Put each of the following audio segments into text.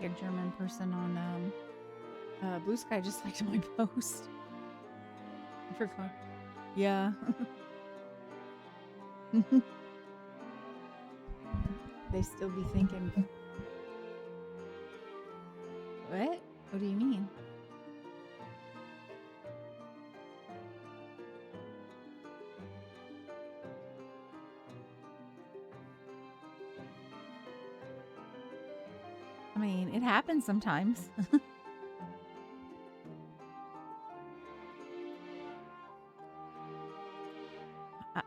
like a German person on Blue Sky just liked my post. I forgot. Yeah. They still be thinking, what? What do you mean? I mean, it happens sometimes.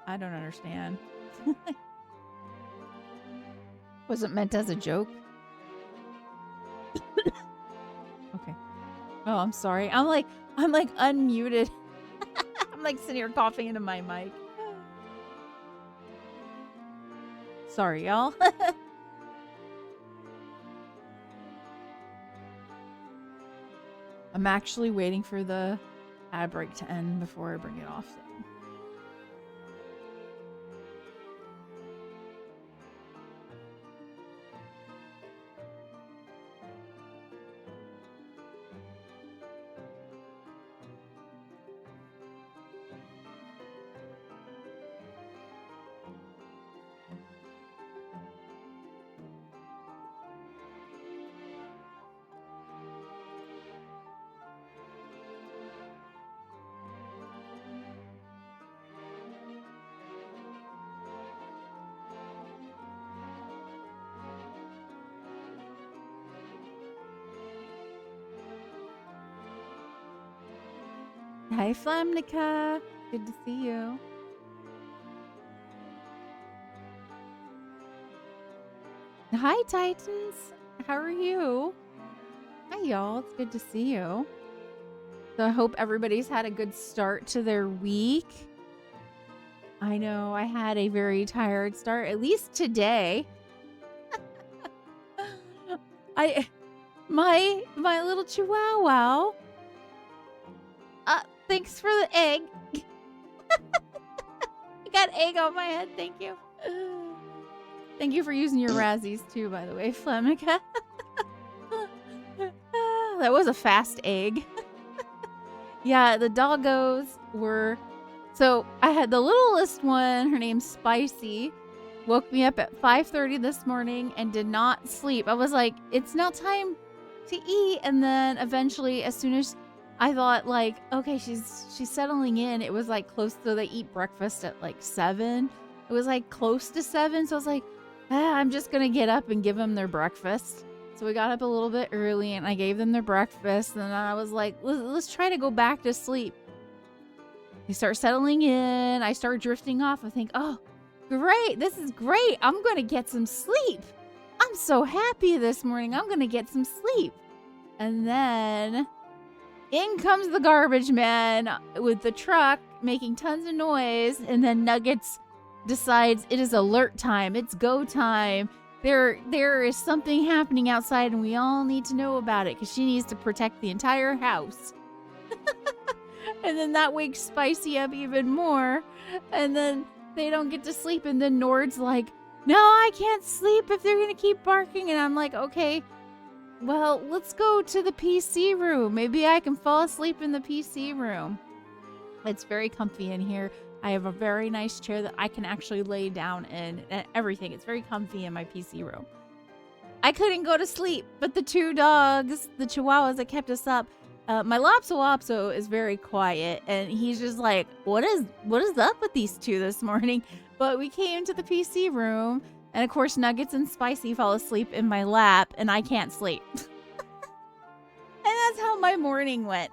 I don't understand. Wasn't meant as a joke. Okay. Oh, I'm sorry. I'm like unmuted. I'm like sitting here coughing into my mic. Sorry, y'all. I'm actually waiting for the ad break to end before I bring it off. So. Hi, Flamnica. Good to see you. Hi, Titans. How are you? Hi, y'all. It's good to see you. So I hope everybody's had a good start to their week. I know I had a very tired start, at least today. My little chihuahua. Thanks for the egg. I got egg on my head. Thank you. Thank you for using your Razzies too, by the way, Flemica. That was a fast egg. Yeah, the doggos were... So I had the littlest one, her name's Spicy, woke me up at 5:30 this morning and did not sleep. I was like, it's now time to eat. And then eventually, as soon as I thought like, okay, she's settling in. It was like close to, they eat breakfast at like 7. It was like close to 7. So I was like, I'm just going to get up and give them their breakfast. So we got up a little bit early and I gave them their breakfast. And then I was like, let's try to go back to sleep. They start settling in. I start drifting off. I think, oh, great. This is great. I'm going to get some sleep. I'm so happy this morning. I'm going to get some sleep. And then... in comes the garbage man with the truck making tons of noise, and then Nuggets decides it is alert time. It's go time. There is something happening outside and we all need to know about it because she needs to protect the entire house. And then that wakes Spicy up even more, and then they don't get to sleep, and then Nord's like, no, I can't sleep if they're gonna keep barking. And I'm like, okay, well, let's go to the PC room. Maybe I can fall asleep in the PC room. It's very comfy in here. I have a very nice chair that I can actually lay down in and everything. It's very comfy in my PC room. I couldn't go to sleep, but the two dogs, the chihuahuas that kept us up, my Lopso is very quiet, and he's just like, what is up with these two this morning? But we came to the PC room, and of course, Nuggets and Spicy fall asleep in my lap, and I can't sleep. And that's how my morning went.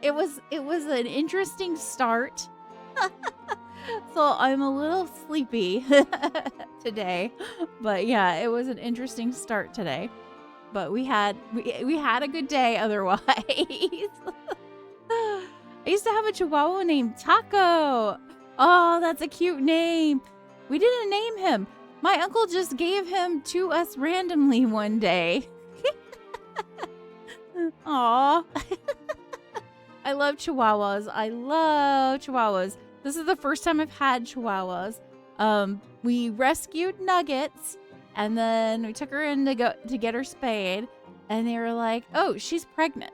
It was an interesting start. So I'm a little sleepy today. But yeah, it was an interesting start today. But we had a good day otherwise. I used to have a chihuahua named Taco. Oh, that's a cute name. We didn't name him. My uncle just gave him to us randomly one day. Aw. I love chihuahuas. This is the first time I've had chihuahuas. We rescued Nuggets, And then we took her in to get her spayed, and they were like, "Oh, she's pregnant."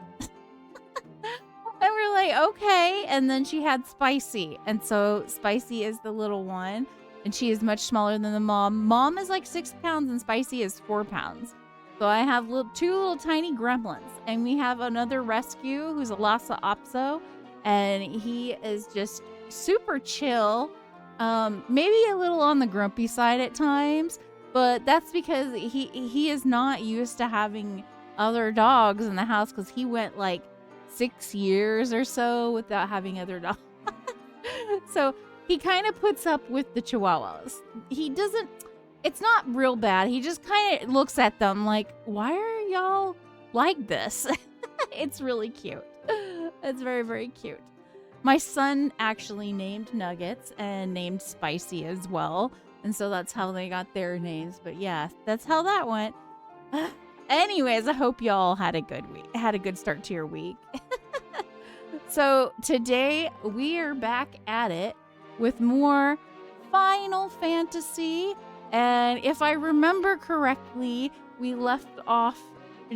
And we're like, "Okay." And then she had Spicy, and so Spicy is the little one, and she is much smaller than the mom. Mom is like 6 pounds, and Spicy is 4 pounds. So I have two little tiny gremlins, and we have another rescue who's a Lhasa Apso, and he is just super chill. Maybe a little on the grumpy side at times, but that's because he is not used to having other dogs in the house, because he went like 6 years or so without having other dogs. So he kind of puts up with the Chihuahuas. He doesn't, it's not real bad. He just kind of looks at them like, why are y'all like this? It's really cute. It's very, very cute. My son actually named Nuggets and named Spicy as well. And so that's how they got their names. But yeah, that's how that went. Anyways, I hope y'all had a good week, had a good start to your week. So today we are back at it with more Final Fantasy. And if I remember correctly, we left off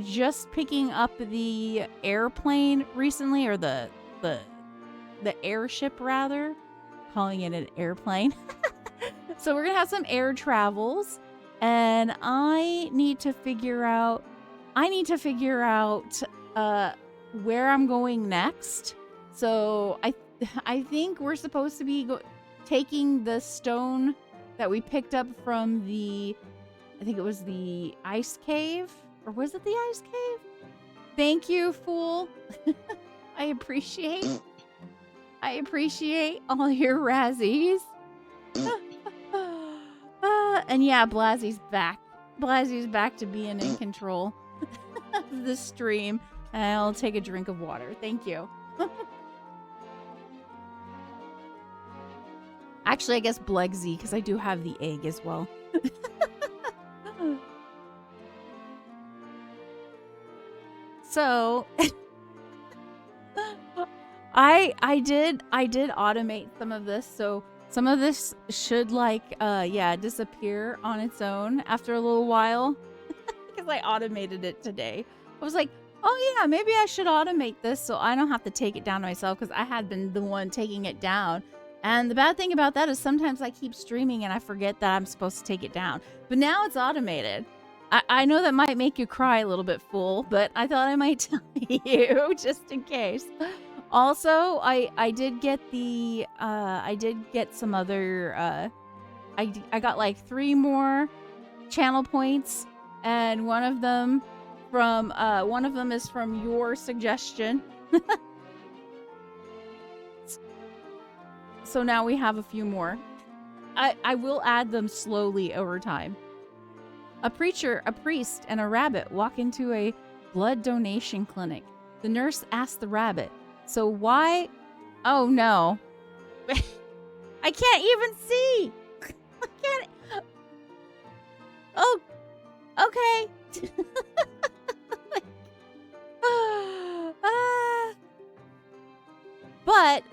just picking up the airplane recently, or the airship rather, calling it an airplane. So we're gonna have some air travels, and I need to figure out where I'm going next. So I think we're supposed to be taking the stone that we picked up from I think it was the ice cave, or was it the ice cave? Thank you, fool. I appreciate all your razzies. And yeah, Blazzy's back. Blazzy's back to being in control of the stream. And I'll take a drink of water. Thank you. Actually, I guess Blegzy, because I do have the egg as well. So I did automate some of this, so some of this should disappear on its own after a little while. Because I automated it today. I was like, oh yeah, maybe I should automate this so I don't have to take it down myself, because I had been the one taking it down. And the bad thing about that is sometimes I keep streaming and I forget that I'm supposed to take it down. But now it's automated. I know that might make you cry a little bit, fool, but I thought I might tell you just in case. Also, I did get some other, I got like 3 more channel points, and one of them is from your suggestion. So now we have a few more. I will add them slowly over time. A preacher, a priest, and a rabbit walk into a blood donation clinic. The nurse asks the rabbit, "So why?" Oh no. I can't even see. I can't. Oh, okay. But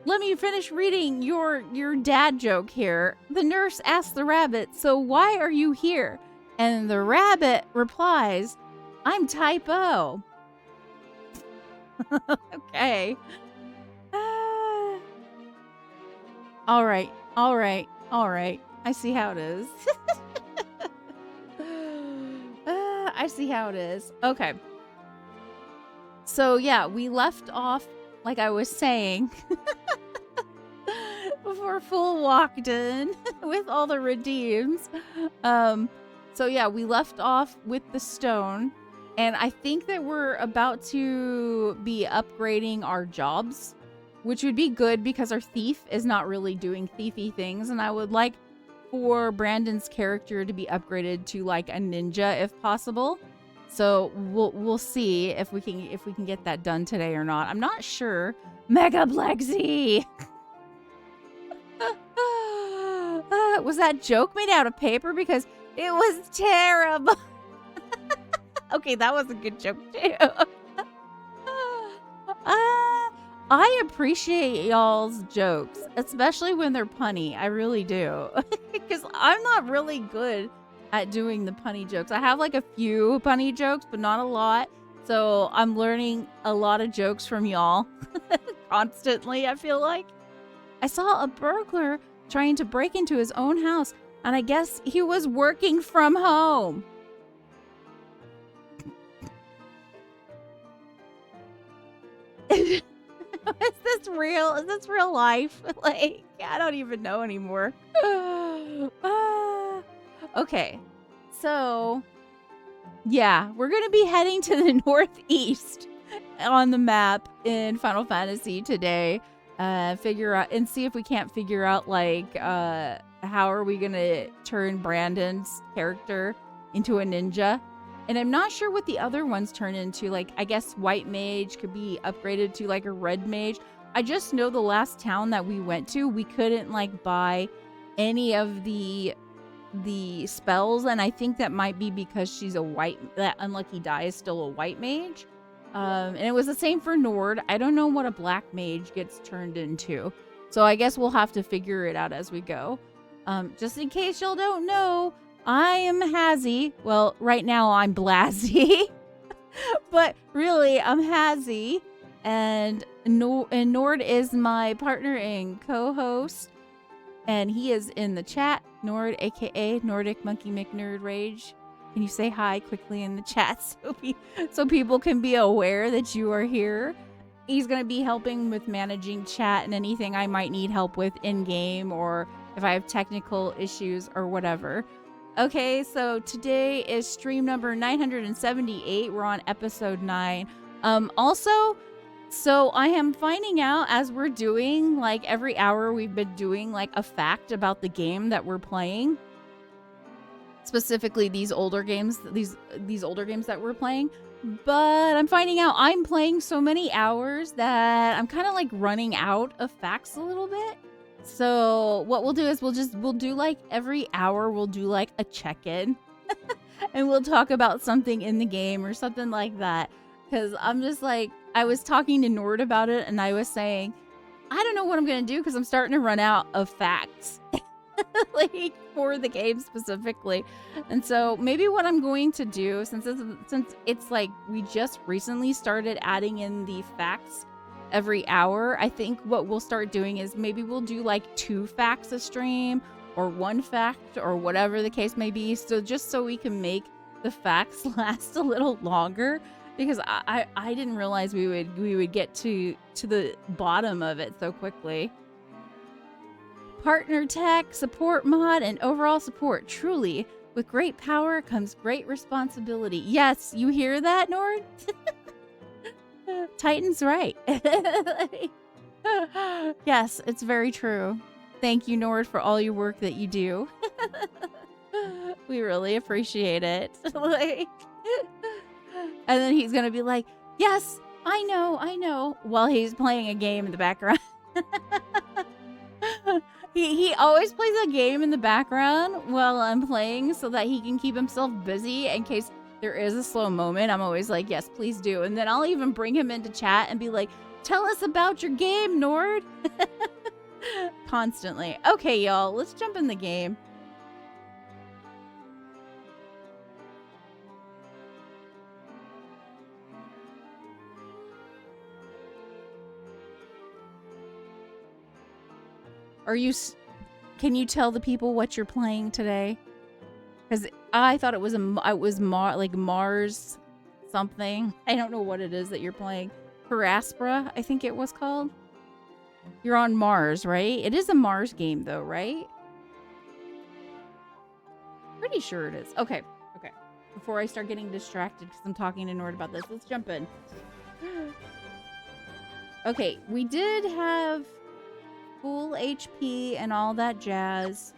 let me finish reading your dad joke here. The nurse asks the rabbit, "So why are you here?" And the rabbit replies, "I'm type O." Okay. All right. I see how it is. I see how it is. Okay. So yeah, we left off, like I was saying, before Fool walked in with all the redeems. So yeah, we left off with the stone, and I think that we're about to be upgrading our jobs, which would be good because our thief is not really doing thiefy things, and I would like for Brandon's character to be upgraded to like a ninja if possible. So we'll see if we can get that done today or not. I'm not sure. Mega Blexy. Was that joke made out of paper? Because it was terrible. Okay, that was a good joke too. I appreciate y'all's jokes, especially when they're punny. I really do. Because I'm not really good at doing the punny jokes. I have like a few punny jokes, but not a lot. So I'm learning a lot of jokes from y'all constantly, I feel like. I saw a burglar trying to break into his own house, and I guess he was working from home. Is this real? Is this real life? Like, I don't even know anymore. Okay, so yeah, we're gonna be heading to the northeast on the map in Final Fantasy today. Figure out and see if we can't figure out like how are we gonna turn Brandon's character into a ninja. And I'm not sure what the other ones turn into. Like, I guess white mage could be upgraded to like a red mage. I just know the last town that we went to, we couldn't like buy any of the spells, and I think that might be because she's a white, that unlucky die is still a white mage. And it was the same for Nord. I don't know what a black mage gets turned into, so I guess we'll have to figure it out as we go. Just in case y'all don't know, I am Hazzy. Well, right now I'm Blazzy, but really I'm Hazzy, and Nord is my partner and co-host, and he is in the chat. Nord, aka Nordic Monkey McNerd Rage. Can you say hi quickly in the chat so people can be aware that you are here? He's going to be helping with managing chat and anything I might need help with in-game, or if I have technical issues or whatever. Okay, so today is stream number 978. We're on episode 9. Also, so I am finding out as we're doing, like every hour we've been doing like a fact about the game that we're playing. Specifically these older games, these older games that we're playing. But I'm finding out I'm playing so many hours that I'm kind of like running out of facts a little bit. So what we'll do is we'll do like every hour we'll do like a check-in and we'll talk about something in the game or something like that. Cause I'm just like, I was talking to Nord about it and I was saying, I don't know what I'm going to do because I'm starting to run out of facts like for the game specifically. And so maybe what I'm going to do, since it's like we just recently started adding in the facts every hour, I think what we'll start doing is maybe we'll do like 2 facts a stream or 1 fact or whatever the case may be. So just so we can make the facts last a little longer, because I didn't realize we would get to the bottom of it so quickly. Partner tech, support mod, and overall support. Truly, with great power comes great responsibility. Yes, you hear that, Nord? Titan's right. Yes, it's very true. Thank you, Nord, for all your work that you do. We really appreciate it. Like, and then he's gonna be like, yes, I know, while he's playing a game in the background. He always plays a game in the background while I'm playing so that he can keep himself busy in case there is a slow moment. I'm always like, yes, please do. And then I'll even bring him into chat and be like, tell us about your game, Nord. Constantly. Okay, y'all, let's jump in the game. Can you tell the people what you're playing today? Because I thought it was like Mars something. I don't know what it is that you're playing. Paraspora, I think it was called. You're on Mars, right? It is a Mars game though, right? Pretty sure it is. Okay. Before I start getting distracted because I'm talking to Nord about this, let's jump in. Okay, we did have full HP and all that jazz.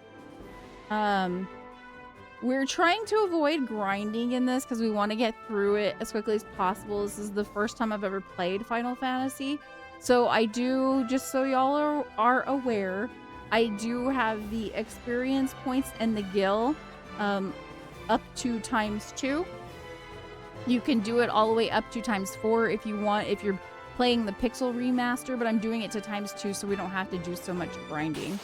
We're trying to avoid grinding in this because we want to get through it as quickly as possible. This is the first time I've ever played Final Fantasy. So I do, just so y'all are aware, I do have the experience points and the gil up to ×2. You can do it all the way up to ×4 if you want, if you're playing the Pixel remaster, but I'm doing it to ×2 so we don't have to do so much grinding.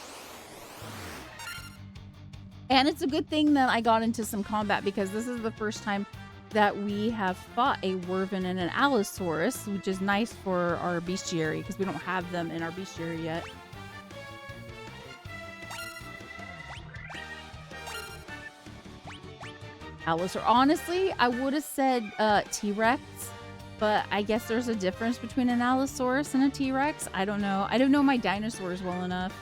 And it's a good thing that I got into some combat because this is the first time that we have fought a Werven and an Allosaurus, which is nice for our bestiary because we don't have them in our bestiary yet. Allosaurus. Honestly, I would have said T-Rex, but I guess there's a difference between an Allosaurus and a T-Rex. I don't know. I don't know my dinosaurs well enough.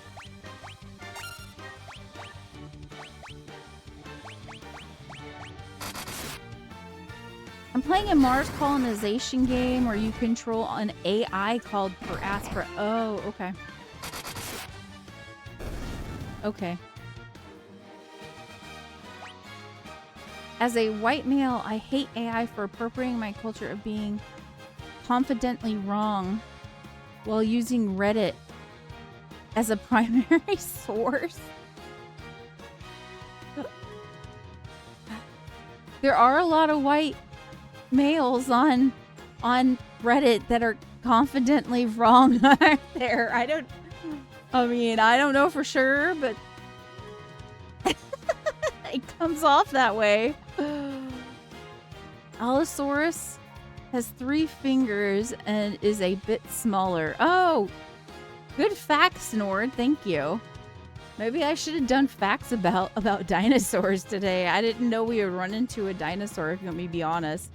I'm playing a Mars colonization game where you control an AI called Aspera. Oh, okay. Okay. As a white male, I hate AI for appropriating my culture of being confidently wrong while using Reddit as a primary source. There are a lot of white males on Reddit that are confidently wrong, aren't there? I don't know for sure, but it comes off that way. Allosaurus has 3 fingers and is a bit smaller. Oh, good facts, Nord. Thank you. Maybe I should have done facts about dinosaurs today. I didn't know we would run into a dinosaur, if you want me to be honest.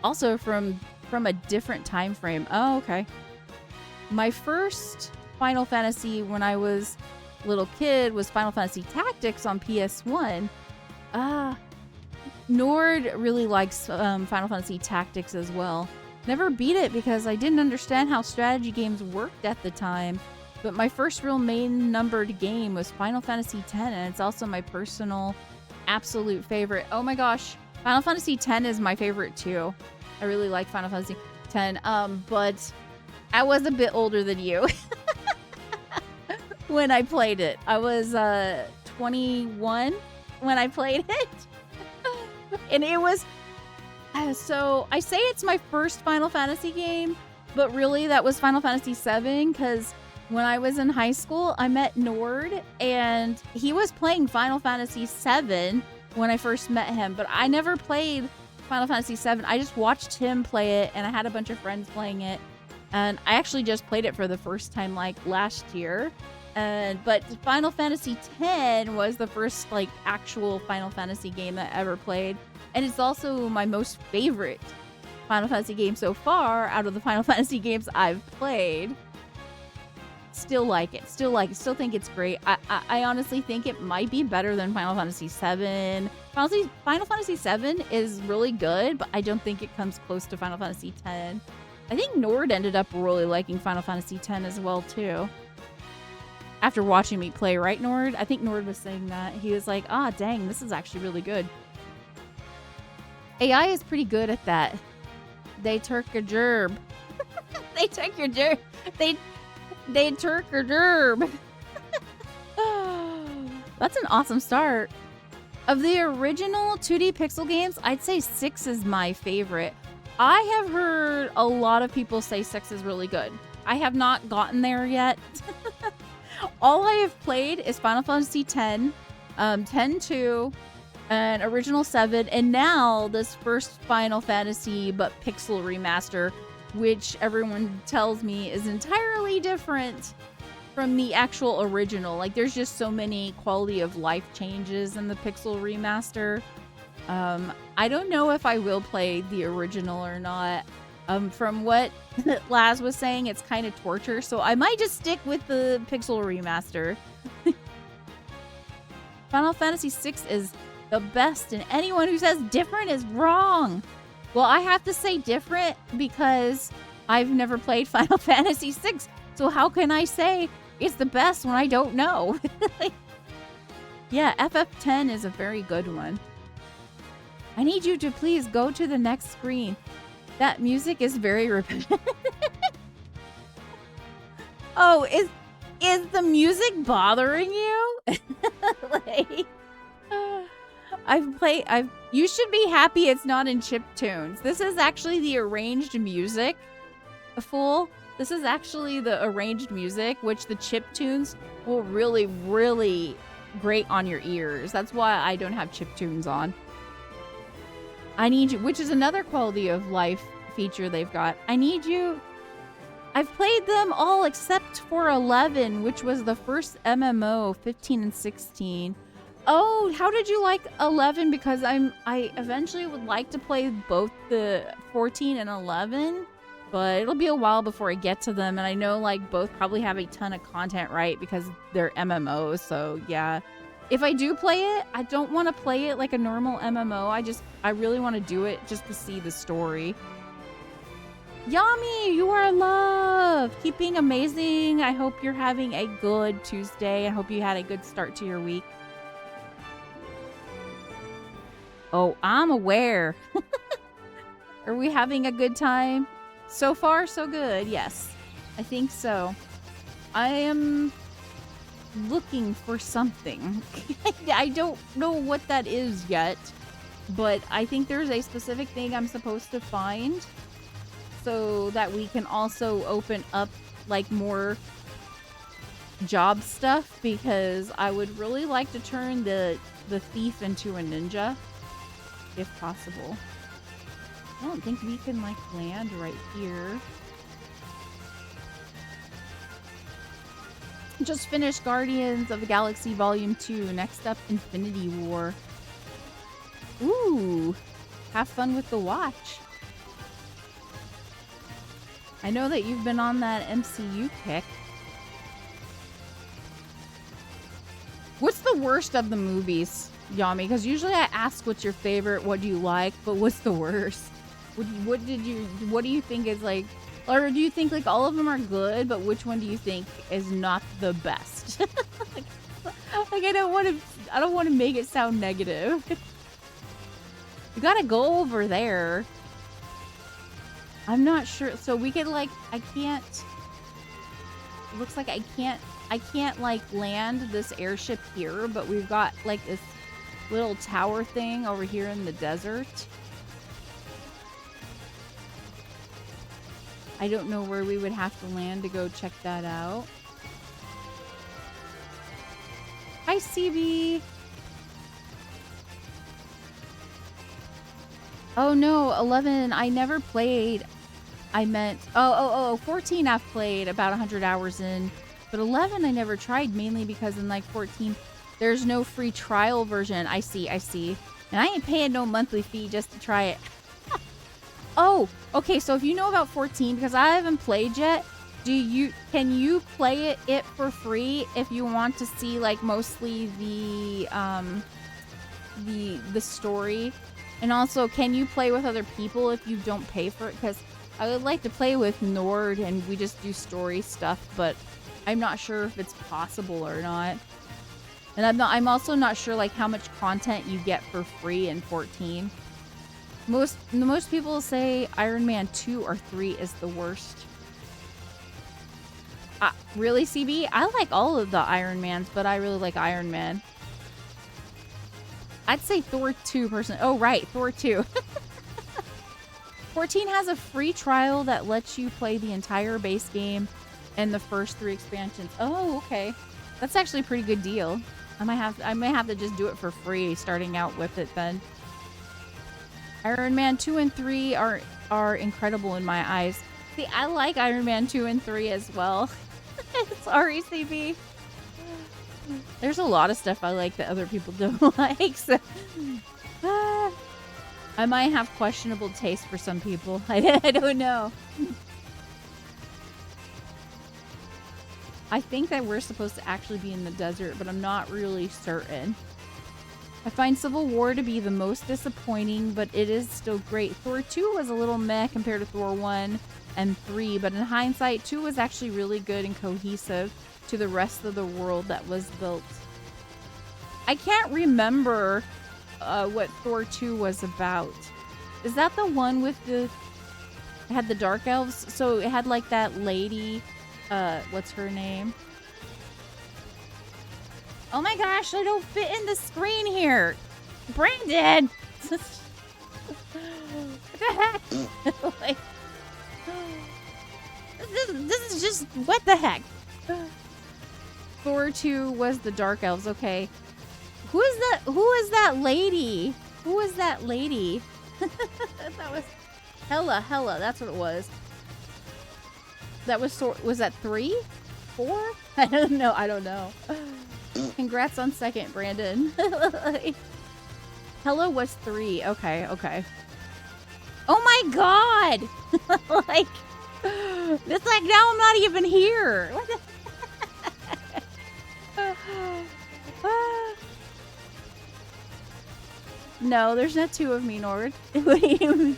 Also from a different time frame. Oh, okay. My first Final Fantasy when I was a little kid was Final Fantasy Tactics on PS1. Nord really likes Final Fantasy Tactics as well. Never beat it because I didn't understand how strategy games worked at the time. But my first real main numbered game was Final Fantasy X, and it's also my personal absolute favorite. Oh my gosh, Final Fantasy X is my favorite too. I really like Final Fantasy X, but I was a bit older than you when I played it. I was 21 when I played it. And it was... So, I say it's my first Final Fantasy game, but really that was Final Fantasy VII, because when I was in high school, I met Nord, and he was playing Final Fantasy VII when I first met him, but I never played Final Fantasy VII. I just watched him play it, and I had a bunch of friends playing it, and I actually just played it for the first time, like, last year. But Final Fantasy X was the first, like, actual Final Fantasy game that I ever played. And it's also my most favorite Final Fantasy game so far out of the Final Fantasy games I've played. Still like it. Still think it's great. I honestly think it might be better than Final Fantasy VII. Final Fantasy VII is really good, but I don't think it comes close to Final Fantasy X. I think Nord ended up really liking Final Fantasy X as well, too. After watching me play, right, Nord? I think Nord was saying that. He was like, ah, dang, this is actually really good. AI is pretty good at that. They took a gerb. They took your gerb. They took your gerb. That's an awesome start. Of the original 2D pixel games, I'd say 6 is my favorite. I have heard a lot of people say 6 is really good. I have not gotten there yet. All I have played is Final Fantasy X, X-2, and Original 7, and now this first Final Fantasy but pixel remaster, which everyone tells me is entirely different from the actual original. Like, there's just so many quality of life changes in the pixel remaster. I don't know if I will play the original or not. From what Laz was saying, it's kind of torture, so I might just stick with the pixel remaster. Final Fantasy VI is the best, and anyone who says different is wrong. Well, I have to say different because I've never played Final Fantasy VI, so how can I say it's the best when I don't know? Yeah, FF10 is a very good one. I need you to please go to the next screen. That music is very repetitive. Oh, is the music bothering you? Like, you should be happy it's not in chiptunes. This is actually the arranged music, fool. This is actually the arranged music, which the chiptunes will really, really great on your ears. That's why I don't have chiptunes on. I need you, which is another quality of life feature they've got. I need you. I've played them all except for 11, which was the first MMO, 15 and 16. Oh, how did you like 11? Because I eventually would like to play both the 14 and 11, but it'll be a while before I get to them. And I know like both probably have a ton of content, right? Because they're MMOs. So yeah, if I do play it, I don't want to play it like a normal MMO. I really want to do it just to see the story. Yami, you are loved. Keep being amazing. I hope you're having a good Tuesday. I hope you had a good start to your week. Oh, I'm aware. Are we having a good time? So far, so good. Yes, I think so. I am looking for something. I don't know what that is yet, but I think there's a specific thing I'm supposed to find so that we can also open up like more job stuff, because I would really like to turn the thief into a ninja if possible. I don't think we can like land right here. Just finished Guardians of the Galaxy Volume 2. Next up, Infinity War. Ooh, have fun with the watch. I know that you've been on that MCU kick. What's the worst of the movies, Yami? Because usually I ask what's your favorite, what do you like, but what's the worst? What do you think is like, or do you think like all of them are good, but which one do you think is not the best? like I don't want to make it sound negative. You gotta go over there. I'm not sure. So we could like, I can't. It looks like I can't like land this airship here, but we've got like this little tower thing over here in the desert. I don't know where we would have to land to go check that out. Hi, CB. Oh no, 11, I never played. I meant, 14 I've played about 100 hours in. But 11 I never tried, mainly because in like 14, there's no free trial version. I see. And I ain't paying no monthly fee just to try it. Oh, okay, so if you know about 14, because I haven't played yet, can you play it for free if you want to see like mostly the story? And also, can you play with other people if you don't pay for it? Because I would like to play with Nord and we just do story stuff, but I'm not sure if it's possible or not. And I'm also not sure like how much content you get for free in 14. Most people say Iron Man 2 or 3 is the worst. Really, CB? I like all of the Iron Mans, but I really like Iron Man. I'd say Thor 2 person. Oh, right. Thor 2. 14 has a free trial that lets you play the entire base game and the first 3 expansions. Oh, okay. That's actually a pretty good deal. I might have to just do it for free starting out with it then. Iron Man 2 and 3 are incredible in my eyes. See, I like Iron Man 2 and 3 as well. Sorry, CB. There's a lot of stuff I like that other people don't like. So, I might have questionable taste for some people. I don't know. I think that we're supposed to actually be in the desert, but I'm not really certain. I find Civil War to be the most disappointing, but it is still great. Thor 2 was a little meh compared to Thor 1 and 3, but in hindsight, 2 was actually really good and cohesive to the rest of the world that was built. I can't remember what Thor 2 was about. Is that the one with it had the dark elves? So it had like that lady, what's her name? Oh my gosh, I don't fit in the screen here. Brandon! What the heck? Like, this is just, what the heck? Thor 2 was the Dark Elves, okay. Who is that? Who is that lady? Who is that lady? That was Hella. That's what it was. That was was that 3? 4? I don't know. Congrats on second, Brandon. Hella was 3. Okay. Oh my god! Like, it's like now I'm not even here. What the No, there's not 2 of me, Nord. What do you mean?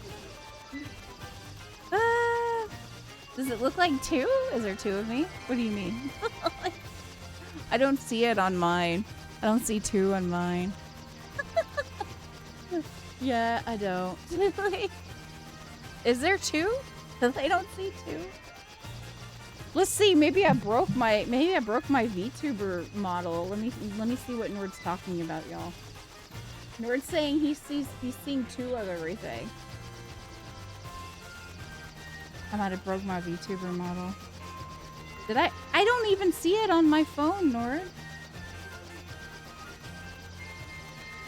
Does it look like 2? Is there 2 of me? What do you mean? I don't see it on mine. I don't see 2 on mine. Yeah, I don't. Is there 2? I don't see 2. Let's see. Maybe I broke my VTuber model. Let me see what Nord's talking about, y'all. Nord's saying he's seeing 2 of everything. I might have broke my VTuber model. Did I? I don't even see it on my phone, Nord.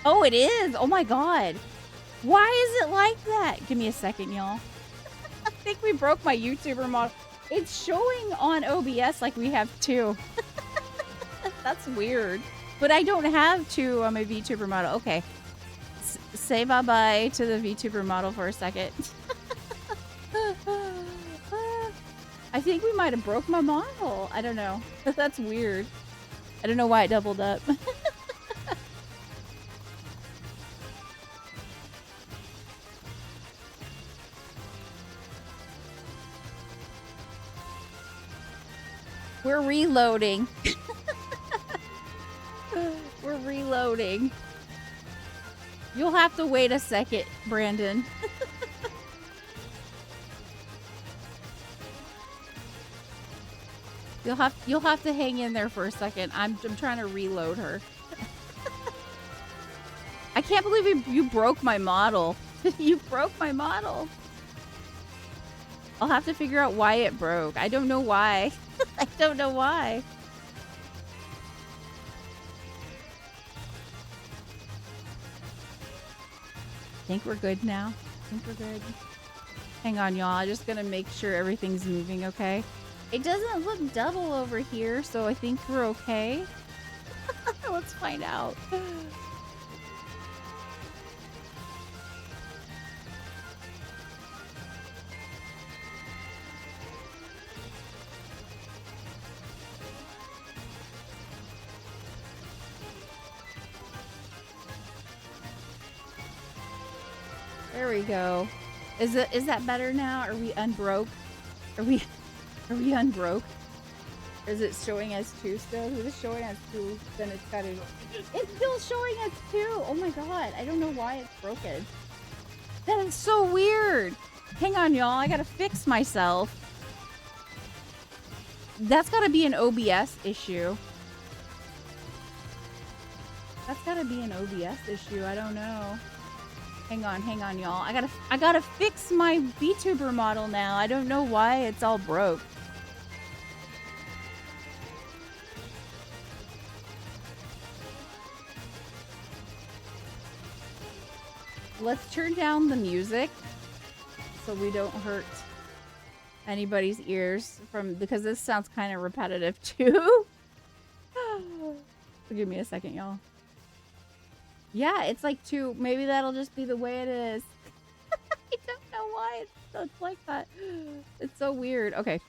Oh, it is. Oh my god. Why is it like that? Give me a second, y'all. I think we broke my YouTuber model. It's showing on OBS like we have 2. That's weird. But I don't have 2 on my VTuber model. Okay. Say bye-bye to the VTuber model for a second. I think we might have broke my model. I don't know. That's weird. I don't know why it doubled up. We're reloading. We're reloading. You'll have to wait a second, Brandon. You'll have to hang in there for a second. I'm trying to reload her. I can't believe you broke my model. You broke my model. I'll have to figure out why it broke. I don't know why. I don't know why. Think we're good now? Think we're good? Hang on, y'all. I'm just gonna make sure everything's moving okay. It doesn't look double over here, so I think we're okay. Let's find out. There we go. Is that better now? Are we unbroke? Are we unbroke? Or is it showing as 2 still? If it's showing as 2, then it's gotta... It's still showing as 2! Oh my god, I don't know why it's broken. That is so weird! Hang on, y'all, I gotta fix myself. That's gotta be an OBS issue. That's gotta be an OBS issue, I don't know. Hang on, y'all. I gotta fix my VTuber model now. I don't know why it's all broke. Let's turn down the music so we don't hurt anybody's ears because this sounds kind of repetitive too. Give me a second, y'all. Yeah, it's like 2. Maybe that'll just be the way it is. I don't know why it's like that. It's so weird. Okay.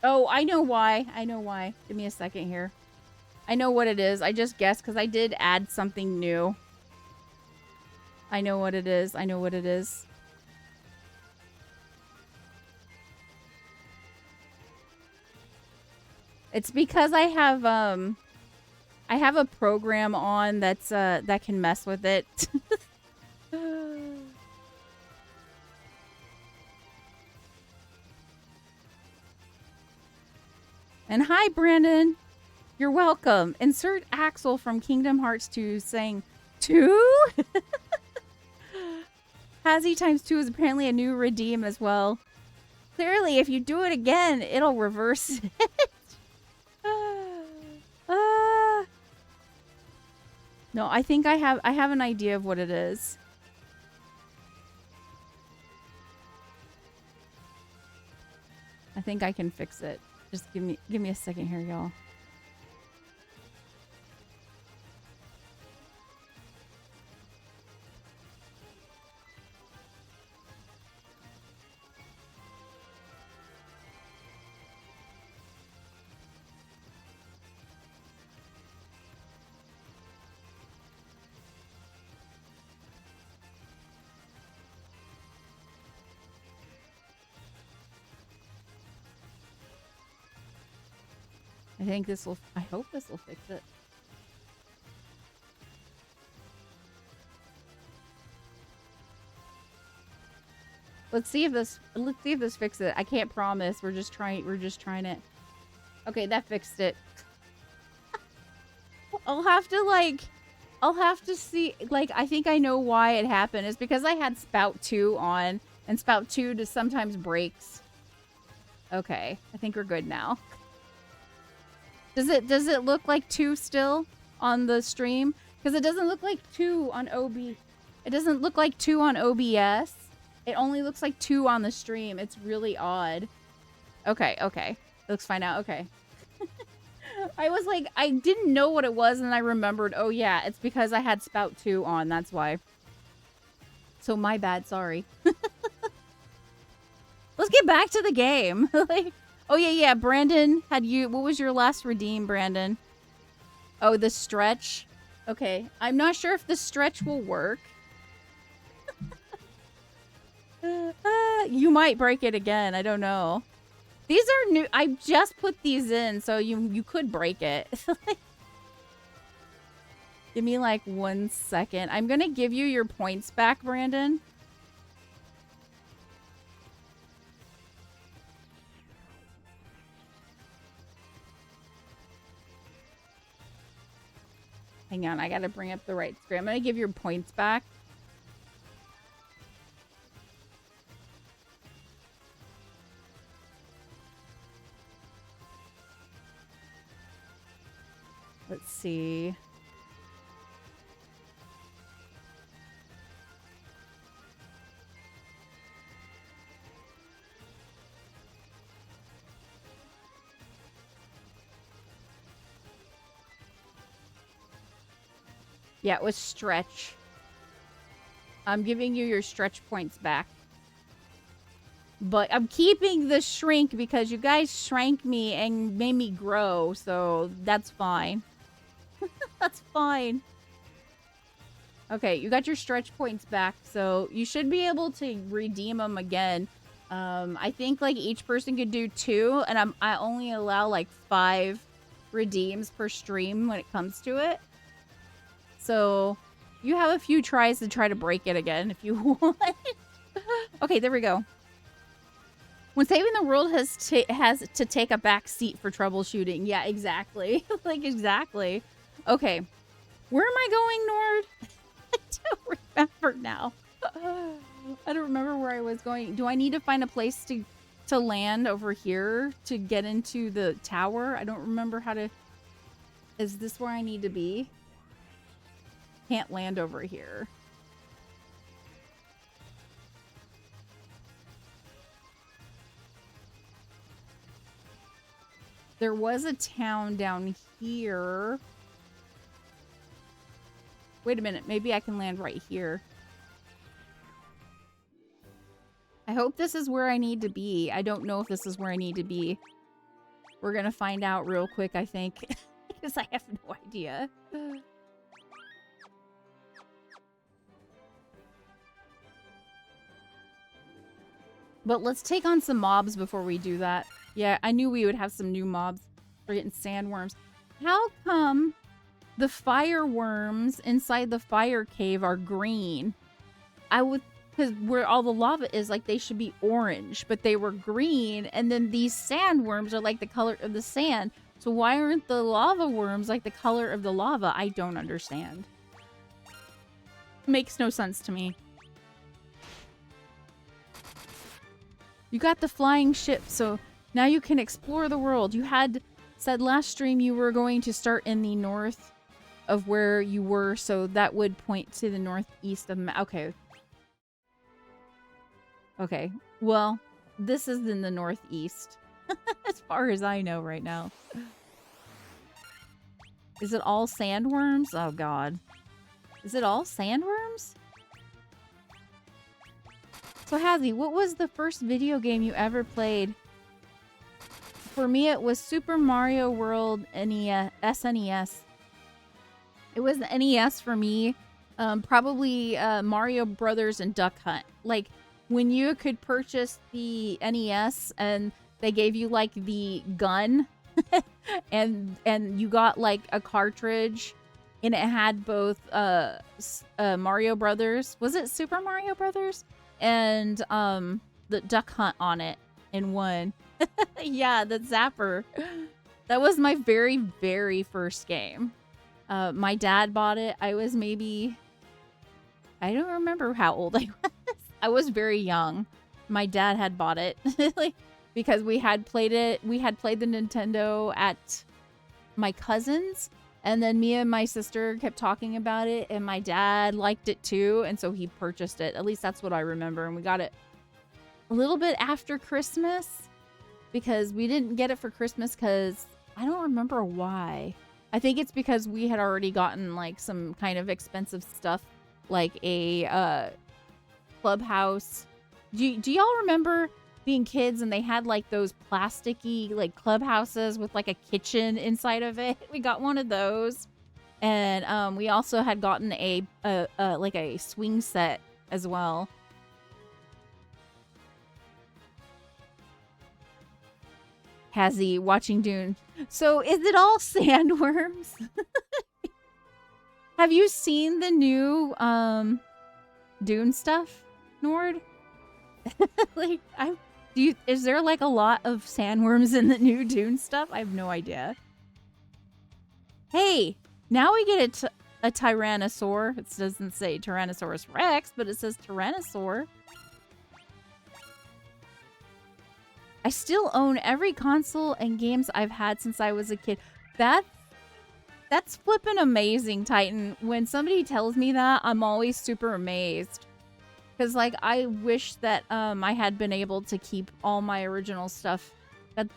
Oh, I know why. I know why. Give me a second here. I know what it is. I just guessed because I did add something new. I know what it is. I know what it is. It's because I have a program on that's that can mess with it. And hi, Brandon. You're welcome. Insert Axel from Kingdom Hearts 2 saying 2? Hazzy times 2 is apparently a new redeem as well. Clearly, if you do it again, it'll reverse it. No, I think I have an idea of what it is. I think I can fix it. Just give me a second here, y'all. I hope this will fix it. Let's see if this fixes it. I can't promise. We're just trying it. Okay, that fixed it. I'll have to see, like, I think I know why it happened. It's because I had Spout 2 on, and Spout 2 just sometimes breaks. Okay, I think we're good now. Does it look like 2 still on the stream? Because it doesn't look like 2 on OB. It doesn't look like 2 on OBS. It only looks like 2 on the stream. It's really odd. Okay. It looks fine now. Okay. I was like, I didn't know what it was, and I remembered, oh yeah, it's because I had Spout 2 on. That's why. So my bad. Sorry. Let's get back to the game. Like, oh yeah. Brandon, what was your last redeem, Brandon? Oh, the stretch. Okay. I'm not sure if the stretch will work. You might break it again. I don't know. These are new. I just put these in, so you could break it. Give me like 1 second. I'm gonna give you your points back, Brandon. Hang on, I gotta bring up the right screen. I'm gonna give your points back. Let's see. Yeah, it was stretch. I'm giving you your stretch points back. But I'm keeping the shrink because you guys shrank me and made me grow, so that's fine. That's fine. Okay, you got your stretch points back, so you should be able to redeem them again. I think like each person could do 2, and I only allow like 5 redeems per stream when it comes to it. So you have a few tries to try to break it again if you want. Okay, there we go. When saving the world has to take a back seat for troubleshooting. Yeah, exactly. Like, exactly. Okay. Where am I going, Nord? I don't remember now. I don't remember where I was going. Do I need to find a place to land over here to get into the tower? I don't remember how to... Is this where I need to be? Can't land over here. There was a town down here. Wait a minute. Maybe I can land right here. I hope this is where I need to be. I don't know if this is where I need to be. We're gonna find out real quick, I think. Because I have no idea. But let's take on some mobs before we do that. Yeah, I knew we would have some new mobs. We're getting sandworms. How come the fireworms inside the fire cave are green? Because where all the lava is, like, they should be orange, but they were green, and then these sandworms are like the color of the sand. So why aren't the lava worms like the color of the lava? I don't understand. Makes no sense to me. You got the flying ship, so now you can explore the world. You had said last stream you were going to start in the north of where you were, so that would point to the northeast of... Okay. Okay. Well, this is in the northeast. As far as I know right now. Is it all sandworms? Oh, God. Is it all sandworms? So, Hazzy, what was the first video game you ever played? For me, it was Super Mario World NES, SNES. It was the NES for me. Probably Mario Brothers and Duck Hunt. Like, when you could purchase the NES and they gave you, like, the gun and you got, like, a cartridge and it had both Mario Brothers. Was it Super Mario Brothers? And the Duck Hunt on it in one. Yeah, the Zapper. That was my very, very first game. My dad bought it. I was maybe... I don't remember how old I was. I was very young. My dad had bought it. Like, because we had played it. We had played the Nintendo at my cousin's. And then me and my sister kept talking about it. And my dad liked it too. And so he purchased it. At least that's what I remember. And we got it a little bit after Christmas. Because we didn't get it for Christmas because I don't remember why. I think it's because we had already gotten like some kind of expensive stuff. Like a clubhouse. Do y'all remember being kids and they had like those plasticky like clubhouses with like a kitchen inside of it? We got one of those. And we also had gotten a like a swing set as well. Hazzy watching Dune. So is it all sandworms? Have you seen the new Dune stuff, Nord? Like, is there like a lot of sandworms in the new Dune stuff? I have no idea. Hey, now we get a Tyrannosaur. It doesn't say Tyrannosaurus Rex, but it says Tyrannosaur. I still own every console and games I've had since I was a kid. That's flippin' amazing, Titan. When somebody tells me that, I'm always super amazed. Because, like, I wish that I had been able to keep all my original stuff.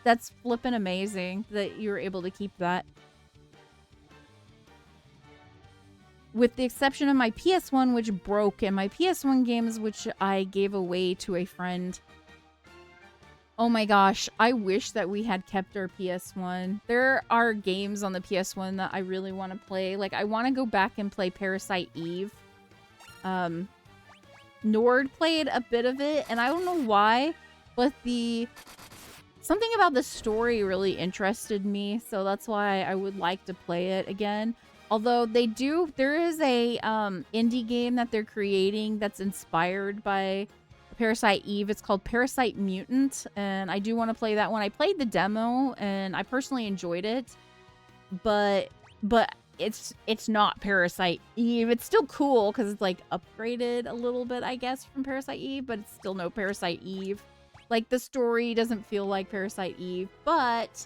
That's flippin' amazing that you were able to keep that. With the exception of my PS1, which broke, and my PS1 games, which I gave away to a friend. Oh my gosh, I wish that we had kept our PS1. There are games on the PS1 that I really want to play. Like, I want to go back and play Parasite Eve. Nord played a bit of it, and I don't know why, but something about the story really interested me, so that's why I would like to play it again. Although there is a indie game that they're creating that's inspired by Parasite Eve. It's called Parasite Mutant, and I do want to play that one. I played the demo, and I personally enjoyed it, but it's not Parasite Eve. It's still cool because it's like upgraded a little bit, I guess, from Parasite Eve, but it's still no Parasite Eve. Like, the story doesn't feel like Parasite Eve, but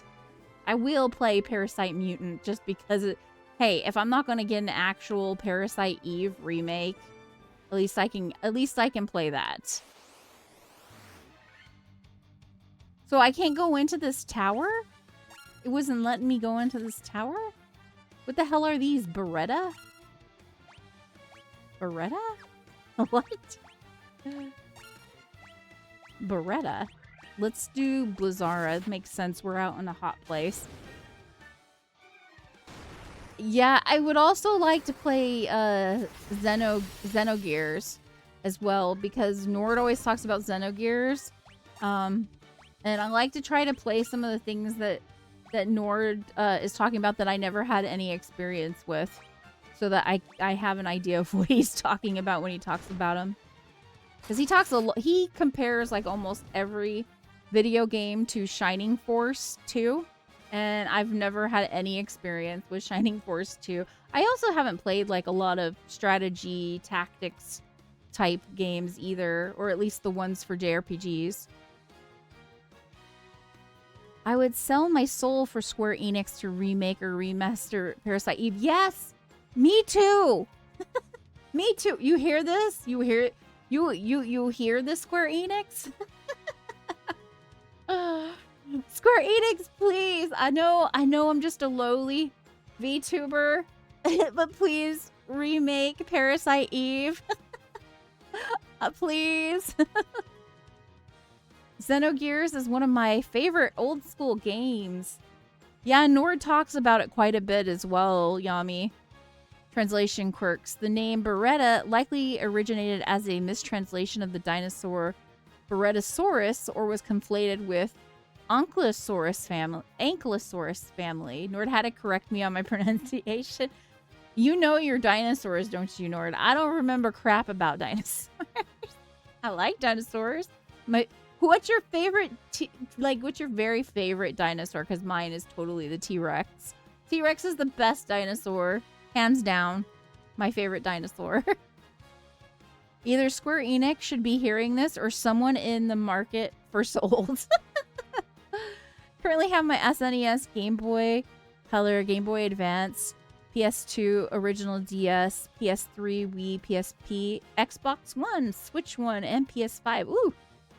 I will play Parasite Mutant just because hey, if I'm not going to get an actual Parasite Eve remake, at least I can play that. So I can't go into this tower? It wasn't letting me go into this tower? What the hell are these? Beretta? Beretta? What? Beretta? Let's do Blizzara. It makes sense. We're out in a hot place. Yeah, I would also like to play Xenogears as well, because Nord always talks about Xenogears. And I like to try to play some of the things that Nord is talking about that I never had any experience with, so that I have an idea of what he's talking about when he talks about them. Because he compares like almost every video game to Shining Force 2. And I've never had any experience with Shining Force 2. I also haven't played like a lot of strategy, tactics type games either, or at least the ones for JRPGs. I would sell my soul for Square Enix to remake or remaster Parasite Eve. Yes, me too. Me too. You hear this? You hear you hear this, Square Enix? Square Enix, please. I know I'm just a lowly VTuber, but please remake Parasite Eve. Please. Xenogears is one of my favorite old school games. Yeah, Nord talks about it quite a bit as well, Yami. Translation quirks. The name Beretta likely originated as a mistranslation of the dinosaur Beretasaurus, or was conflated with Ankylosaurus family. Nord had to correct me on my pronunciation. You know your dinosaurs, don't you, Nord? I don't remember crap about dinosaurs. I like dinosaurs. What's your favorite, what's your very favorite dinosaur? Because mine is totally the T-Rex. T-Rex is the best dinosaur. Hands down. My favorite dinosaur. Either Square Enix should be hearing this or someone in the market for souls. Currently have my SNES, Game Boy Color, Game Boy Advance, PS2, Original DS, PS3, Wii, PSP, Xbox One, Switch One, and PS5. Ooh,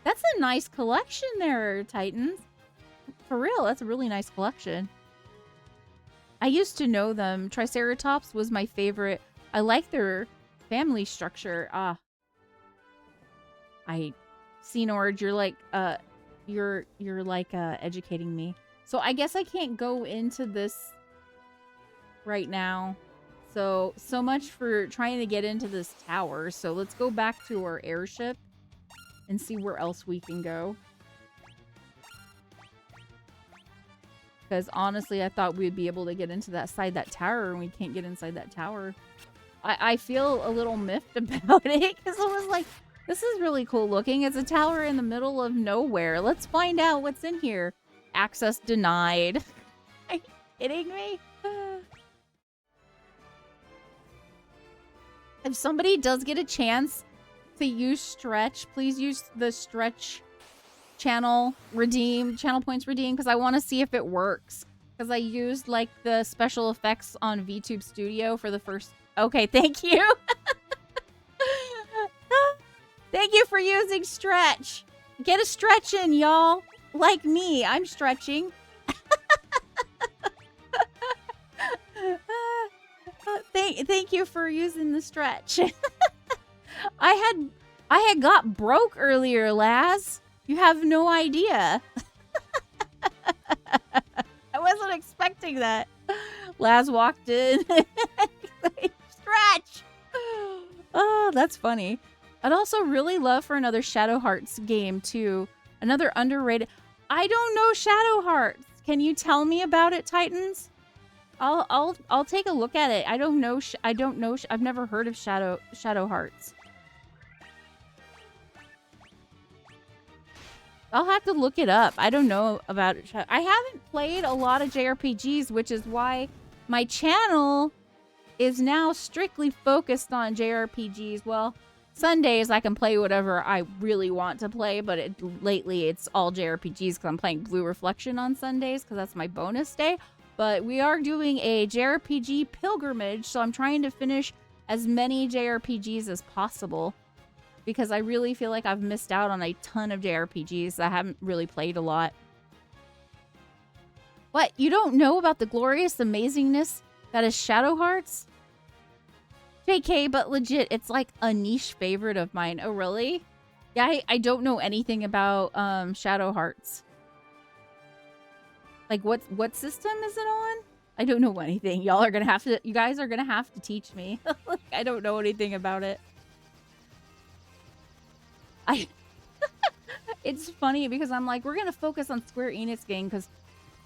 that's a nice collection there, Titans. For real, that's a really nice collection. I used to know them. Triceratops was my favorite. I like their family structure. I see, Nord, you're like educating me. So I guess I can't go into this right now. So much for trying to get into this tower. So let's go back to our airship and see where else we can go. Because honestly, I thought we'd be able to get into that tower, and we can't get inside that tower. I feel a little miffed about it, because I was like, this is really cool looking. It's a tower in the middle of nowhere. Let's find out what's in here. Access denied. Are you kidding me? If somebody does get a chance to use Stretch, please use the Stretch channel points redeem, because I want to see if it works, because I used like the special effects on VTube Studio for the first. Okay, thank you. Thank you for using Stretch. Get a stretch in, y'all. Like me, I'm stretching. Thank you for using the Stretch. I had got broke earlier, Laz. You have no idea. I wasn't expecting that. Laz walked in. Stretch! Oh, that's funny. I'd also really love for another Shadow Hearts game, too. Another underrated... I don't know Shadow Hearts. Can you tell me about it, Titans? I'll take a look at it. I don't know. I've never heard of Shadow Hearts. I'll have to look it up. I don't know about it. I haven't played a lot of JRPGs, which is why my channel is now strictly focused on JRPGs. Well, Sundays I can play whatever I really want to play, but lately it's all JRPGs because I'm playing Blue Reflection on Sundays because that's my bonus day. But we are doing a JRPG pilgrimage, so I'm trying to finish as many JRPGs as possible, because I really feel like I've missed out on a ton of JRPGs. I haven't really played a lot. What? You don't know about the glorious amazingness that is Shadow Hearts? JK, but legit, it's like a niche favorite of mine. Oh, really? Yeah, I don't know anything about Shadow Hearts. Like, what system is it on? I don't know anything. You guys are gonna have to teach me. I don't know anything about it. It's funny because I'm like, we're gonna focus on Square Enix game because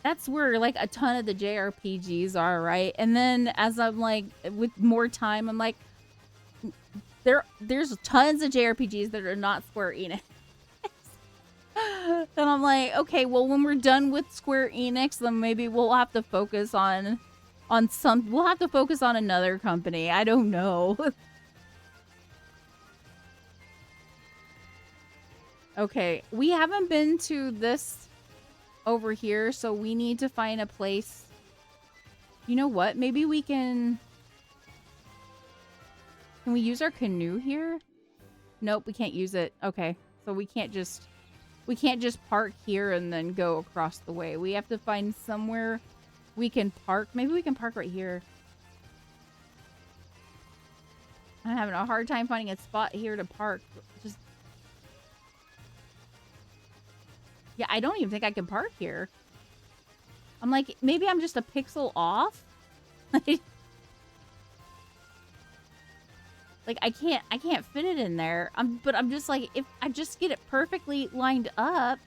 that's where like a ton of the JRPGs are, right? And then as I'm like, with more time, I'm like, there's tons of JRPGs that are not Square Enix. And I'm like, okay, well, when we're done with Square Enix, then maybe we'll have to focus on we'll have to focus on another company. I don't know. Okay, we haven't been to this. over here, so we need to find a place. You know what? Maybe we can... Can we use our canoe here? Nope, we can't use it. Okay, so we can't just park here and then go across the way. We have to find somewhere we can park. Maybe we can park right here. I'm having a hard time finding a spot here to park. Just... Yeah, I don't even think I can park here. I'm like, maybe I'm just a pixel off? Like, I can't fit it in there. But I'm just like, if I just get it perfectly lined up.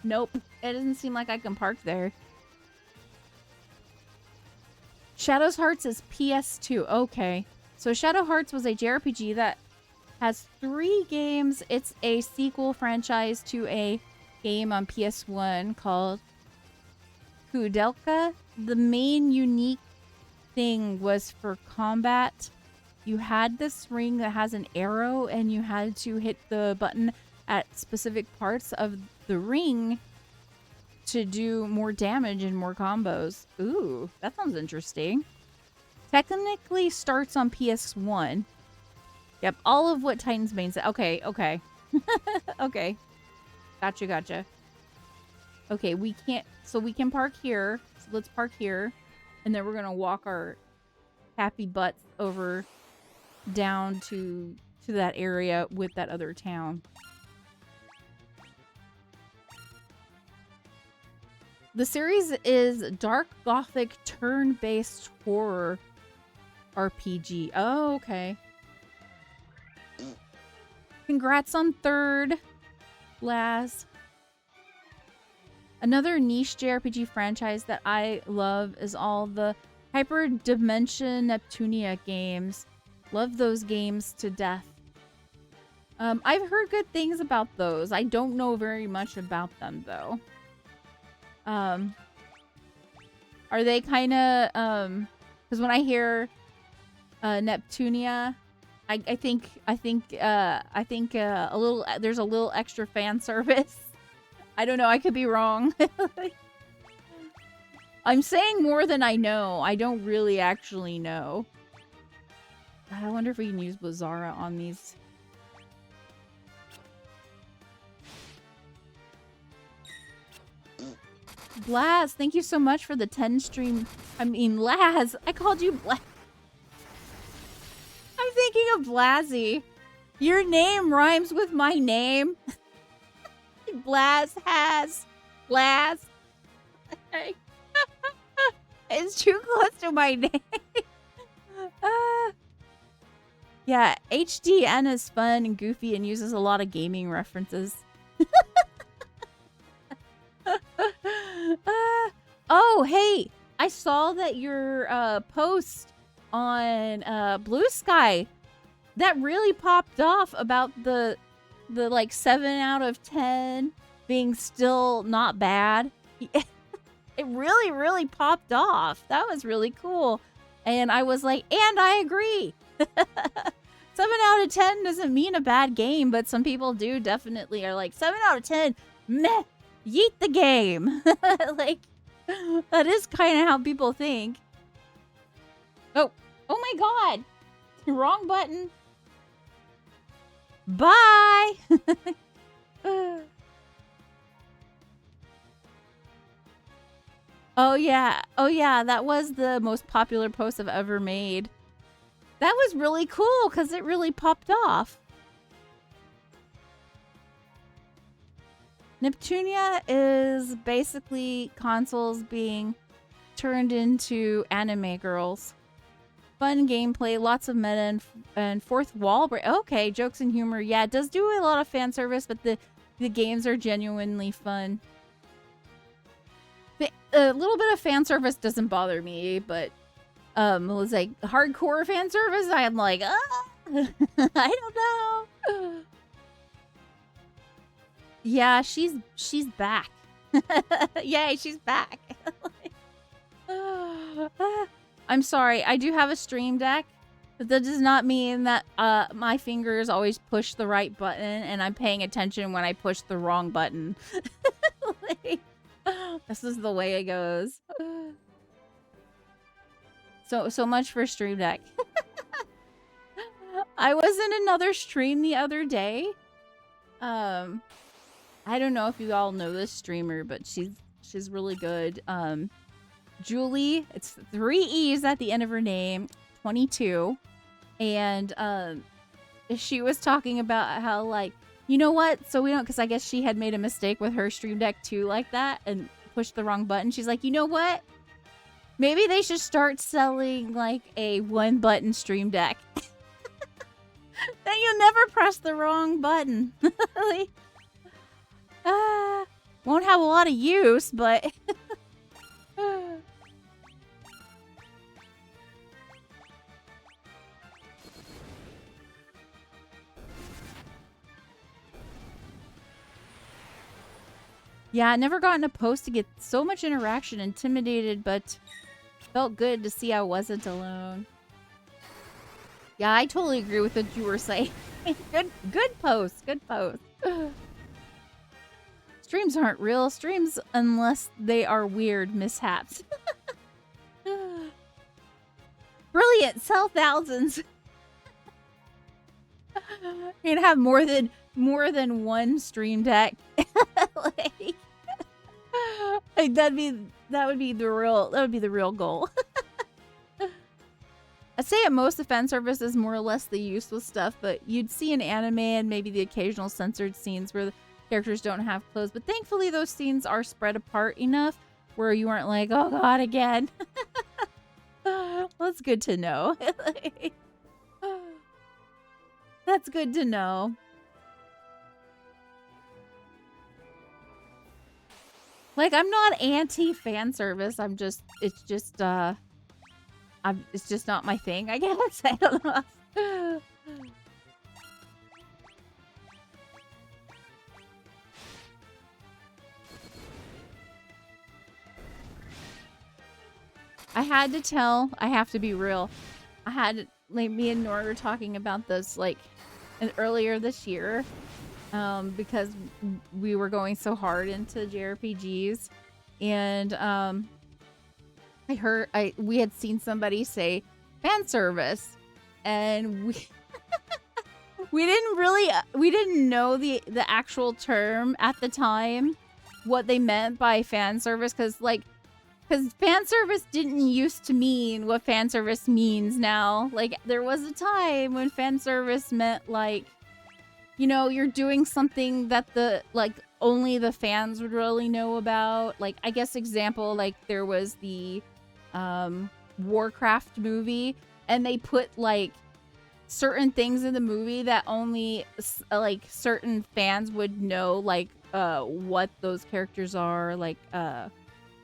Nope. It doesn't seem like I can park there. Shadow Hearts is PS2. Okay. So Shadow Hearts was a JRPG that has 3 games. It's a sequel franchise to a game on PS1 called Kudelka. The main unique thing was for combat. You had this ring that has an arrow, and you had to hit the button at specific parts of the ring to do more damage and more combos. Ooh, that sounds interesting. Technically starts on PS1. Yep, all of what Titan's Bane said. Okay, okay. Okay. Gotcha. Okay, we can't... So we can park here. So let's park here. And then we're going to walk our happy butts over down to that area with that other town. The series is dark gothic turn-based horror RPG. Oh, okay. Congrats on 3rd, Laz. Another niche JRPG franchise that I love is all the Hyper Dimension Neptunia games. Love those games to death. I've heard good things about those. I don't know very much about them, though. Are they kind of, because when I hear Neptunia, I think a little, there's a little extra fan service. I don't know. I could be wrong. I'm saying more than I know. I don't really actually know. God, I wonder if we can use Blazara on these. Blaz, thank you so much for the 10 stream. I mean, Laz. I called you Blaz. I'm thinking of Blazzy. Your name rhymes with my name. Blaz has. Blaz. It's too close to my name. Yeah, HDN is fun and goofy and uses a lot of gaming references. Oh, hey, I saw that your post on Blue Sky that really popped off about the like 7 out of 10 being still not bad. It really popped off. That was really cool. And I was like, and I agree. 7 out of 10 doesn't mean a bad game, but some people do definitely are like, 7 out of 10, meh, yeet the game. Like, that is kind of how people think. Oh my god. Wrong button. Bye. Oh yeah, that was the most popular post I've ever made. That was really cool because it really popped off. Neptunia is basically consoles being turned into anime girls. Fun gameplay, lots of meta and fourth wall break. Okay, jokes and humor. Yeah, it does do a lot of fan service, but the games are genuinely fun. A little bit of fan service doesn't bother me, but it was like hardcore fan service. I'm like, I don't know. Yeah, she's back. Yay, she's back. I'm sorry, I do have a stream deck, but that does not mean that my fingers always push the right button and I'm paying attention when I push the wrong button. Like, this is the way it goes. So much for Stream Deck. I was in another stream the other day. I don't know if you all know this streamer, but she's really good. Julie, it's 3 E's at the end of her name, 22. And she was talking about how, like, you know what? So we don't, because I guess she had made a mistake with her Stream Deck 2 like that and pushed the wrong button. She's like, you know what? Maybe they should start selling like a 1-button Stream Deck. Then you'll never press the wrong button. Like, won't have a lot of use, but... Yeah, I never gotten a post to get so much interaction, intimidated, but felt good to see I wasn't alone. Yeah, I totally agree with what you were saying. Good post, good post. Streams aren't real streams unless they are weird mishaps. Brilliant, sell thousands. You can have more than one Stream Deck. Like that would be the real goal. I'd say at most the fan service is more or less the useless stuff, but you'd see an anime and maybe the occasional censored scenes where the characters don't have clothes. But thankfully those scenes are spread apart enough where you aren't like, oh god, again. Well, that's good to know. That's good to know. Like, I'm not anti-fan service. It's just not my thing, I guess. I don't know. I have to be real. Like, me and Nora were talking about this, like, earlier this year. Because we were going so hard into JRPGs, and we had seen somebody say fan service, and we didn't know the actual term at the time, what they meant by fan service, because fan service didn't used to mean what fan service means now. Like, there was a time when fan service meant, like, you know, you're doing something that only the fans would really know about. Like, I guess example, like, there was the Warcraft movie, and they put, like, certain things in the movie that only, like, certain fans would know, like, what those characters are. Like,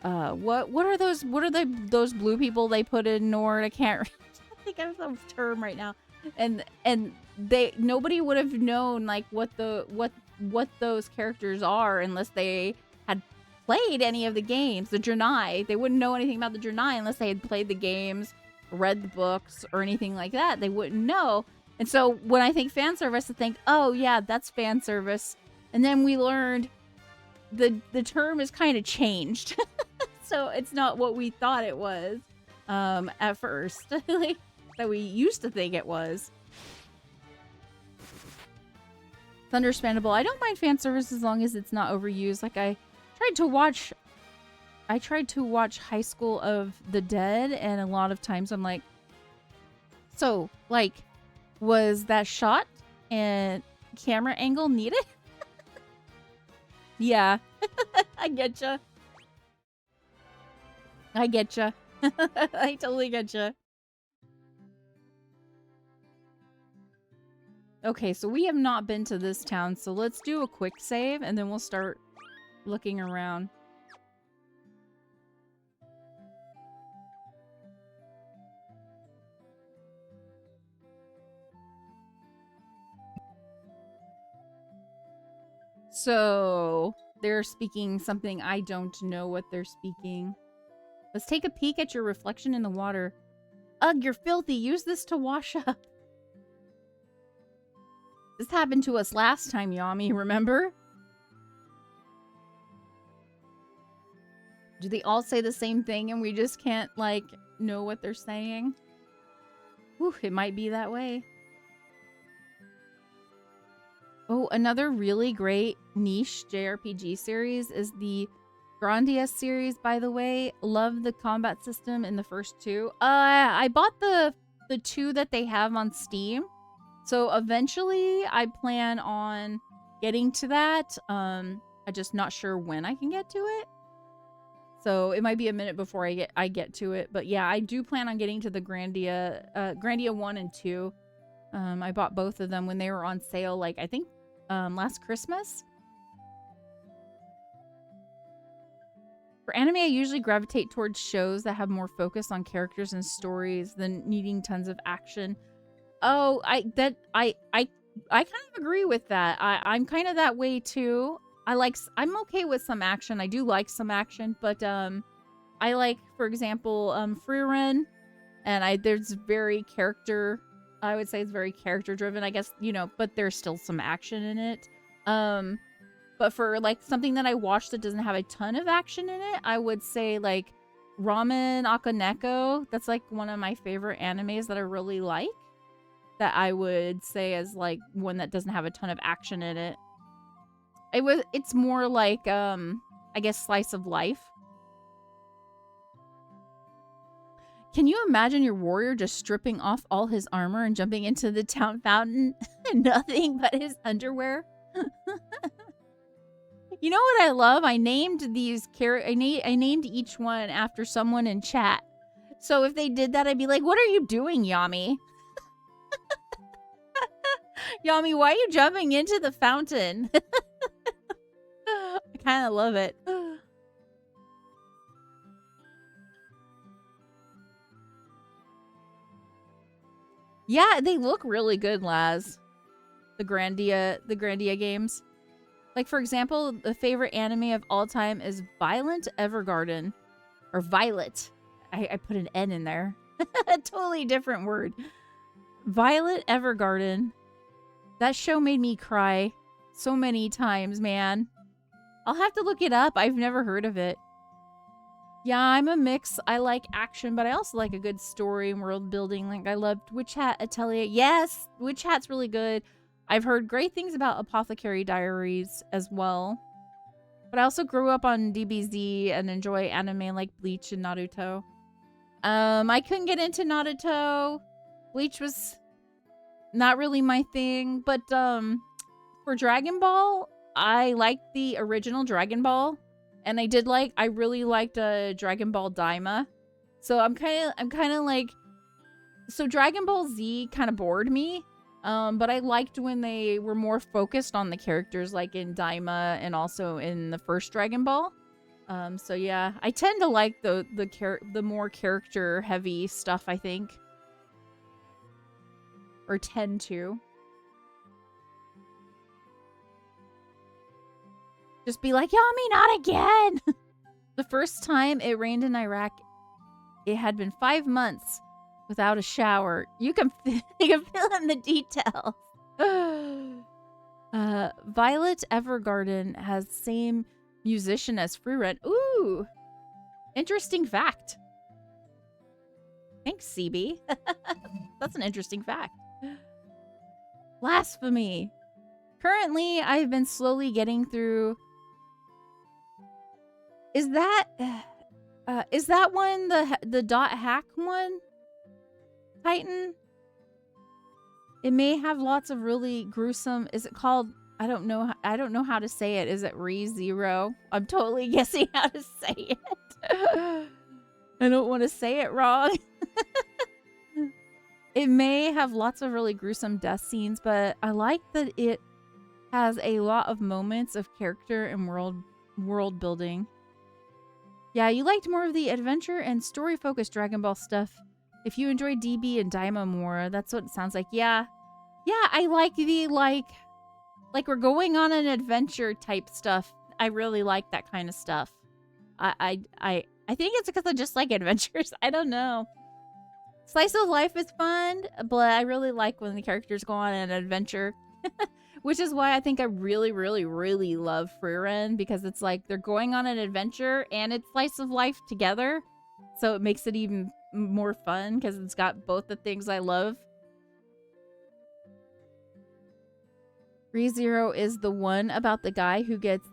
what are those blue people they put in Nord? I can't think of some term right now. And nobody would have known, like, what those characters are unless they had played any of the games. The Janai, they wouldn't know anything about the Janai unless they had played the games, read the books, or anything like that. They wouldn't know. And so when I think fan service, I think, oh yeah, that's fan service. And then we learned the term is kind of changed. So it's not what we thought it was at first. Like, that we used to think it was. It's understandable. I don't mind fan service as long as it's not overused. Like, I tried to watch High School of the Dead, and a lot of times I'm like, so, like, was that shot and camera angle needed? Yeah. I getcha. I totally getcha. Okay, so we have not been to this town, so let's do a quick save, and then we'll start looking around. So, they're speaking something I don't know what they're speaking. Let's take a peek at your reflection in the water. Ugh, you're filthy. Use this to wash up. This happened to us last time, Yami, remember? Do they all say the same thing and we just can't, like, know what they're saying? Whew, it might be that way. Oh, another really great niche JRPG series is the Grandia series, by the way. Love the combat system in the first two. I bought the two that they have on Steam. So eventually I plan on getting to that. I'm just not sure when I can get to it. So it might be a minute before I get to it. But yeah, I do plan on getting to the Grandia 1 and 2. I bought both of them when they were on sale, like I think last Christmas. For anime, I usually gravitate towards shows that have more focus on characters and stories than needing tons of action. Oh, I kind of agree with that. I'm kind of that way too. I'm okay with some action. I do like some action, but I like, for example, Free Run, and there's very character. I would say it's very character driven, I guess, you know, but there's still some action in it. But for like something that I watched that doesn't have a ton of action in it, I would say like Ramen Akaneko. That's like one of my favorite animes that I really like. That I would say is like one that doesn't have a ton of action in it. It's more like I guess slice of life. Can you imagine your warrior just stripping off all his armor and jumping into the town fountain? Nothing but his underwear. You know what I love? I named these I named each one after someone in chat. So if they did that, I'd be like, "What are you doing, Yami? Yami, why are you jumping into the fountain?" I kind of love it. Yeah, they look really good, Laz. The Grandia games. Like, for example, the favorite anime of all time is Violent Evergarden. Or Violet. I put an N in there. A totally different word. Violet Evergarden. That show made me cry so many times, man. I'll have to look it up. I've never heard of it. Yeah, I'm a mix. I like action, but I also like a good story and world building. Like, I loved Witch Hat Atelier. Yes, Witch Hat's really good. I've heard great things about Apothecary Diaries as well. But I also grew up on DBZ and enjoy anime like Bleach and Naruto. I couldn't get into Naruto. Bleach was not really my thing. But for Dragon Ball, I liked the original Dragon Ball. And I really liked Dragon Ball Daima. So I'm kind of like, so Dragon Ball Z kind of bored me. But I liked when they were more focused on the characters, like in Daima and also in the first Dragon Ball. So yeah, I tend to like the more character heavy stuff, I think. Or tend to. Just be like, Yami, not again! The first time it rained in Iraq, it had been 5 months without a shower. You can fill in the details. Violet Evergarden has the same musician as Free Run. Ooh! Interesting fact. Thanks, CB. That's an interesting fact. Blasphemy. Currently, I've been slowly getting through... Is that one the dot hack one? Titan? It may have lots of really gruesome... Is it called... I don't know how to say it. Is it ReZero? I'm totally guessing how to say it. I don't want to say it wrong. It may have lots of really gruesome death scenes, but I like that it has a lot of moments of character and world building. Yeah, you liked more of the adventure and story-focused Dragon Ball stuff. If you enjoy DB and Daima more, that's what it sounds like. Yeah. Yeah, I like the, like we're going on an adventure type stuff. I really like that kind of stuff. I think it's because I just like adventures. I don't know. Slice of life is fun, but I really like when the characters go on an adventure. Which is why I think I really, really, really love Frieren, because it's like they're going on an adventure and it's slice of life together. So it makes it even more fun because it's got both the things I love. ReZero is the one about the guy who gets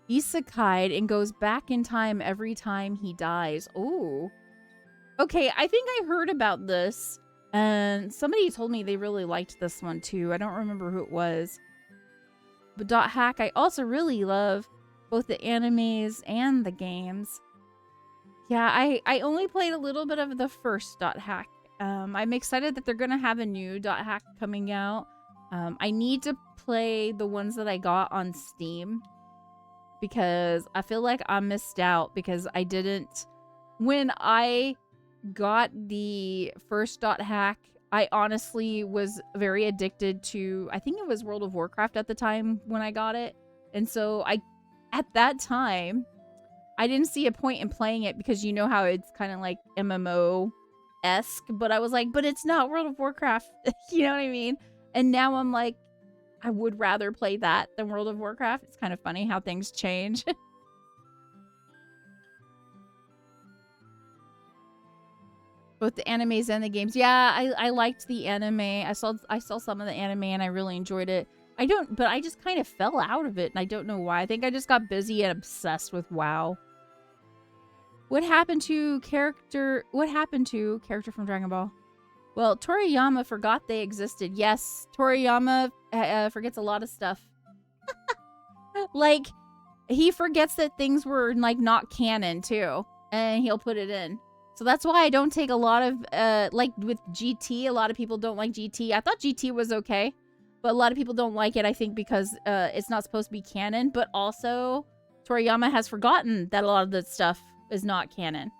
isekai'd and goes back in time every time he dies. Ooh. Okay, I think I heard about this. And somebody told me they really liked this one too. I don't remember who it was. But Dot Hack, I also really love both the animes and the games. Yeah, I only played a little bit of the first Dot Hack. I'm excited that they're going to have a new Dot Hack coming out. I need to play the ones that I got on Steam, because I feel like I missed out because I didn't... When I got the first Dot Hack, I honestly was very addicted to... I think it was World of Warcraft at the time when I got it. And so at that time, I didn't see a point in playing it because you know how it's kind of like MMO-esque. But I was like, but it's not World of Warcraft. You know what I mean? And now I'm like, I would rather play that than World of Warcraft. It's kind of funny how things change. Both the animes and the games. Yeah, I liked the anime. I saw some of the anime and I really enjoyed it. But I just kind of fell out of it and I don't know why. I think I just got busy and obsessed with WoW. What happened to character from Dragon Ball? Well, Toriyama forgot they existed. Yes, Toriyama forgets a lot of stuff. Like, he forgets that things were, like, not canon, too. And he'll put it in. So that's why I don't take a lot of, like, with GT, a lot of people don't like GT. I thought GT was okay. But a lot of people don't like it, I think, because it's not supposed to be canon. But also, Toriyama has forgotten that a lot of the stuff is not canon.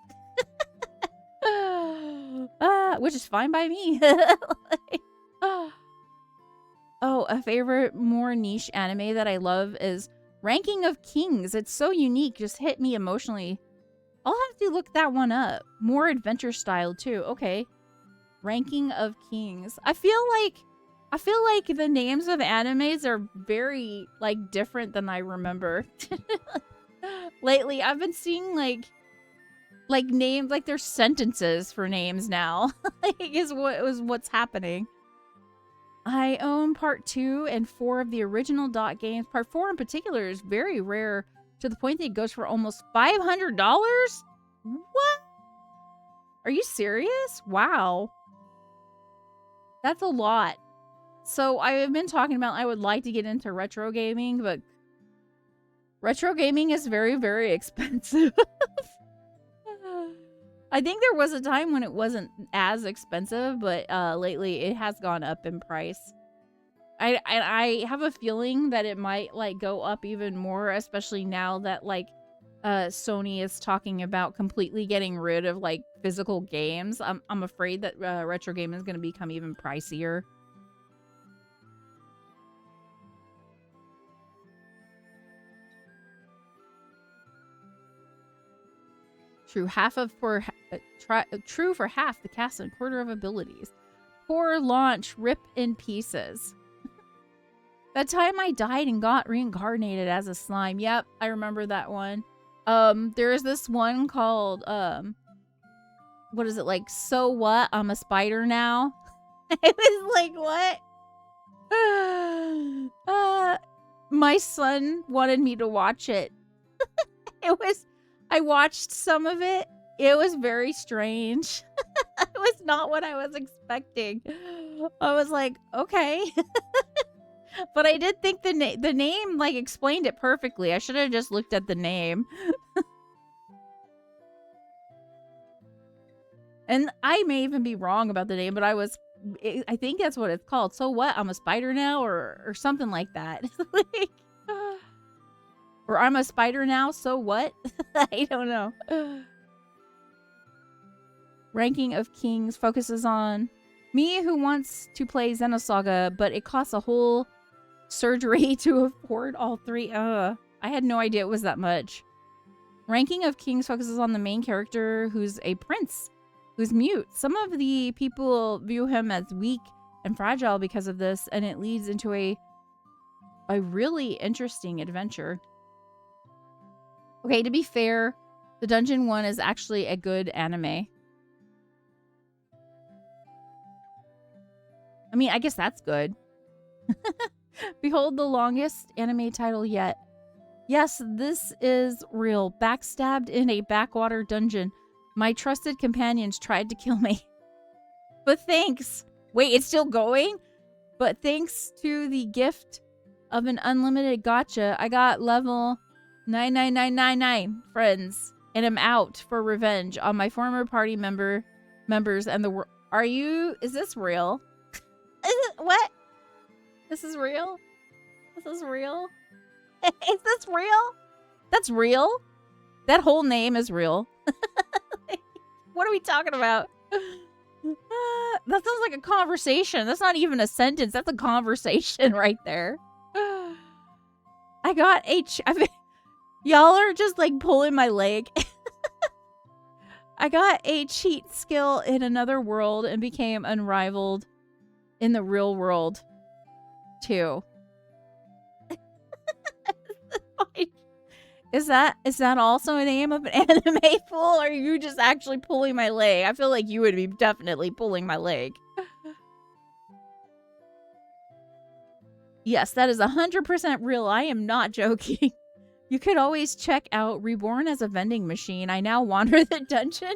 Which is fine by me. Oh, a favorite, more niche anime that I love is Ranking of Kings. It's so unique. Just hit me emotionally. I'll have to look that one up. More adventure style, too. Okay. Ranking of Kings. I feel like the names of animes are very, like, different than I remember. Lately, I've been seeing, like names, like there's sentences for names now. Like, what's happening. I own part 2 and 4 of the original Dot games. Part 4 in particular is very rare, to the point that it goes for almost $500? What? Are you serious? Wow. That's a lot. So I have been talking about I would like to get into retro gaming, but retro gaming is very, very expensive. I think there was a time when it wasn't as expensive, but lately it has gone up in price. I have a feeling that it might, like, go up even more, especially now that, like, Sony is talking about completely getting rid of, like, physical games. I'm afraid that retro gaming is going to become even pricier. True for half the cast and quarter of abilities. Poor launch, rip in pieces. That time I died and got reincarnated as a slime. Yep, I remember that one. There's this one called, what is it, like, So What? I'm a Spider Now? It was like, what? My son wanted me to watch it. I watched some of it. It was very strange. It was not what I was expecting. I was like, okay. But I did think the name, like, explained it perfectly. I should have just looked at the name. And I may even be wrong about the name, but I think that's what it's called. So What? I'm a Spider Now? Or something like that. Like, or I'm a spider now, so what? I don't know. Ranking of Kings focuses on me, who wants to play Xenosaga, but it costs a whole surgery to afford all 3. I had no idea it was that much. Ranking of Kings focuses on the main character, who's a prince, who's mute. Some of the people view him as weak and fragile because of this, and it leads into a a really interesting adventure. Okay, to be fair, the dungeon one is actually a good anime. I mean, I guess that's good. Behold the longest anime title yet. Yes, this is real. Backstabbed in a backwater dungeon. My trusted companions tried to kill me. But thanks. Wait, it's still going? But thanks to the gift of an unlimited gacha, I got level 99999 friends. And I'm out for revenge on my former party members and the world. Are you? Is this real? Is it? What? This is real? This is real? Is this real? That's real? That whole name is real. What are we talking about? That sounds like a conversation. That's not even a sentence. That's a conversation right there. I got y'all are just like pulling my leg. I got a cheat skill in another world and became unrivaled in the real world too. Is that also a name of an anime fool, or are you just actually pulling my leg? I feel like you would be definitely pulling my leg. Yes, that is 100% real. I am not joking. You could always check out Reborn as a vending machine. I now wander the dungeon.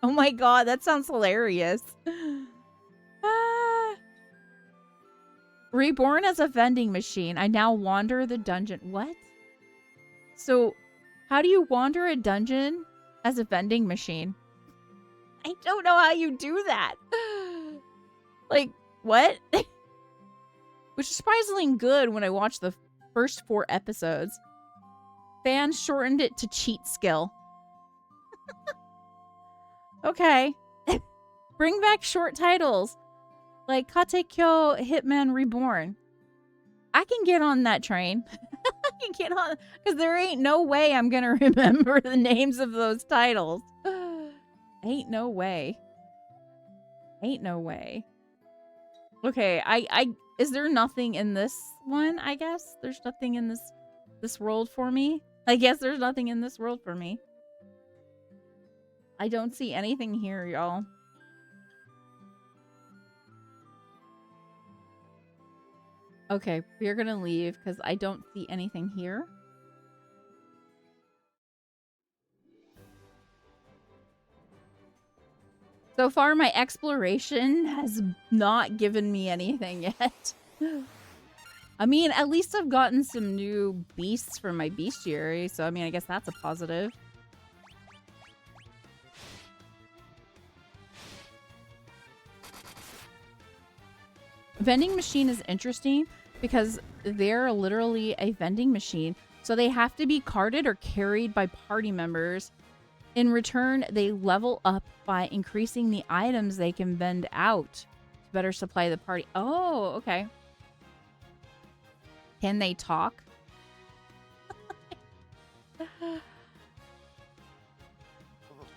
Oh my god, that sounds hilarious. Reborn as a vending machine. I now wander the dungeon. What? So, how do you wander a dungeon as a vending machine? I don't know how you do that. Like, what? Which is surprisingly good when I watched the first 4 episodes. Fans shortened it to cheat skill. Okay. Bring back short titles. Like Katekyo Hitman Reborn. I can get on that train. I can get on, because there ain't no way I'm gonna remember the names of those titles. Ain't no way. Ain't no way. Okay, is there nothing in this one, I guess? There's nothing in this world for me? I guess there's nothing in this world for me. I don't see anything here, y'all. Okay, we're gonna leave because I don't see anything here. So far, my exploration has not given me anything yet. I mean, at least I've gotten some new beasts from my bestiary, so I mean, I guess that's a positive. Vending machine is interesting because they're literally a vending machine. So they have to be carted or carried by party members. In return, they level up by increasing the items they can vend out to better supply the party. Oh, okay. Can they talk?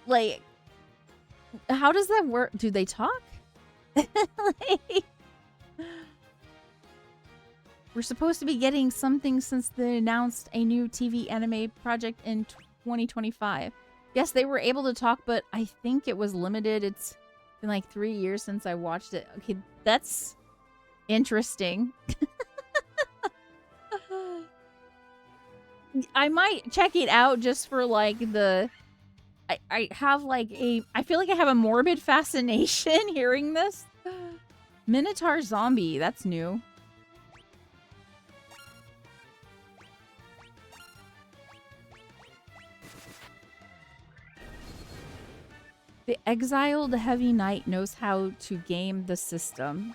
Like, how does that work? Do they talk? Like, we're supposed to be getting something since they announced a new TV anime project in 2025. Yes, they were able to talk, but I think it was limited. It's been like 3 years since I watched it. Okay, that's interesting. I might check it out just for like the... I have like a... I feel like I have a morbid fascination hearing this. Minotaur Zombie, that's new. The exiled Heavy Knight knows how to game the system.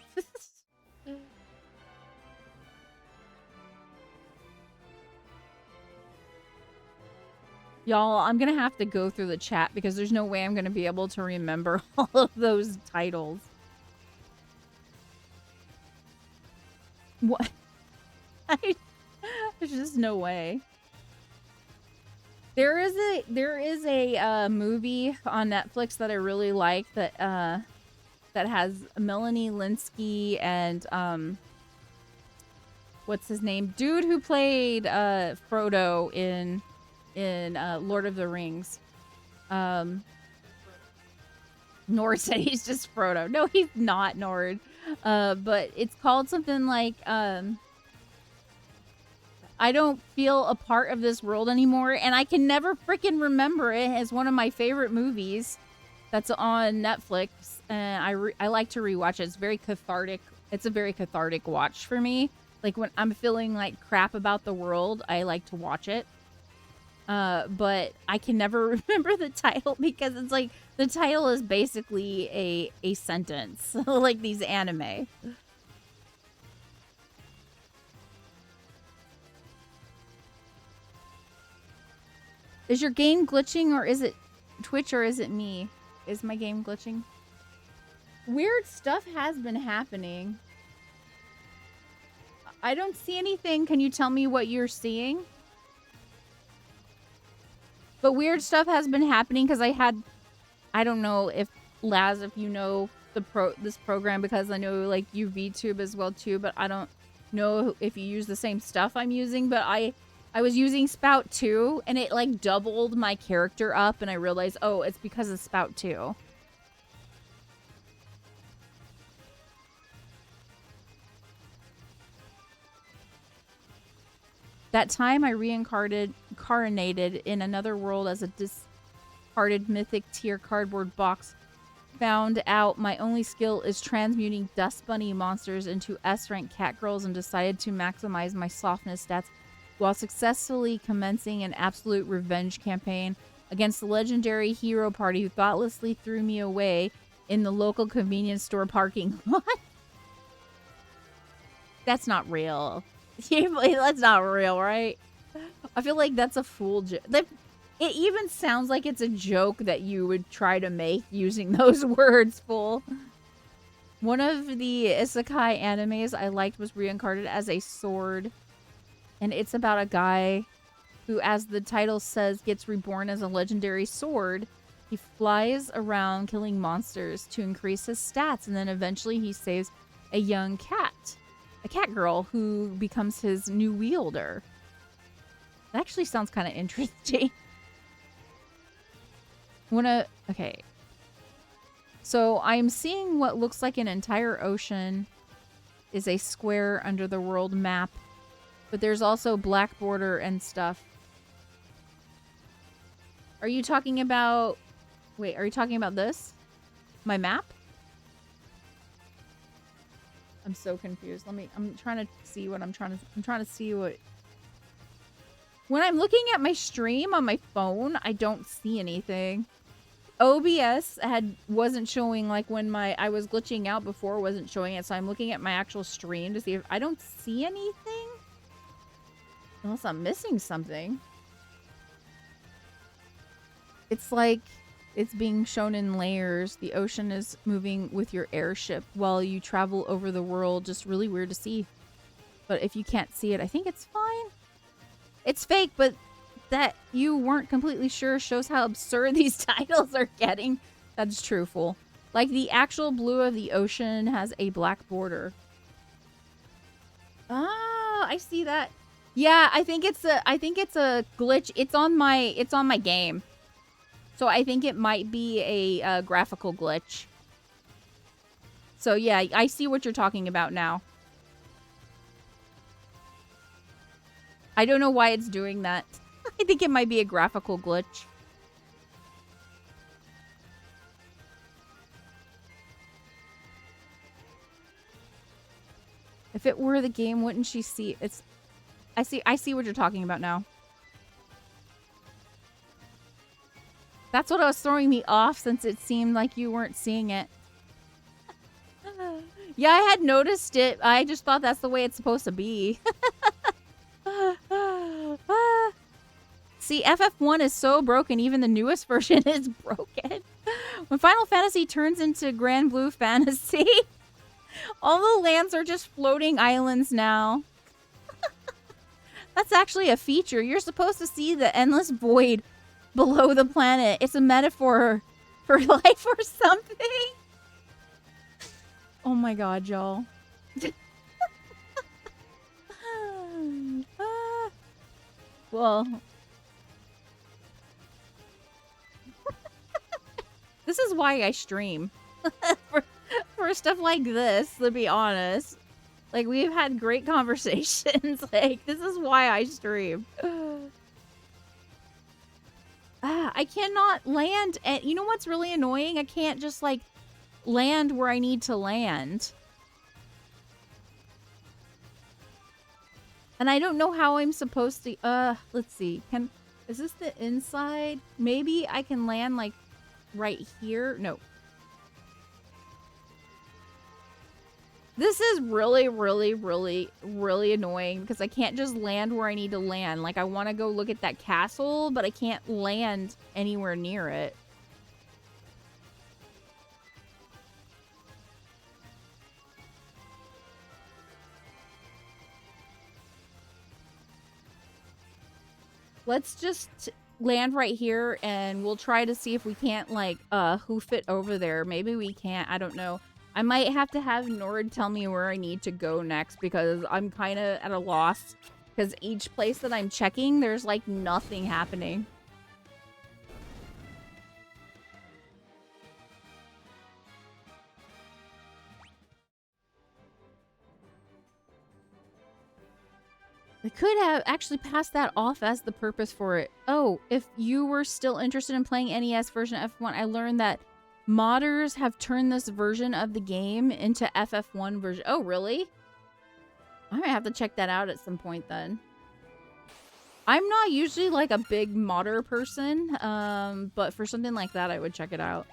Y'all, I'm gonna have to go through the chat because there's no way I'm gonna be able to remember all of those titles. What? There's just no way. There is a movie on Netflix that I really like that that has Melanie Linsky and what's his name? Dude who played Frodo in Lord of the Rings. Nord said he's just Frodo. No, he's not Nord. But it's called something like I don't feel a part of this world anymore, and I can never freaking remember it as one of my favorite movies that's on Netflix, and I like to rewatch it. It's very cathartic. It's a very cathartic watch for me. Like when I'm feeling like crap about the world, I like to watch it. But I can never remember the title because it's like the title is basically a sentence, like these anime. Is your game glitching, or is it Twitch, or is it me? Is my game glitching? Weird stuff has been happening. I don't see anything. Can you tell me what you're seeing? But weird stuff has been happening because I don't know if Laz, if you know this program, because I know like you VTube as well too, but I don't know if you use the same stuff I'm using, but I was using Spout 2 and it like doubled my character up, and I realized, oh, it's because of Spout 2. That time I reincarnated in another world as a discarded mythic tier cardboard box. Found out my only skill is transmuting dust bunny monsters into S-rank catgirls, and decided to maximize my softness stats while successfully commencing an absolute revenge campaign against the legendary hero party who thoughtlessly threw me away in the local convenience store parking lot. That's not real. That's not real, right? I feel like that's a fool joke. It even sounds like it's a joke that you would try to make using those words, fool. One of the isekai animes I liked was reincarnated as a sword. And it's about a guy who, as the title says, gets reborn as a legendary sword. He flies around killing monsters to increase his stats, and then eventually he saves a young cat. A cat girl who becomes his new wielder. That actually sounds kind of interesting. Okay. So I'm seeing what looks like an entire ocean is a square under the world map. But there's also black border and stuff. Are you talking about... Wait, are you talking about this? My map? I'm so confused. I'm trying to see what I'm trying to see what... When I'm looking at my stream on my phone, I don't see anything. OBS wasn't showing, like when I was glitching out before, wasn't showing it, so I'm looking at my actual stream to see if I don't see anything. Unless I'm missing something. It's like it's being shown in layers. The ocean is moving with your airship while you travel over the world. Just really weird to see. But if you can't see it, I think it's fine. It's fake, but that you weren't completely sure shows how absurd these titles are getting. That's true, fool. Like the actual blue of the ocean has a black border. Ah, I see that. Yeah, I think it's a glitch. It's on my game. So I think it might be a graphical glitch. So yeah, I see what you're talking about now. I don't know why it's doing that. I think it might be a graphical glitch. If it were the game, wouldn't she see it's... I see what you're talking about now. That's what was throwing me off, since it seemed like you weren't seeing it. Yeah, I had noticed it. I just thought that's the way it's supposed to be. See, FF1 is so broken, even the newest version is broken. When Final Fantasy turns into Grand Blue Fantasy, all the lands are just floating islands now. That's actually a feature. You're supposed to see the endless void below the planet. It's a metaphor for life or something. Oh my god, y'all. Well, this is why I stream. for stuff like this, to be honest. Like, we've had great conversations. Like, this is why I stream. I cannot land. And you know what's really annoying? I can't just, like, land where I need to land. And I don't know how I'm supposed to, let's see. Is this the inside? Maybe I can land, like, right here? No. This is really, really, really, really annoying because I can't just land where I need to land. Like, I want to go look at that castle, but I can't land anywhere near it. Let's just land right here and we'll try to see if we can't, like, hoof it over there. Maybe we can't. I don't know. I might have to have Nord tell me where I need to go next because I'm kind of at a loss. Because each place that I'm checking, there's, like, nothing happening. I could have actually passed that off as the purpose for it. Oh, if you were still interested in playing NES version of F1, I learned that modders have turned this version of the game into FF1 version. Oh, really? I might have to check that out at some point then. I'm not usually like a big modder person, but for something like that, I would check it out.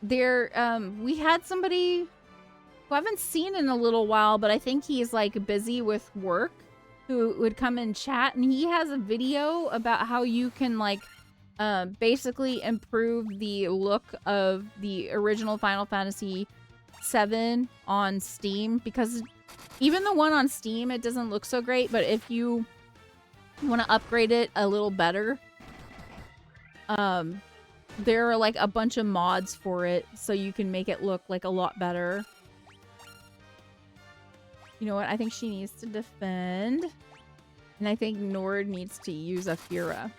We had somebody who I haven't seen in a little while, but I think he's like busy with work, who would come and chat, and he has a video about how you can like basically improve the look of the original Final Fantasy VII on Steam, because even the one on Steam, it doesn't look so great, but if you want to upgrade it a little better, there are like a bunch of mods for it, so you can make it look like a lot better. You know what? I think she needs to defend. And I think Nord needs to use a Fira.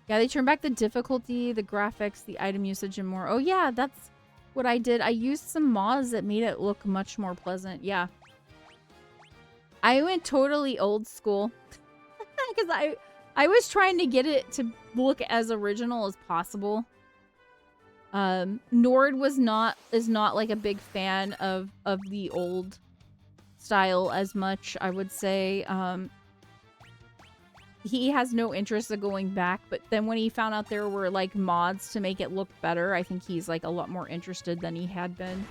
Yeah, they turned back the difficulty, the graphics, the item usage, and more. Oh yeah, that's what I did. I used some mods that made it look much more pleasant. Yeah. I went totally old school. Because I was trying to get it to look as original as possible. Nord is not like a big fan of the old style as much, I would say. He has no interest in going back, but then when he found out there were like mods to make it look better, I think he's like a lot more interested than he had been.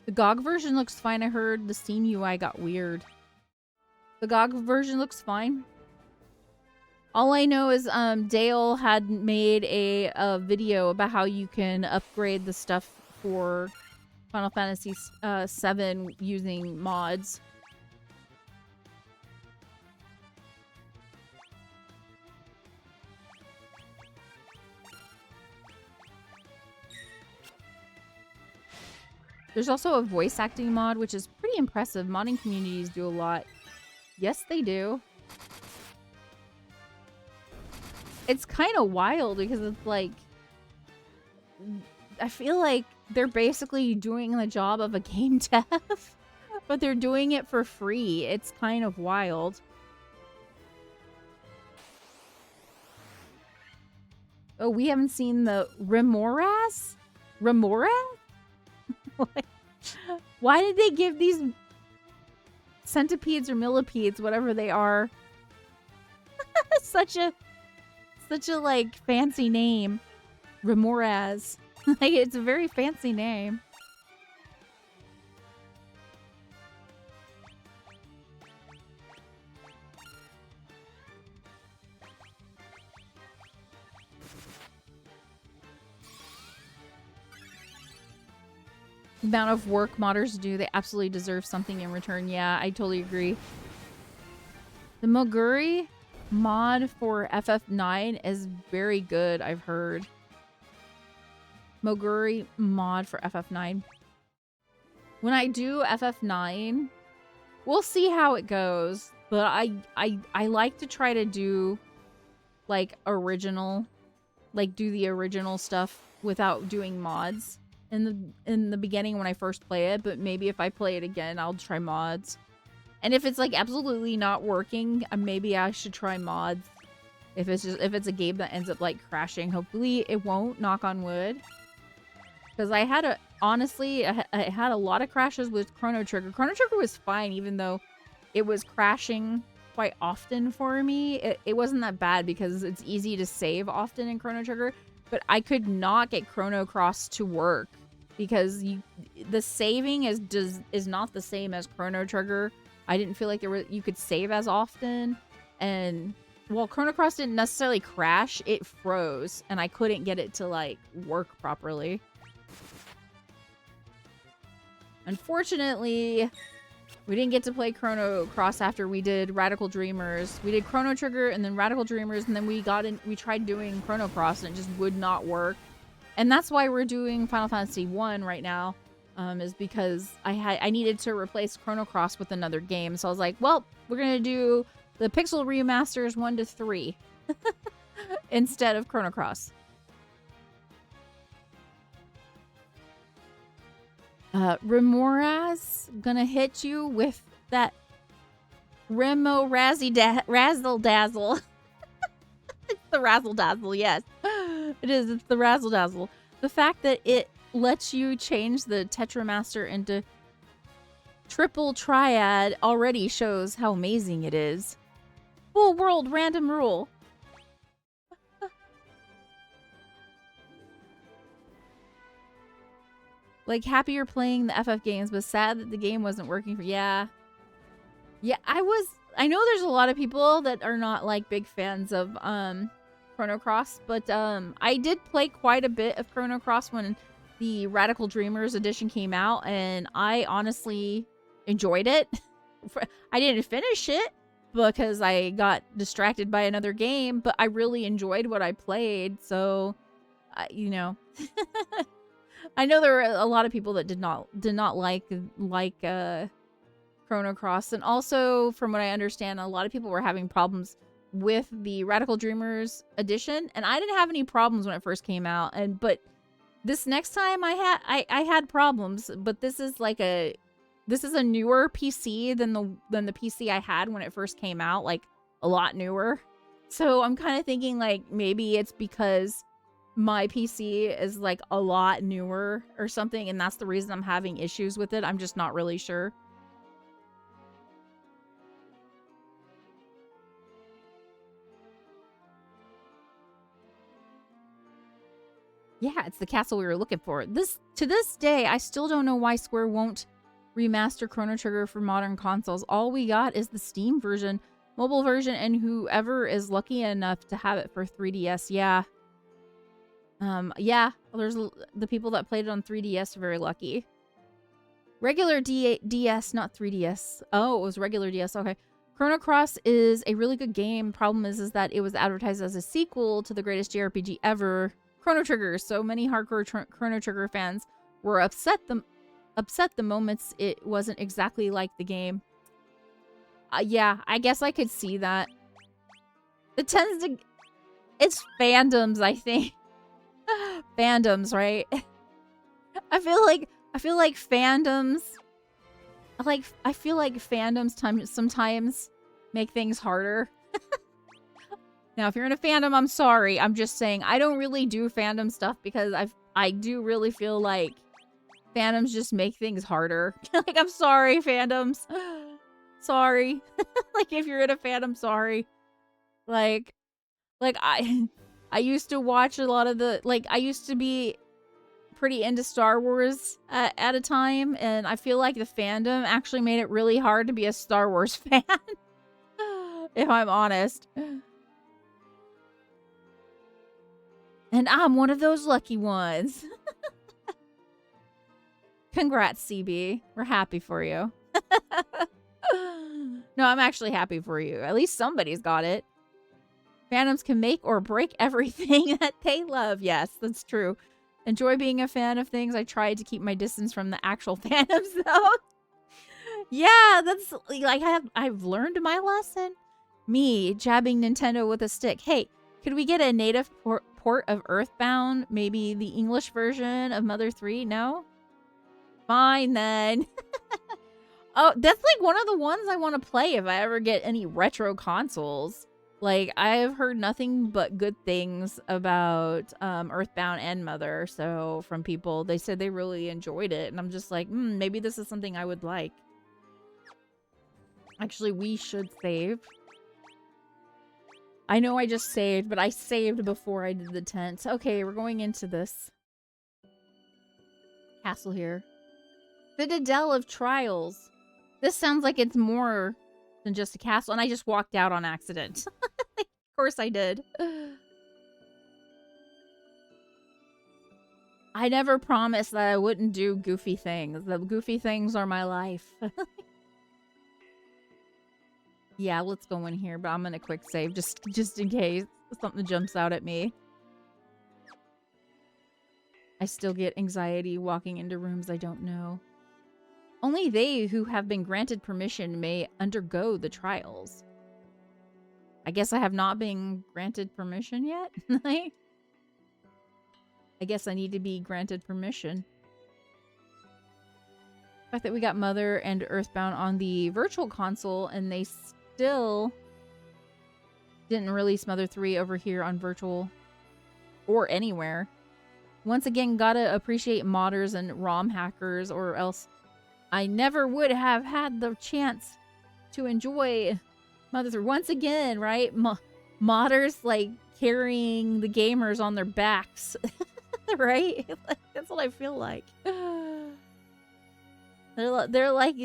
The GOG version looks fine. I heard the Steam UI got weird. The GOG version looks fine. All I know is Dale had made a video about how you can upgrade the stuff for Final Fantasy VII using mods. There's also a voice acting mod, which is pretty impressive. Modding communities do a lot. Yes, they do. It's kind of wild because it's like... I feel like they're basically doing the job of a game dev, but they're doing it for free. It's kind of wild. Oh, we haven't seen the Remoras? Remora? Why did they give these centipedes or millipedes, whatever they are, such a like fancy name? Remoras. Like, it's a very fancy name. The amount of work modders do, they absolutely deserve something in return. Yeah, I totally agree. The Moguri mod for FF9 is very good, I've heard. Moguri mod for FF9. When I do FF9, we'll see how it goes. But I like to try to do like original, like do the original stuff without doing mods in the beginning when I first play it. But maybe if I play it again, I'll try mods. And if it's like absolutely not working, maybe I should try mods. If it's a game that ends up like crashing, hopefully it won't. Knock on wood. Because I had I had a lot of crashes with Chrono Trigger. Chrono Trigger was fine, even though it was crashing quite often for me. It wasn't that bad because it's easy to save often in Chrono Trigger. But I could not get Chrono Cross to work because the saving is not the same as Chrono Trigger. I didn't feel like you could save as often, and while Chrono Cross didn't necessarily crash, it froze, and I couldn't get it to like work properly. Unfortunately, we didn't get to play Chrono Cross after we did Radical Dreamers. We did Chrono Trigger and then Radical Dreamers, and then we tried doing Chrono Cross, and it just would not work. And that's why we're doing Final Fantasy 1 right now. Is because I needed to replace Chrono Cross with another game. So I was like, well, we're going to do the Pixel Remasters 1 to 3 instead of Chrono Cross. Remora's gonna hit you with that Remo Razzle Dazzle. It's the Razzle Dazzle, yes. It is, it's the Razzle Dazzle. The fact that it lets you change the Tetramaster into triple triad already shows how amazing it is. Full world random rule. Like, happy you're playing the FF games, but sad that the game wasn't working for... Yeah, I know there's a lot of people that are not, like, big fans of, Chrono Cross, but, I did play quite a bit of Chrono Cross when the Radical Dreamers edition came out, and I honestly enjoyed it. I didn't finish it because I got distracted by another game, but I really enjoyed what I played, so, you know... I know there were a lot of people that did not like Chrono Cross, and also from what I understand, a lot of people were having problems with the Radical Dreamers edition, and I didn't have any problems when it first came out. But this next time I had problems, but this is a newer PC than the PC I had when it first came out, like a lot newer. So I'm kind of thinking like maybe it's because my PC is like a lot newer or something, and that's the reason I'm having issues with it. I'm just not really sure. Yeah, it's the castle we were looking for. To this day, I still don't know why Square won't remaster Chrono Trigger for modern consoles. All we got is the Steam version, mobile version, and whoever is lucky enough to have it for 3DS. Yeah. Yeah, there's the people that played it on 3DS are very lucky. Regular DS, not 3DS. Oh, it was regular DS. Okay. Chrono Cross is a really good game. Problem is that it was advertised as a sequel to the greatest JRPG ever, Chrono Trigger. So many hardcore Chrono Trigger fans were upset the moments it wasn't exactly like the game. Yeah, I guess I could see that. It's fandoms, I think. Fandoms, right? I feel like fandoms sometimes make things harder. Now, if you're in a fandom, I'm sorry. I'm just saying I don't really do fandom stuff because I do really feel like fandoms just make things harder. Like, I'm sorry, fandoms. Sorry. Like, if you're in a fandom, sorry. Like I used to watch a lot of I used to be pretty into Star Wars at a time, and I feel like the fandom actually made it really hard to be a Star Wars fan, if I'm honest. And I'm one of those lucky ones. Congrats, CB. We're happy for you. No, I'm actually happy for you. At least somebody's got it. Fandoms can make or break everything that they love. Yes, that's true. Enjoy being a fan of things. I tried to keep my distance from the actual fandoms, though. Yeah, that's like I've learned my lesson. Me jabbing Nintendo with a stick. Hey, could we get a native port of Earthbound? Maybe the English version of Mother 3? No? Fine then. Oh, that's like one of the ones I want to play if I ever get any retro consoles. Like, I've heard nothing but good things about Earthbound and Mother. So, from people, they said they really enjoyed it. And I'm just like, maybe this is something I would like. Actually, we should save. I know I just saved, but I saved before I did the tent. Okay, we're going into this castle here. Citadel of Trials. This sounds like it's more than just a castle, and I just walked out on accident. Of course I did. I never promised that I wouldn't do goofy things. The goofy things are my life. Yeah, let's go in here, but I'm gonna quick save just in case something jumps out at me. I still get anxiety walking into rooms I don't know. Only they who have been granted permission may undergo the trials. I guess I have not been granted permission yet. I guess I need to be granted permission. The fact that we got Mother and Earthbound on the virtual console and they still didn't release Mother 3 over here on virtual or anywhere. Once again, gotta appreciate modders and ROM hackers, or else I never would have had the chance to enjoy Mother 3. Once again, right? Modders like carrying the gamers on their backs. Right? Like, that's what I feel like. They're like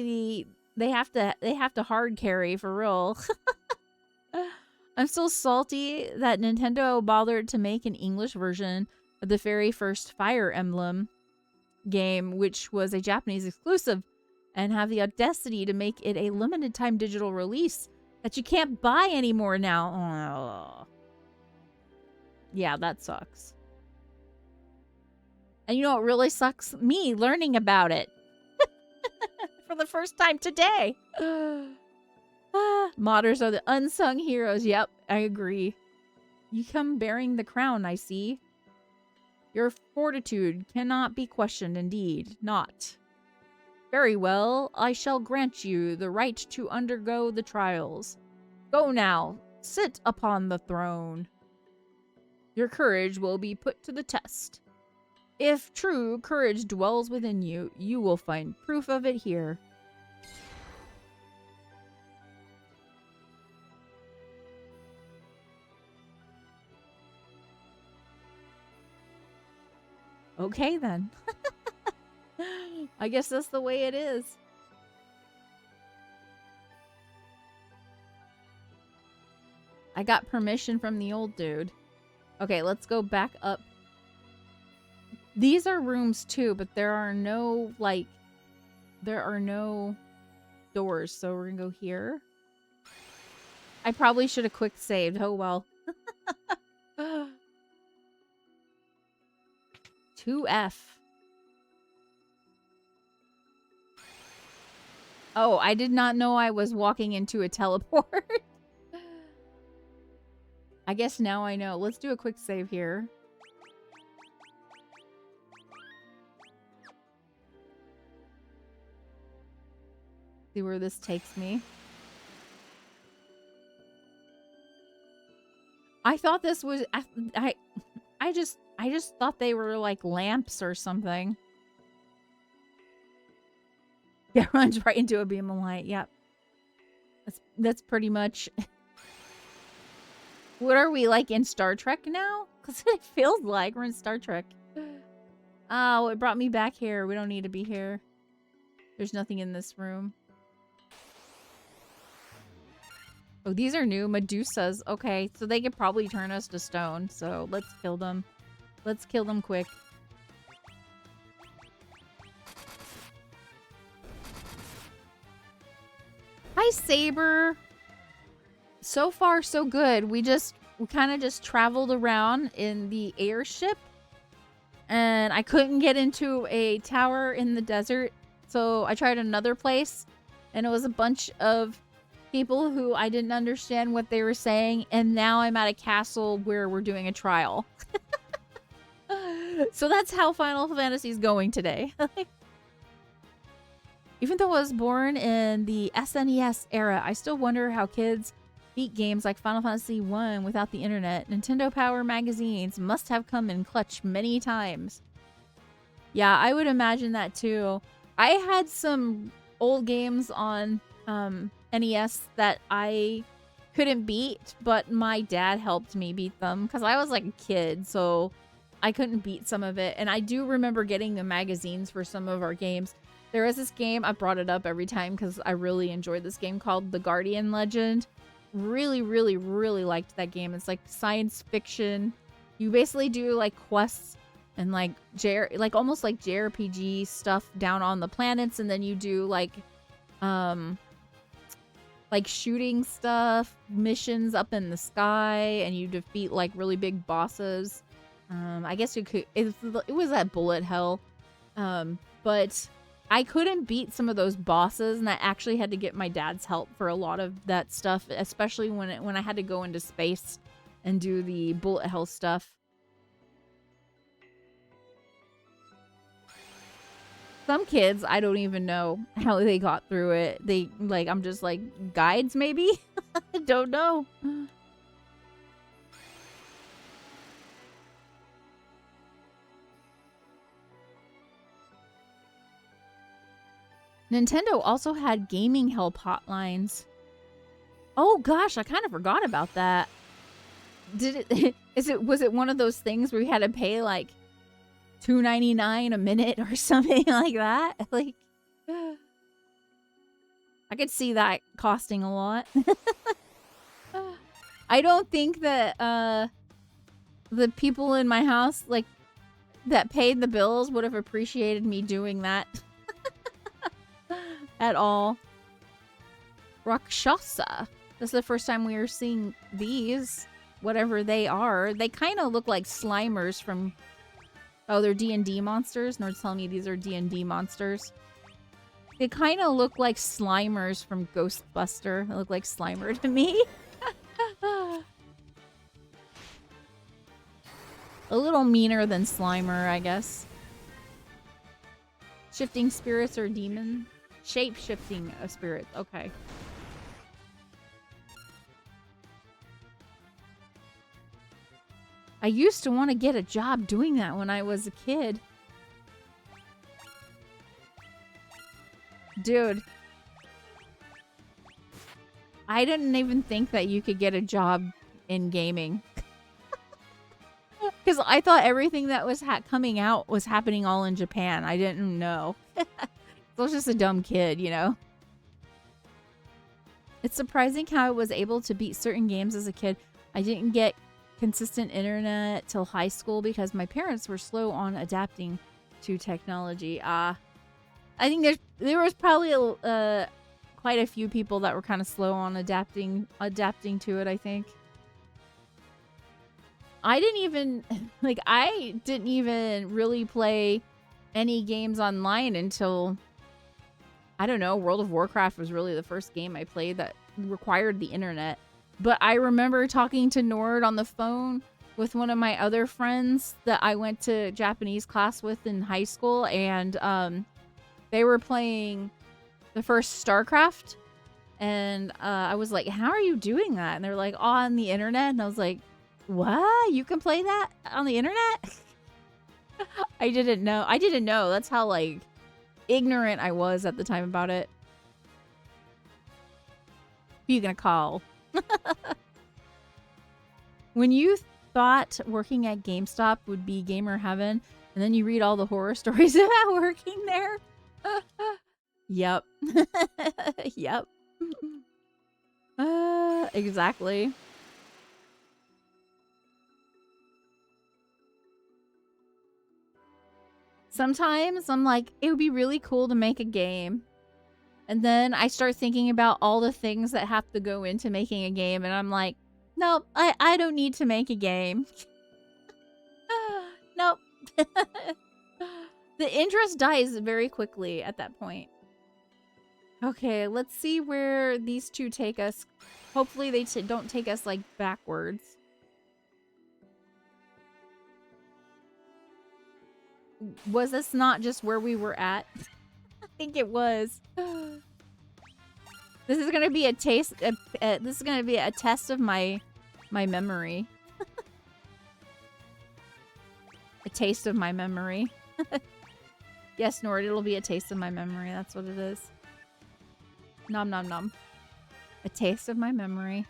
they have to hard carry for real. I'm still salty that Nintendo bothered to make an English version of the very first Fire Emblem game, which was a Japanese exclusive, and have the audacity to make it a limited time digital release that you can't buy anymore now. Oh. Yeah, that sucks. And you know what really sucks? Me learning about it. For the first time today. Modders are the unsung heroes. Yep, I agree. You come bearing the crown, I see. Your fortitude cannot be questioned, indeed. Not. Very well, I shall grant you the right to undergo the trials. Go now, sit upon the throne. Your courage will be put to the test. If true courage dwells within you, you will find proof of it here. Okay, then. I guess that's the way it is. I got permission from the old dude. Okay, let's go back up. These are rooms too, but there are no, like, doors, so we're gonna go here. I probably should have quick saved. Oh, well. 2F. Oh, I did not know I was walking into a teleport. I guess now I know. Let's do a quick save here. See where this takes me. I thought this was I just thought they were like lamps or something. Yeah, runs right into a beam of light. Yep. That's pretty much. What are we, like, in Star Trek now? Because it feels like we're in Star Trek. Oh, it brought me back here. We don't need to be here. There's nothing in this room. Oh, these are new. Medusas. Okay, so they could probably turn us to stone. So let's kill them. Let's kill them quick. Hi, Hi, Saber. So far, so good. We kind of just traveled around in the airship. And I couldn't get into a tower in the desert. So I tried another place. And it was a bunch of people who I didn't understand what they were saying. And now I'm at a castle where we're doing a trial. So that's how Final Fantasy is going today. Even though I was born in the SNES era, I still wonder how kids beat games like Final Fantasy 1 without the internet. Nintendo Power magazines must have come in clutch many times. Yeah, I would imagine that too. I had some old games on NES that I couldn't beat, but my dad helped me beat them because I was like a kid, so I couldn't beat some of it. And I do remember getting the magazines for some of our games. There is this game, I brought it up every time because I really enjoyed this game called The Guardian Legend. Really, really, really liked that game. It's like science fiction. You basically do like quests and like almost like JRPG stuff down on the planets, and then you do like shooting stuff, missions up in the sky, and you defeat like really big bosses. I guess you could. It was at bullet hell, but I couldn't beat some of those bosses, and I actually had to get my dad's help for a lot of that stuff, especially when I had to go into space and do the bullet hell stuff. Some kids, I don't even know how they got through it. They I'm just like, guides maybe? I don't know. Nintendo also had gaming help hotlines. Oh gosh, I kind of forgot about that. Was it one of those things where you had to pay like $2.99 a minute or something like that? Like, I could see that costing a lot. I don't think that the people in my house like that paid the bills would have appreciated me doing that. At all. Rakshasa. This is the first time we are seeing these. Whatever they are. They kind of look like Slimers from... Oh, they're D&D monsters? Nord's telling me these are D&D monsters. They kind of look like Slimers from Ghostbuster. They look like Slimer to me. A little meaner than Slimer, I guess. Shifting spirits or demon? Shape-shifting spirits. Okay. I used to want to get a job doing that when I was a kid. Dude. I didn't even think that you could get a job in gaming. Because I thought everything that was coming out was happening all in Japan. I didn't know. I was just a dumb kid, you know? It's surprising how I was able to beat certain games as a kid. I didn't get consistent internet till high school because my parents were slow on adapting to technology. I think there was probably quite a few people that were kind of slow on adapting to it, I think. I didn't even really play any games online until, I don't know, World of Warcraft was really the first game I played that required the internet. But I remember talking to Nord on the phone with one of my other friends that I went to Japanese class with in high school, and they were playing the first StarCraft, and I was like, how are you doing that? And they're like, oh, on the internet. And I was like, what? You can play that on the internet? I didn't know. That's how like ignorant I was at the time about it. Who you gonna call? When you thought working at GameStop would be gamer heaven, and then you read all the horror stories about working there. Yep. Yep. Exactly. Sometimes I'm like, it would be really cool to make a game. And then I start thinking about all the things that have to go into making a game. And I'm like, nope, I don't need to make a game. Nope. The interest dies very quickly at that point. Okay, let's see where these two take us. Hopefully they don't take us, like, backwards. Was this not just where we were at? I think it was. This is gonna be a taste. This is gonna be a test of my memory. A taste of my memory. Yes, Nord, it'll be a taste of my memory. That's what it is. Nom nom nom. A taste of my memory.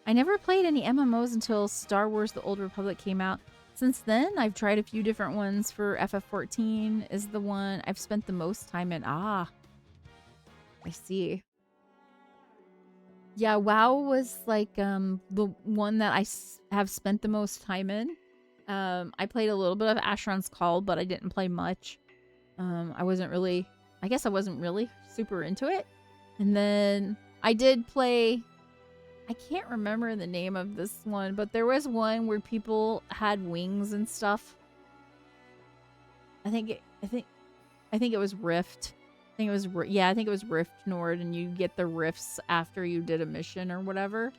I never played any MMOs until Star Wars The Old Republic came out. Since then, I've tried a few different ones. For FF14 is the one I've spent the most time in. Ah, I see. Yeah, WoW was like the one that I have spent the most time in. I played a little bit of Asheron's Call, but I didn't play much. I wasn't really super into it. And then I did play, I can't remember the name of this one, but there was one where people had wings and stuff. I think it was Rift. I think it was Rift, Nord, and you get the rifts after you did a mission or whatever.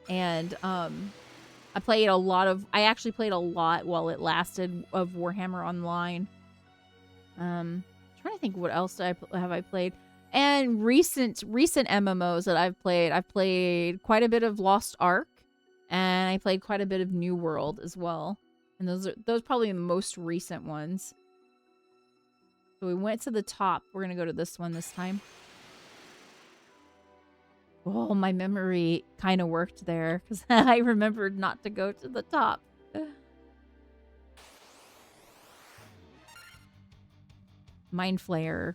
And I actually played a lot while it lasted of Warhammer Online. Trying to think what else have I played. And recent MMOs that I've played quite a bit of Lost Ark, and I played quite a bit of New World as well. And those are probably the most recent ones. So we went to the top. We're gonna go to this one this time. Oh, my memory kind of worked there because I remembered not to go to the top. Mind Flayer.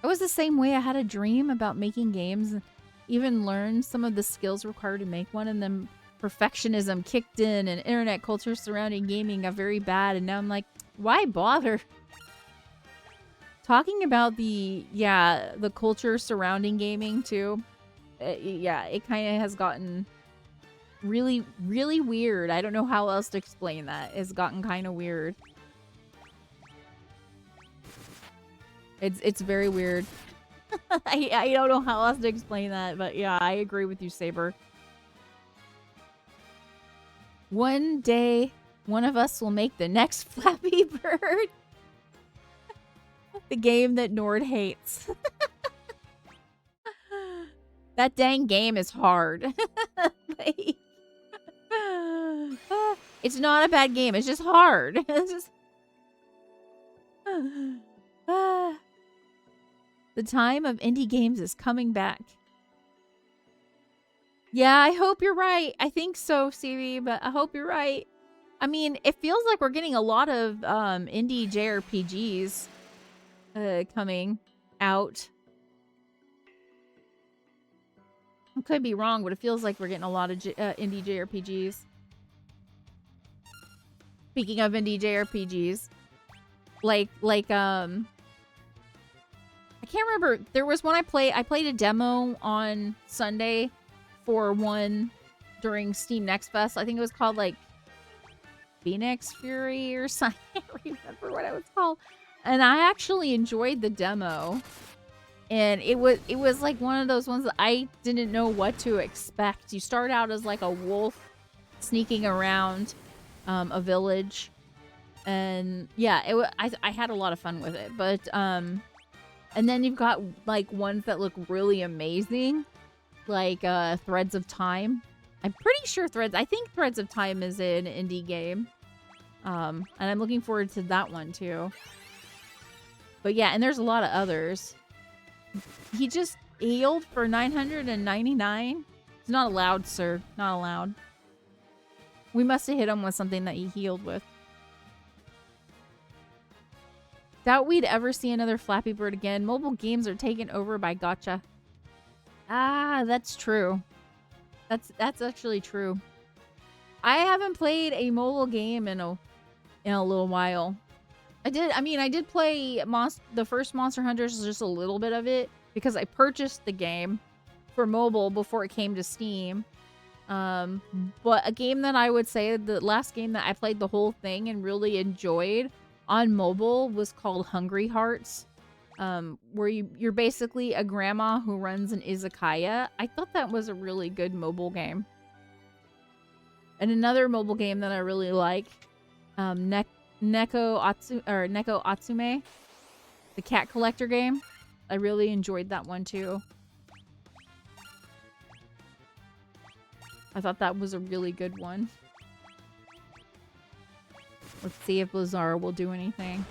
It was the same way. I had a dream about making games and even learned some of the skills required to make one, and then perfectionism kicked in and internet culture surrounding gaming got very bad, and now I'm like, why bother? Talking about the culture surrounding gaming too. It kind of has gotten really, really weird. I don't know how else to explain that. It's gotten kind of weird. It's very weird. I don't know how else to explain that, but yeah, I agree with you, Saber. One day, one of us will make the next Flappy Bird. The game that Nord hates. That dang game is hard. Like, it's not a bad game. It's just hard. It's just... The time of indie games is coming back. Yeah, I hope you're right. I think so, CV, but I hope you're right. I mean, it feels like we're getting a lot of indie JRPGs coming out. I could be wrong, but it feels like we're getting a lot of indie JRPGs. Speaking of indie JRPGs, like I can't remember. There was one I played a demo on Sunday for one during Steam Next Fest. I think it was called like Phoenix Fury or something. I can't remember what it was called. And I actually enjoyed the demo. And it was like one of those ones that I didn't know what to expect. You start out as like a wolf sneaking around a village. And yeah, I had a lot of fun with it. But and then you've got like ones that look really amazing, like Threads of Time. I'm pretty sure I think Threads of Time is an indie game. And I'm looking forward to that one too. But yeah, and there's a lot of others. He just healed for 999. It's not allowed, sir. Not allowed. We must have hit him with something that he healed with. Doubt we'd ever see another Flappy Bird again. Mobile games are taken over by gacha. Ah, that's true. That's actually true. I haven't played a mobile game in a little while. I did play the first Monster Hunters, just a little bit of it, because I purchased the game for mobile before it came to Steam. But a game that I would say, the last game that I played the whole thing and really enjoyed on mobile was called Hungry Hearts. Where you're basically a grandma who runs an izakaya. I thought that was a really good mobile game. And another mobile game that I really like, Neko Atsume, the cat collector game. I really enjoyed that one too. I thought that was a really good one. Let's see if Blizzard will do anything.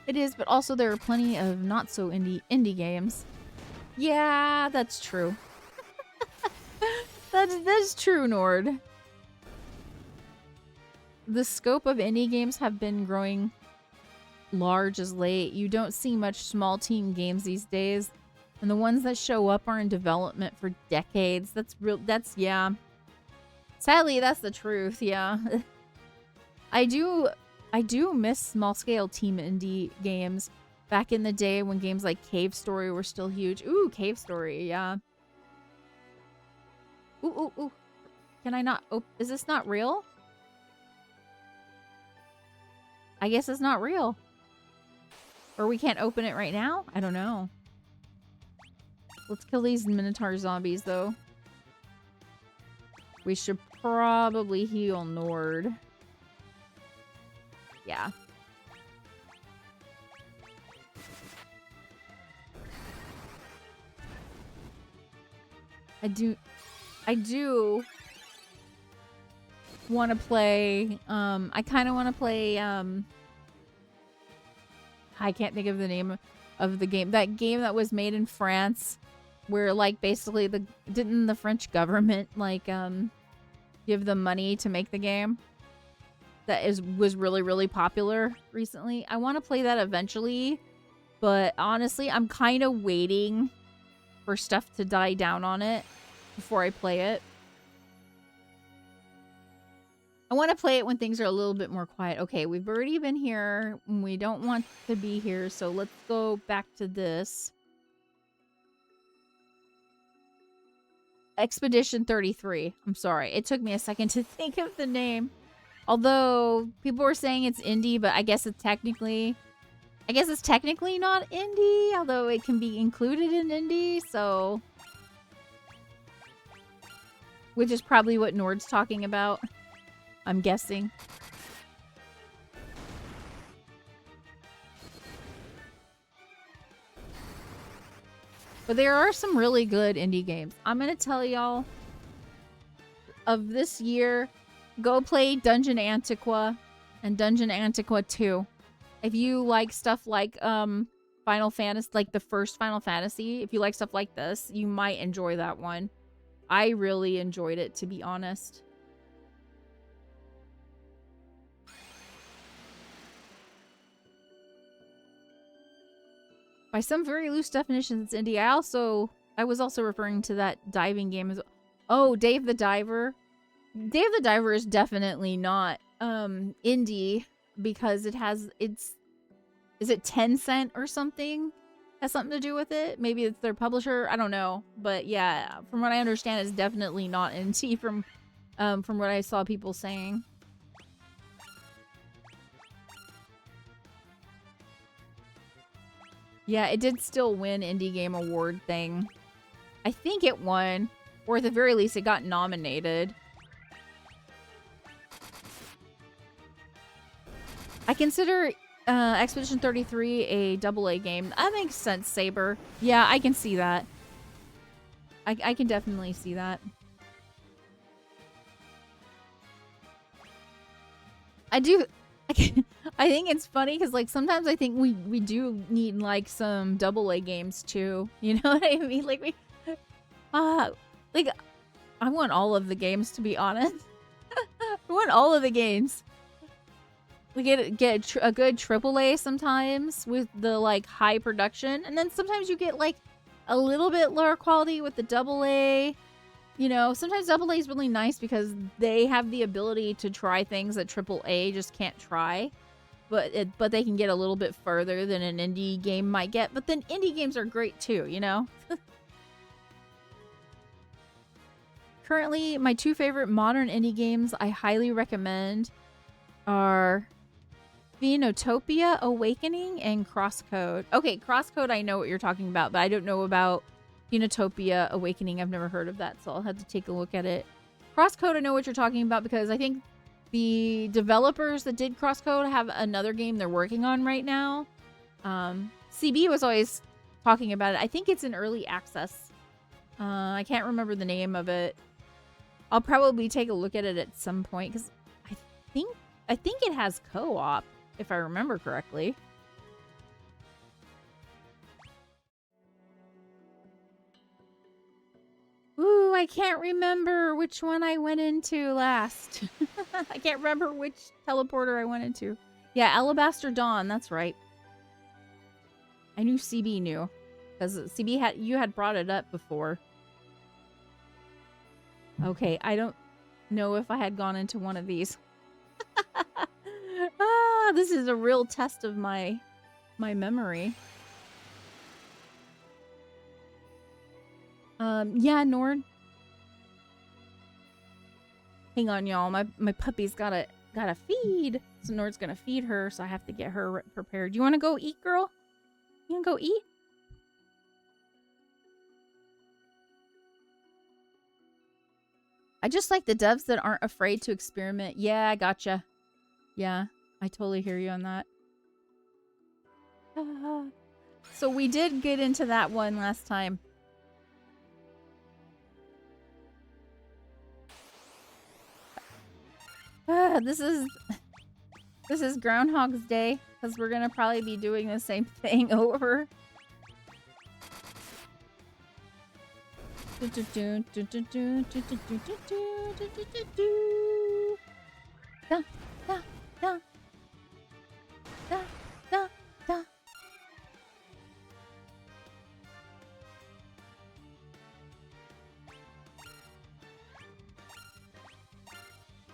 It is, but also there are plenty of not so indie games. Yeah, that's true. That's true, Nord. The scope of indie games have been growing large as late. You don't see much small team games these days, and the ones that show up are in development for decades. Yeah. Sadly, that's the truth, yeah. I do miss small-scale team indie games back in the day when games like Cave Story were still huge. Ooh, Cave Story, yeah. Ooh. Can I not... Oh, is this not real? I guess it's not real. Or we can't open it right now? I don't know. Let's kill these Minotaur zombies, though. We should probably heal Nord. Yeah. I do want to play, I kind of want to play, I can't think of the name of the game. That game that was made in France, where, like, basically didn't the French government, like, give them money to make the game? That was really, really popular recently. I want to play that eventually, but honestly, I'm kind of waiting for stuff to die down on it before I play it. I want to play it when things are a little bit more quiet. Okay, we've already been here. We don't want to be here, so let's go back to this. Expedition 33. I'm sorry. It took me a second to think of the name. Although people were saying it's indie, but I guess it's technically not indie, although it can be included in indie, so, which is probably what Nord's talking about, I'm guessing. But there are some really good indie games. I'm gonna tell y'all, of this year, go play Dungeon Antiqua and Dungeon Antiqua 2. If you like stuff like Final Fantasy, like the first Final Fantasy, if you like stuff like this, you might enjoy that one. I really enjoyed it, to be honest. By some very loose definitions, it's indie. I was also referring to that diving game as, oh, Dave the Diver. Dave the Diver is definitely not indie because is it Tencent or something? Has something to do with it? Maybe it's their publisher. I don't know, but yeah, from what I understand, it's definitely not indie from what I saw people saying. Yeah, it did still win Indie Game Award thing. I think it won, or at the very least, it got nominated. I consider Expedition 33 a AA game. That makes sense, Saber. Yeah, I can see that. I can definitely see that. I think it's funny because, like, sometimes I think we do need, like, some AA games too. You know what I mean? Like, like, I want all of the games, to be honest. I want all of the games. We get a good AAA sometimes with the, like, high production, and then sometimes you get, like, a little bit lower quality with the AA. You know, sometimes AA is really nice because they have the ability to try things that AAA just can't try. But they can get a little bit further than an indie game might get. But then indie games are great too, you know? Currently, my 2 favorite modern indie games I highly recommend are Phoenotopia Awakening and Crosscode. Okay, Crosscode, I know what you're talking about, but I don't know about Phoenotopia Awakening. I've never heard of that, so I'll have to take a look at it. Crosscode, I know what you're talking about because I think the developers that did Crosscode have another game they're working on right now. CB was always talking about it. I think it's in early access. I can't remember the name of it. I'll probably take a look at it at some point because I think it has co-op, if I remember correctly. Ooh, I can't remember which one I went into last. I can't remember which teleporter I went into. Yeah, Alabaster Dawn, that's right. I knew CB knew. Because CB you had brought it up before. Okay, I don't know if I had gone into one of these. This is a real test of my memory. Yeah, Nord. Hang on, y'all. My puppy's gotta feed. So Nord's gonna feed her, so I have to get her prepared. You wanna go eat, girl? You wanna go eat? I just like the devs that aren't afraid to experiment. Yeah, I gotcha. Yeah, I totally hear you on that. So we did get into that one last time. This is Groundhog's Day because we're gonna probably be doing the same thing over.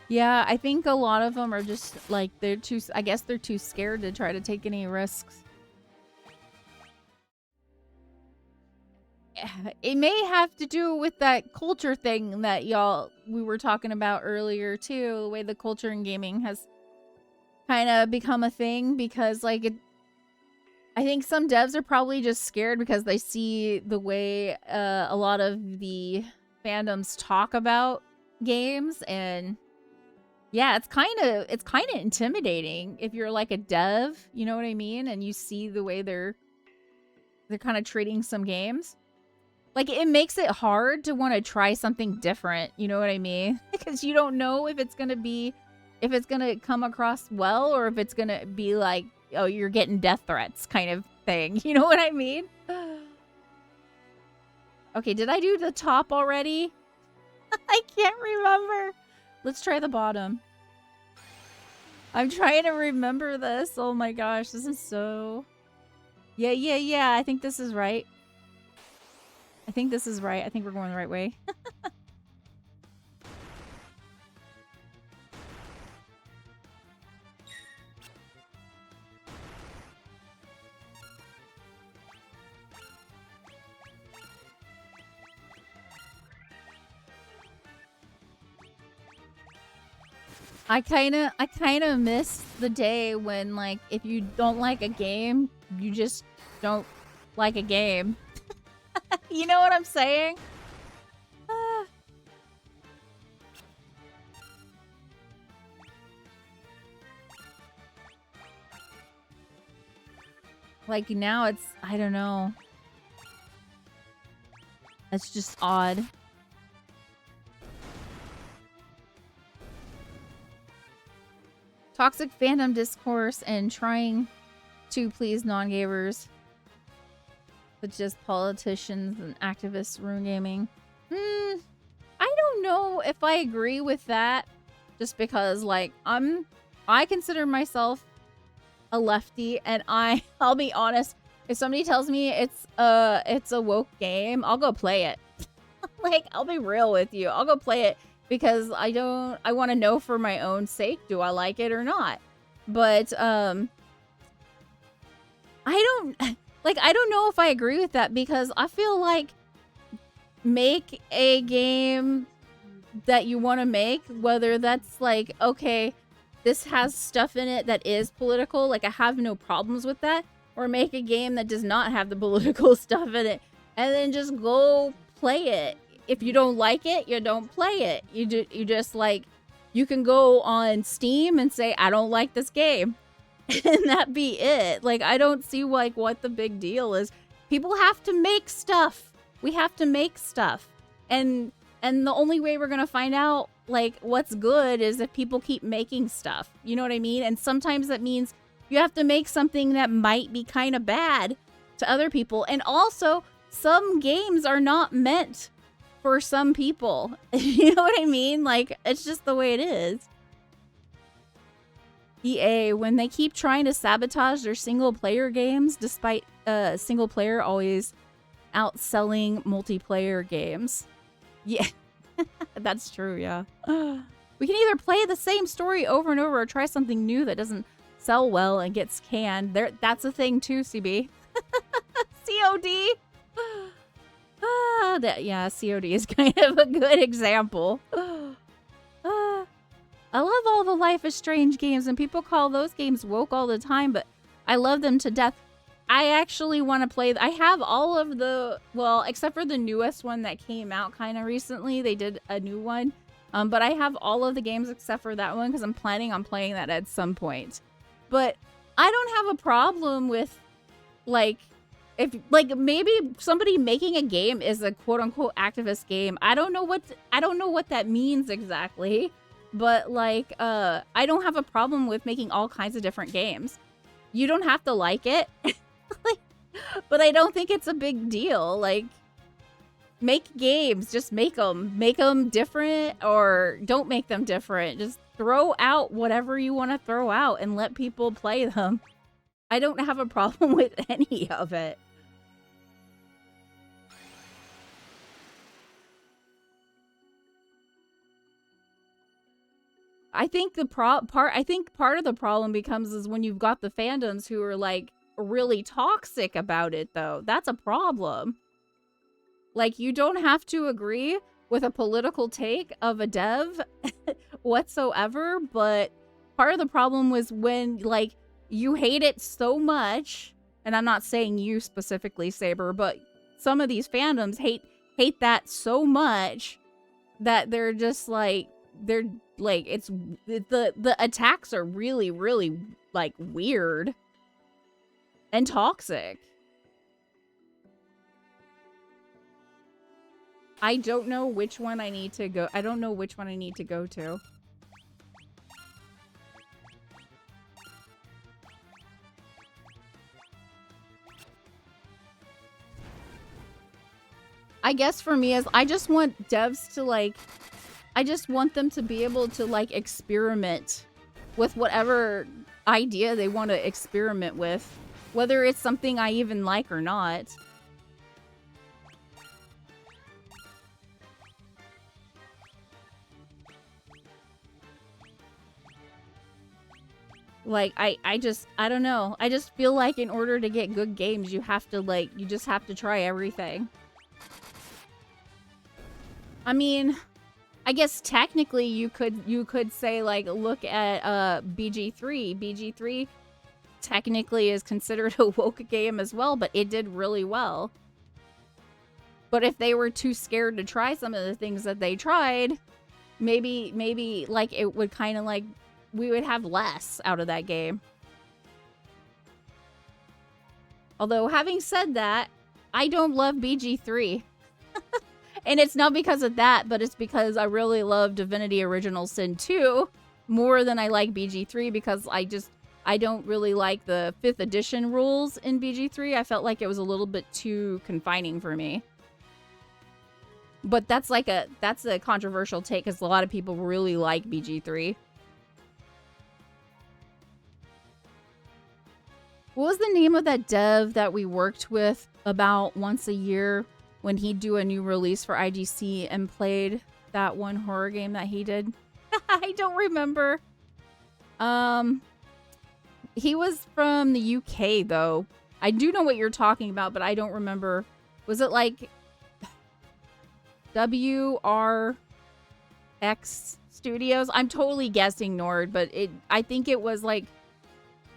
Yeah, I think a lot of them are just like I guess they're too scared to try to take any risks. It may have to do with that culture thing that we were talking about earlier too, the way the culture in gaming has kind of become a thing because I think some devs are probably just scared because they see the way a lot of the fandoms talk about games, and yeah, it's kind of intimidating if you're like a dev, you know what I mean, and you see the way they're kind of treating some games. Like, it makes it hard to want to try something different, you know what I mean? Because you don't know if it's going to come across well, or if it's going to be like, oh, you're getting death threats kind of thing. You know what I mean? Okay, did I do the top already? I can't remember. Let's try the bottom. I'm trying to remember this. Oh my gosh, this is so... Yeah. I think this is right. I think we're going the right way. I kind of miss the day when, like, if you don't like a game, you just don't like a game. You know what I'm saying? Like, now it's, I don't know. It's just odd. Toxic fandom discourse and trying to please non-gamers. But just politicians and activists ruin gaming. I don't know if I agree with that. Just because, like, I consider myself a lefty, and I'll be honest, If somebody tells me it's a woke game, I'll go play it. Like, I'll be real with you. I'll go play it because I want to know for my own sake, do I like it or not? But I don't know if I agree with that, because I feel like make a game that you want to make, whether that's like, okay, this has stuff in it that is political, like I have no problems with that, or make a game that does not have the political stuff in it, and then just go play it. If you don't like it, you don't play it. You just like, you can go on Steam and say, I don't like this game. And that be it. Like, I don't see like what the big deal is. People have to make stuff. We have to make stuff. And the only way we're going to find out like what's good is if people keep making stuff. You know what I mean? And sometimes that means you have to make something that might be kind of bad to other people. And also, some games are not meant for some people. You know what I mean? Like, it's just the way it is. EA, when they keep trying to sabotage their single player games, despite single player always outselling multiplayer games. Yeah, that's true, yeah. We can either play the same story over and over or try something new that doesn't sell well and gets canned. That's a thing too, CB. COD. Yeah, COD is kind of a good example. I love all the Life is Strange games, and people call those games woke all the time, but I love them to death. I actually want to play. I have all of the, well, except for the newest one that came out kind of recently. They did a new one. But I have all of the games except for that one because I'm planning on playing that at some point. But I don't have a problem with, like, if, like, maybe somebody making a game is a quote-unquote activist game. I don't know what that means exactly. But, like, I don't have a problem with making all kinds of different games. You don't have to like it. Like, but I don't think it's a big deal. Like, make games. Just make them. Make them different or don't make them different. Just throw out whatever you want to throw out and let people play them. I don't have a problem with any of it. I think part of the problem becomes is when you've got the fandoms who are like really toxic about it, though. That's a problem. Like, you don't have to agree with a political take of a dev whatsoever, but part of the problem was when, like, you hate it so much, and I'm not saying you specifically, Saber, but some of these fandoms hate that so much that they're just like, they're like, it's the attacks are really, really like weird and toxic. I don't know which one I need to go. I don't know which one I need to go to. I guess for me is I just want devs to like, I just want them to be able to like experiment with whatever idea they want to experiment with, whether it's something I even like or not. Like, I don't know. I just feel like in order to get good games, you have to like, you just have to try everything. I mean, I guess technically you could say like, look at BG3. BG3 technically is considered a woke game as well, but it did really well. But if they were too scared to try some of the things that they tried, maybe like it would kind of like, we would have less out of that game. Although, having said that, I don't love BG3. And it's not because of that, but it's because I really love Divinity Original Sin 2 more than I like BG3, because I don't really like the 5th edition rules in BG3. I felt like it was a little bit too confining for me. But that's a controversial take, because a lot of people really like BG3. What was the name of that dev that we worked with about once a year when he'd do a new release for IGC and played that one horror game that he did? I don't remember. He was from the UK though. I do know what you're talking about, but I don't remember. Was it like WRX Studios? I'm totally guessing, Nord, but I think it was like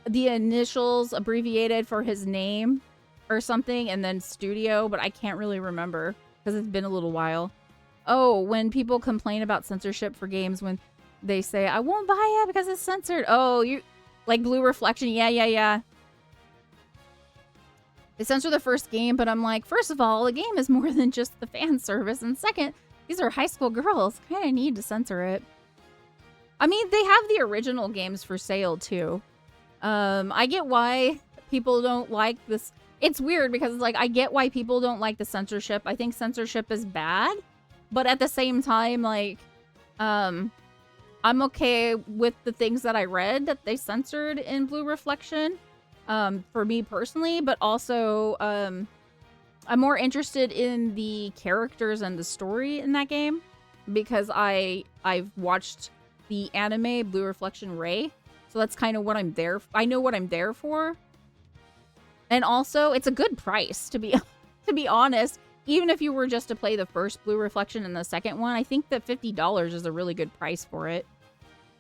the initials abbreviated for his name or something and then studio, but I can't really remember because it's been a little while. Oh, when people complain about censorship for games, when they say, I won't buy it because it's censored. Oh, you like Blue Reflection. Yeah. They censor the first game, but I'm like, first of all, the game is more than just the fan service. And second, these are high school girls. Kind of need to censor it. I mean, they have the original games for sale too. I get why people don't like this. It's weird because it's like, I get why people don't like the censorship. I think censorship is bad, but at the same time, like, I'm okay with the things that I read that they censored in Blue Reflection, for me personally, but also, I'm more interested in the characters and the story in that game because I've watched the anime Blue Reflection Ray. So that's kind of what I'm there. I know what I'm there for. And also, it's a good price to be honest. Even if you were just to play the first Blue Reflection and the second one, I think that $50 is a really good price for it.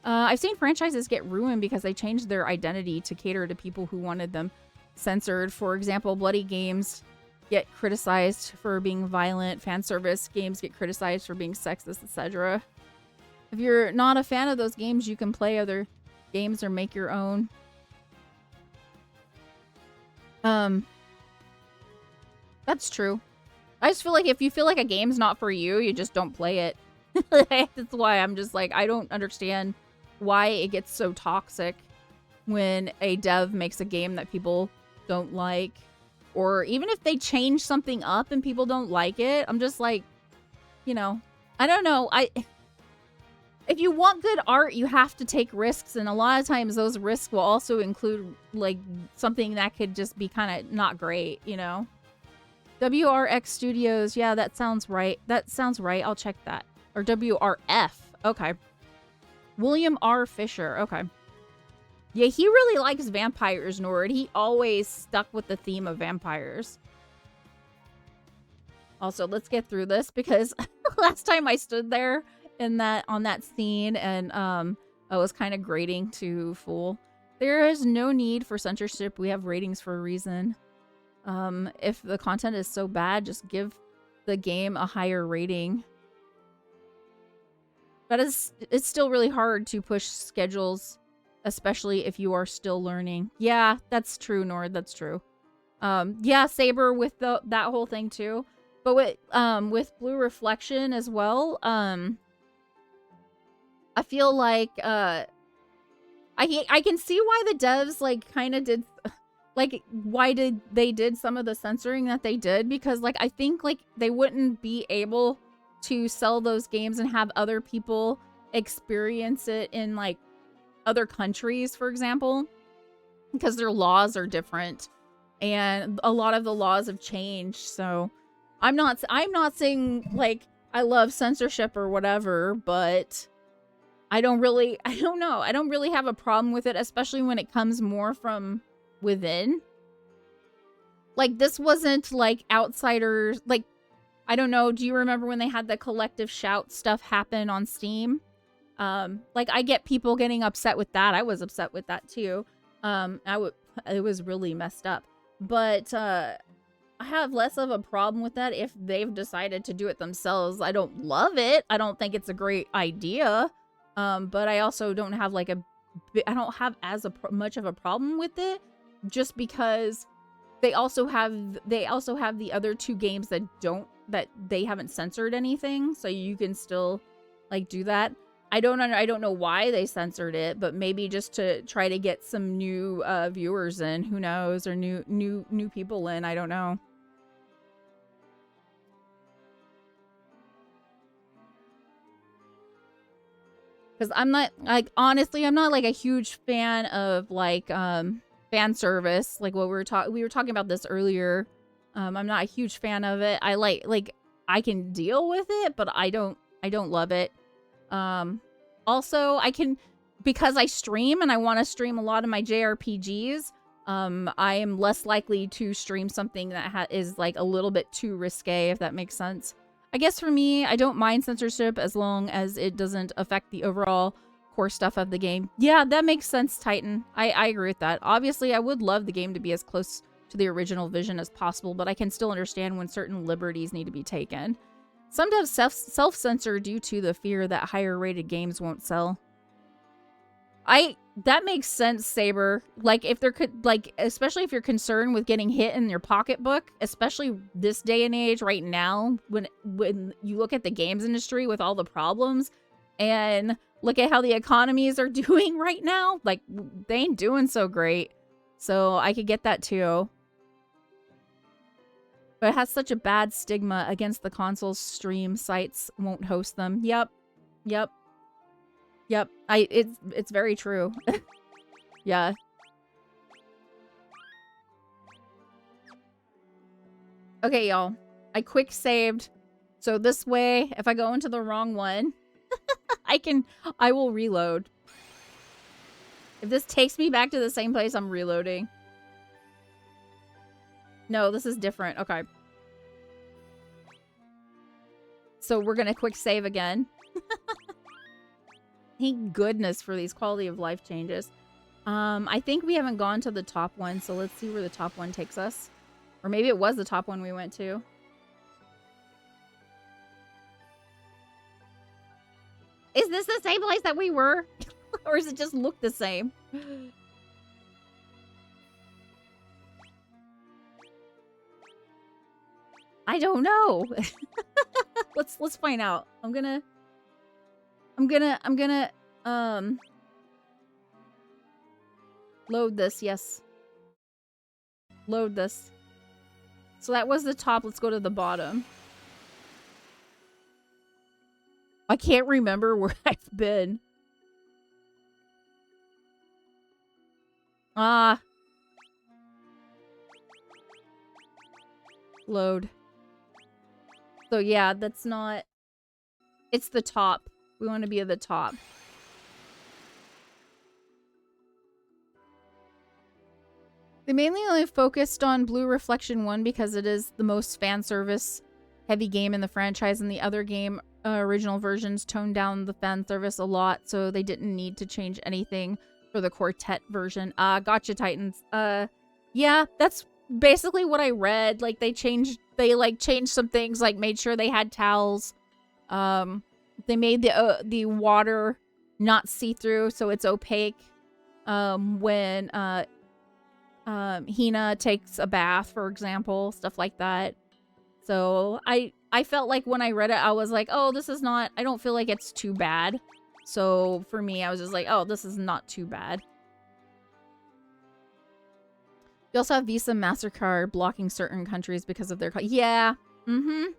I've seen franchises get ruined because they changed their identity to cater to people who wanted them censored. For example, bloody games get criticized for being violent. Fan service games get criticized for being sexist, etc. If you're not a fan of those games, you can play other games or make your own. That's true. I just feel like if you feel like a game's not for you, you just don't play it. That's why I'm just like, I don't understand why it gets so toxic when a dev makes a game that people don't like. Or even if they change something up and people don't like it, I'm just like, you know, I don't know. If you want good art, you have to take risks. And a lot of times those risks will also include like something that could just be kind of not great, you know? WRX Studios. Yeah, that sounds right. I'll check that. Or WRF. Okay. William R. Fisher. Okay. Yeah, he really likes vampires, Nord. He always stuck with the theme of vampires. Also, let's get through this because last time I stood there on that scene and I was kind of grating to Fool. There is no need for censorship. We have ratings for a reason. If the content is so bad, just give the game a higher rating. But it's still really hard to push schedules, especially if you are still learning. Yeah, that's true, Nord. That's true. Yeah, Saber with that whole thing too. But with Blue Reflection as well, I feel like I can see why the devs like kind of did like why did they did some of the censoring that they did, because like I think like they wouldn't be able to sell those games and have other people experience it in like other countries, for example, because their laws are different and a lot of the laws have changed. So I'm not saying like I love censorship or whatever, but I don't really have a problem with it, especially when it comes more from within. Like this wasn't like outsiders, like I don't know, do you remember when they had the collective shout stuff happen on Steam? Like I get people getting upset with that. I was upset with that too. It was really messed up. But I have less of a problem with that if they've decided to do it themselves. I don't love it. I don't think it's a great idea. But I also don't have like I don't have as much of a problem with it, just because they also have the other two games that they haven't censored anything, so you can still like do that. I don't know why they censored it, but maybe just to try to get some new viewers in, who knows, or new people in, I don't know. Because I'm not like, honestly, I'm not like a huge fan of like fan service, like what we were talking about this earlier. I'm not a huge fan of it. I like I can deal with it, but I don't love it. Also, because I stream and I want to stream a lot of my JRPGs, I am less likely to stream something that is like a little bit too risque, if that makes sense. I guess for me, I don't mind censorship as long as it doesn't affect the overall core stuff of the game. Yeah, that makes sense, Titan. I agree with that. Obviously, I would love the game to be as close to the original vision as possible, but I can still understand when certain liberties need to be taken. Sometimes self-censor due to the fear that higher rated games won't sell. That makes sense, Saber. Like, if there could, like, especially if you're concerned with getting hit in your pocketbook, especially this day and age right now, when you look at the games industry with all the problems, and look at how the economies are doing right now, like, they ain't doing so great. So I could get that too. But it has such a bad stigma against the console's stream sites won't host them. Yep. It's very true. Yeah. Okay, y'all. I quick saved. So this way, if I go into the wrong one, I will reload. If this takes me back to the same place, I'm reloading. No, this is different. Okay. So we're gonna quick save again. Thank goodness for these quality of life changes. I think we haven't gone to the top one, so let's see where the top one takes us. Or maybe it was the top one we went to. Is this the same place that we were? Or does it just look the same? I don't know. Let's find out. I'm gonna load this. Yes. Load this. So that was the top. Let's go to the bottom. I can't remember where I've been. Ah. Load. So yeah, that's not... It's the top. We want to be at the top. They mainly only focused on Blue Reflection 1 because it is the most fan service heavy game in the franchise, and the other game original versions toned down the fan service a lot, so they didn't need to change anything for the Quartet version. Gotcha, Titans. Yeah, that's basically what I read. Like, they changed some things, like made sure they had towels. They made the water not see-through, so it's opaque. When Hina takes a bath, for example, stuff like that. So I felt like when I read it, I was like, oh, this is not, I don't feel like it's too bad. So for me, I was just like, oh, this is not too bad. You also have Visa, MasterCard blocking certain countries because of their... Yeah. Mm-hmm.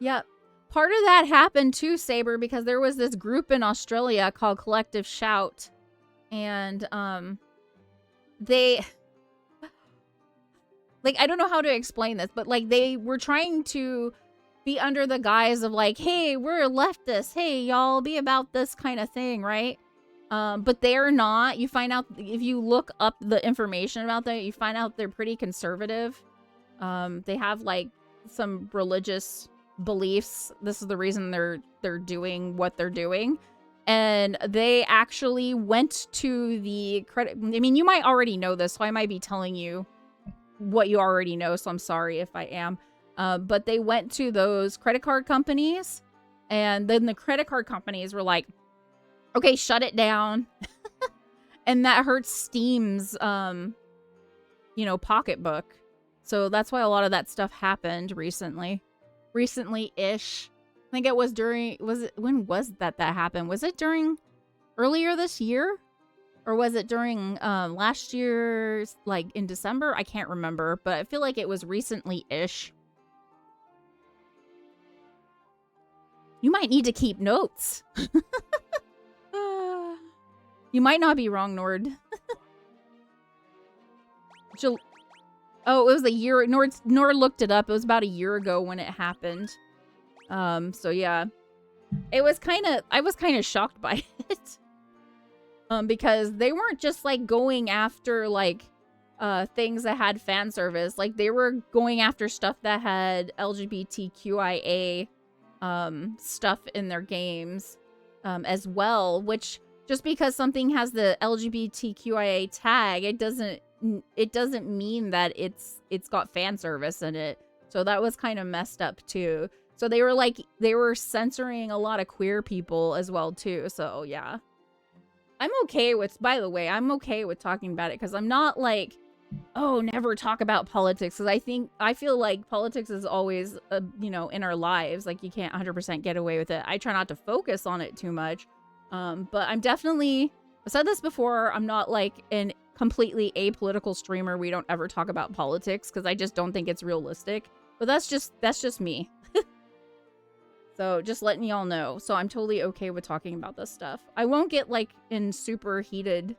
Yep. Part of that happened too, Saber, because there was this group in Australia called Collective Shout. And, they... Like, I don't know how to explain this, but, like, they were trying to be under the guise of, like, hey, we're leftists. Hey, y'all, be about this kind of thing, right? But they're not. You find out, if you look up the information about that, you find out they're pretty conservative. They have, like, some religious beliefs. This is the reason they're doing what they're doing. And they actually went to the credit... I mean, you might already know this, so I might be telling you what you already know, so I'm sorry if I am. But they went to those credit card companies, and then the credit card companies were like, okay, shut it down. And that hurts Steam's, you know, pocketbook. So that's why a lot of that stuff happened recently. Recently-ish. I think it was during... when was that happened? Was it during... earlier this year? Or was it during last year's, like, in December? I can't remember, but I feel like it was recently-ish. You might need to keep notes. You might not be wrong, Nord. Oh, it was a year. Nor looked it up. It was about a year ago when it happened. So yeah. I was kind of shocked by it. Because they weren't just like going after like things that had fan service. Like they were going after stuff that had LGBTQIA stuff in their games as well, which just because something has the LGBTQIA tag, it doesn't mean that it's got fan service in it. So that was kind of messed up too. So they were censoring a lot of queer people as well too. So yeah. I'm okay with talking about it because I'm not like, oh, never talk about politics. Because I feel like politics is always, in our lives. Like you can't 100% get away with it. I try not to focus on it too much. But I'm definitely, I've said this before, I'm not like an completely apolitical streamer. We don't ever talk about politics because I just don't think it's realistic. But that's just me. So just letting y'all know. So I'm totally okay with talking about this stuff. I won't get like in super heated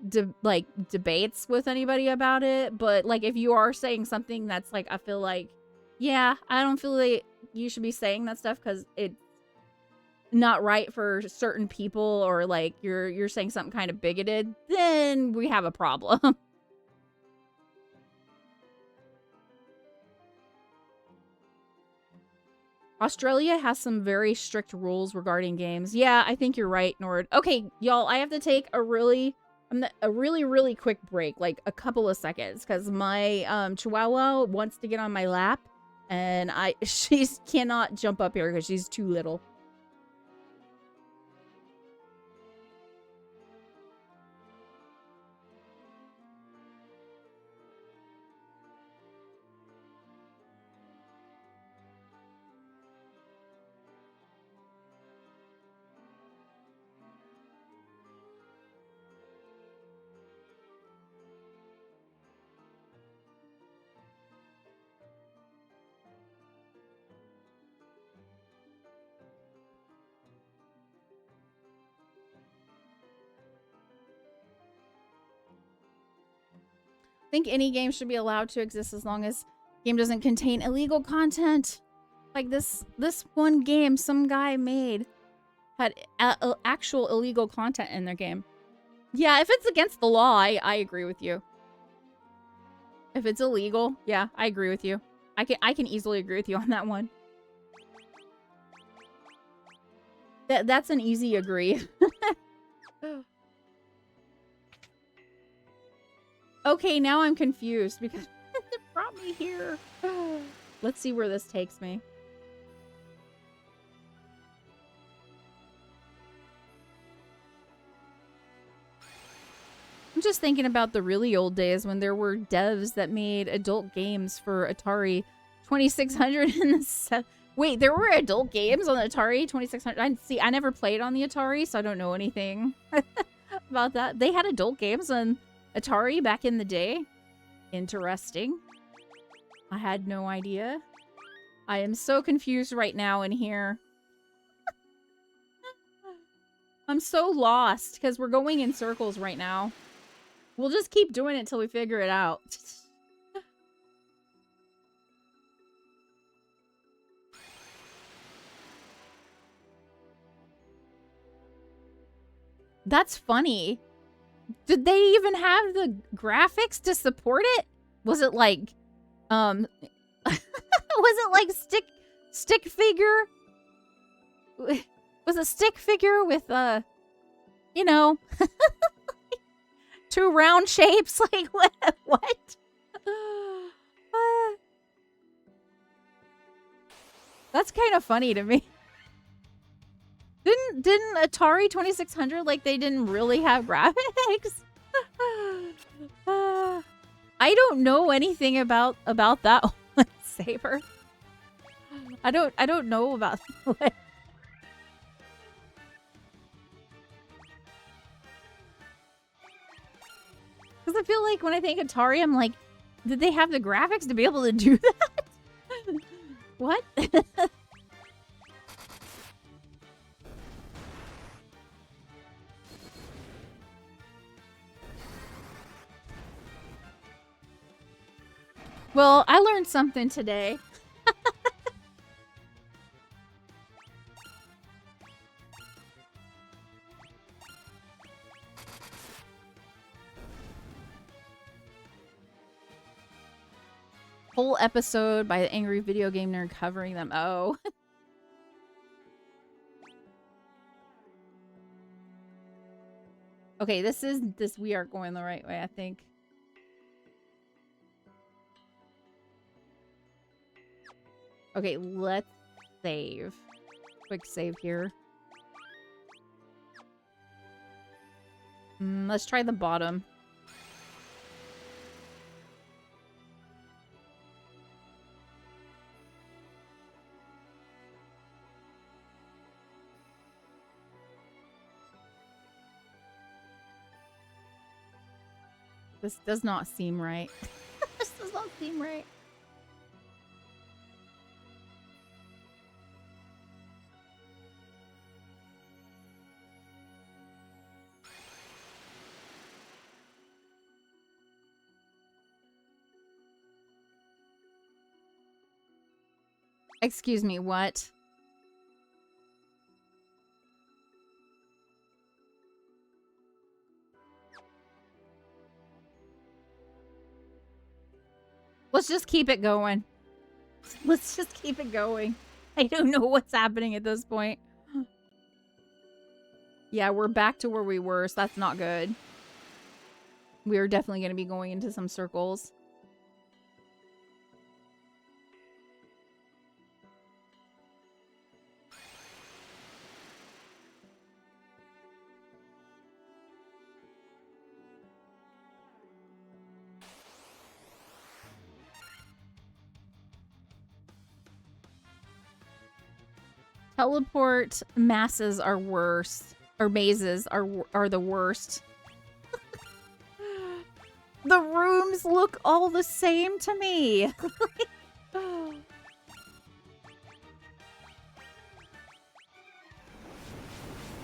debates with anybody about it. But like if you are saying something that's like, I feel like, yeah, I don't feel like you should be saying that stuff because it's not right for certain people, or like you're saying something kind of bigoted, then we have a problem. Australia has some very strict rules regarding games. Yeah, I think you're right, Nord. Okay, y'all, I have to take a really quick break, like a couple of seconds, because my Chihuahua wants to get on my lap, and she cannot jump up here because she's too little. I think any game should be allowed to exist as long as the game doesn't contain illegal content. Like this one game some guy made had actual illegal content in their game. Yeah, if it's against the law, I agree with you. If it's illegal, yeah, I agree with you. I can easily agree with you on that one. That's an easy agree. Okay, now I'm confused because it brought me here. Let's see where this takes me. I'm just thinking about the really old days when there were devs that made adult games for Atari 2600 and the wait, there were adult games on the Atari 2600? I never played on the Atari, so I don't know anything about that. They had adult games on Atari back in the day. Interesting. I had no idea. I am so confused right now in here. I'm so lost because we're going in circles right now. We'll just keep doing it till we figure it out. That's funny. Did they even have the graphics to support it? Was it like, was it like stick figure? Was a stick figure with, you know, two round shapes? Like, what? That's kind of funny to me. Didn't Atari 2600, like, they didn't really have graphics? I don't know anything about that lightsaber. I don't know about it. Because I feel like when I think Atari, I'm like, did they have the graphics to be able to do that? What? Well, I learned something today. Whole episode by the Angry Video Game Nerd covering them. Oh. Okay, we are going the right way, I think. Okay, let's save. Quick save here. Let's try the bottom. This does not seem right. This does not seem right. Excuse me, what? Let's just keep it going. Let's just keep it going. I don't know what's happening at this point. Yeah, we're back to where we were, so that's not good. We're definitely going to be going into some circles. Teleport masses are worse. Or mazes are the worst. The rooms look all the same to me.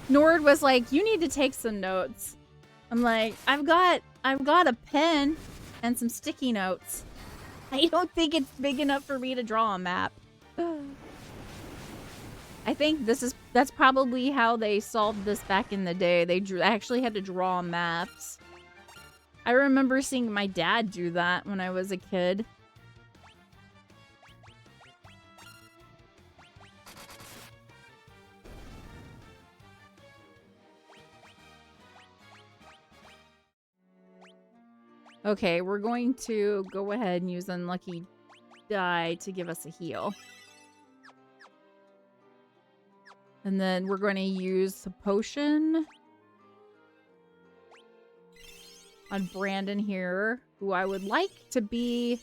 Nord was like, "You need to take some notes." I'm like, I've got a pen and some sticky notes. I don't think it's big enough for me to draw a map. I think that's probably how they solved this back in the day. They actually had to draw maps. I remember seeing my dad do that when I was a kid. Okay, we're going to go ahead and use Unlucky Die to give us a heal. And then we're going to use the potion on Brandon here, who I would like to be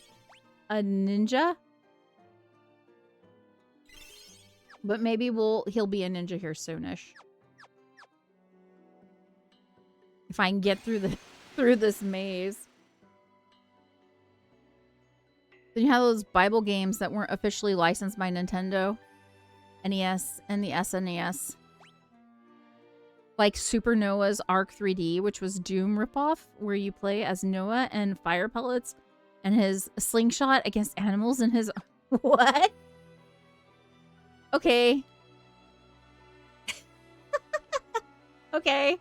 a ninja. But maybe he'll be a ninja here soonish. If I can get through this maze. Then you have those Bible games that weren't officially licensed by Nintendo, NES, and the SNES. Like Super Noah's Arc 3D, which was Doom ripoff, where you play as Noah and fire pellets and his slingshot against animals in his... What? Okay. Okay.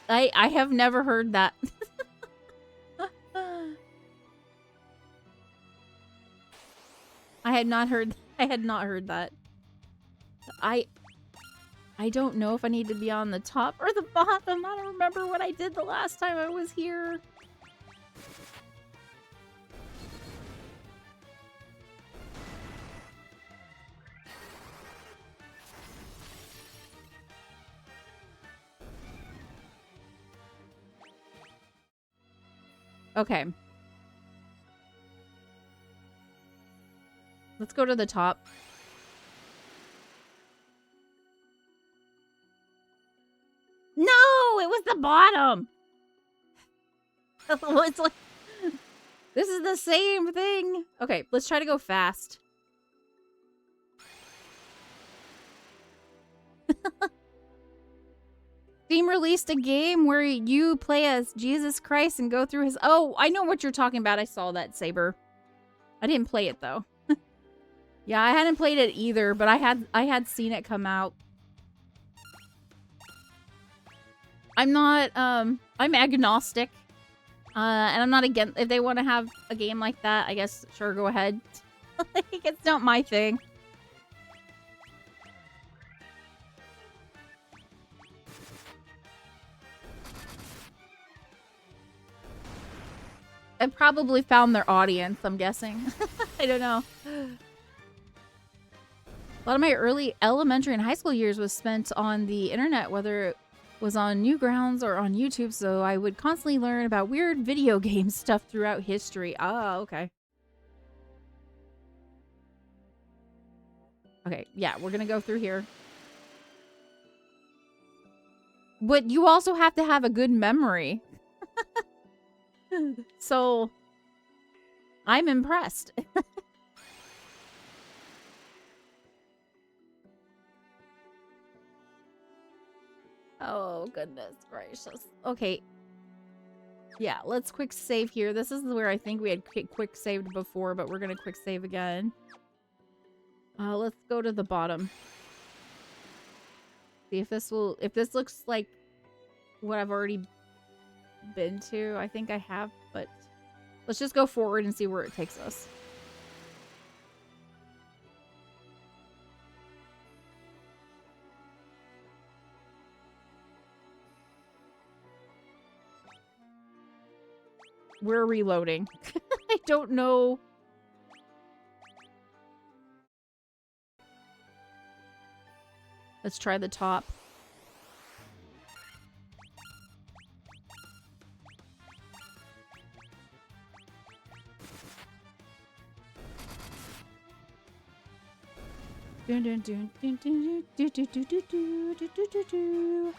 I have never heard that. I had not heard that. I don't know if I need to be on the top or the bottom. I don't remember what I did the last time I was here. Okay. Let's go to the top. No, it was the bottom. It's like, this is the same thing. Okay, let's try to go fast. Steam released a game where you play as Jesus Christ and go through his... Oh, I know what you're talking about. I saw that, Saber. I didn't play it, though. Yeah, I hadn't played it either, but I had seen it come out. I'm not, I'm agnostic. And I'm not against... If they want to have a game like that, I guess, sure, go ahead. Like, it's not my thing. I probably found their audience, I'm guessing. I don't know. A lot of my early elementary and high school years was spent on the internet, whether it was on Newgrounds or on YouTube, so I would constantly learn about weird video game stuff throughout history. Oh, okay. Okay, yeah, we're gonna go through here. But you also have to have a good memory. So, I'm impressed. Oh, goodness gracious. Okay. Yeah, let's quick save here. This is where I think we had quick saved before, but we're going to quick save again. Let's go to the bottom. See if this will... If this looks like what I've already been to. I think I have, but let's just go forward and see where it takes us. We're reloading. I don't know. Let's try the top. Dun, dun, dun, dun, dun, dun, dun, dun, dun, dun, dun, dun, dun.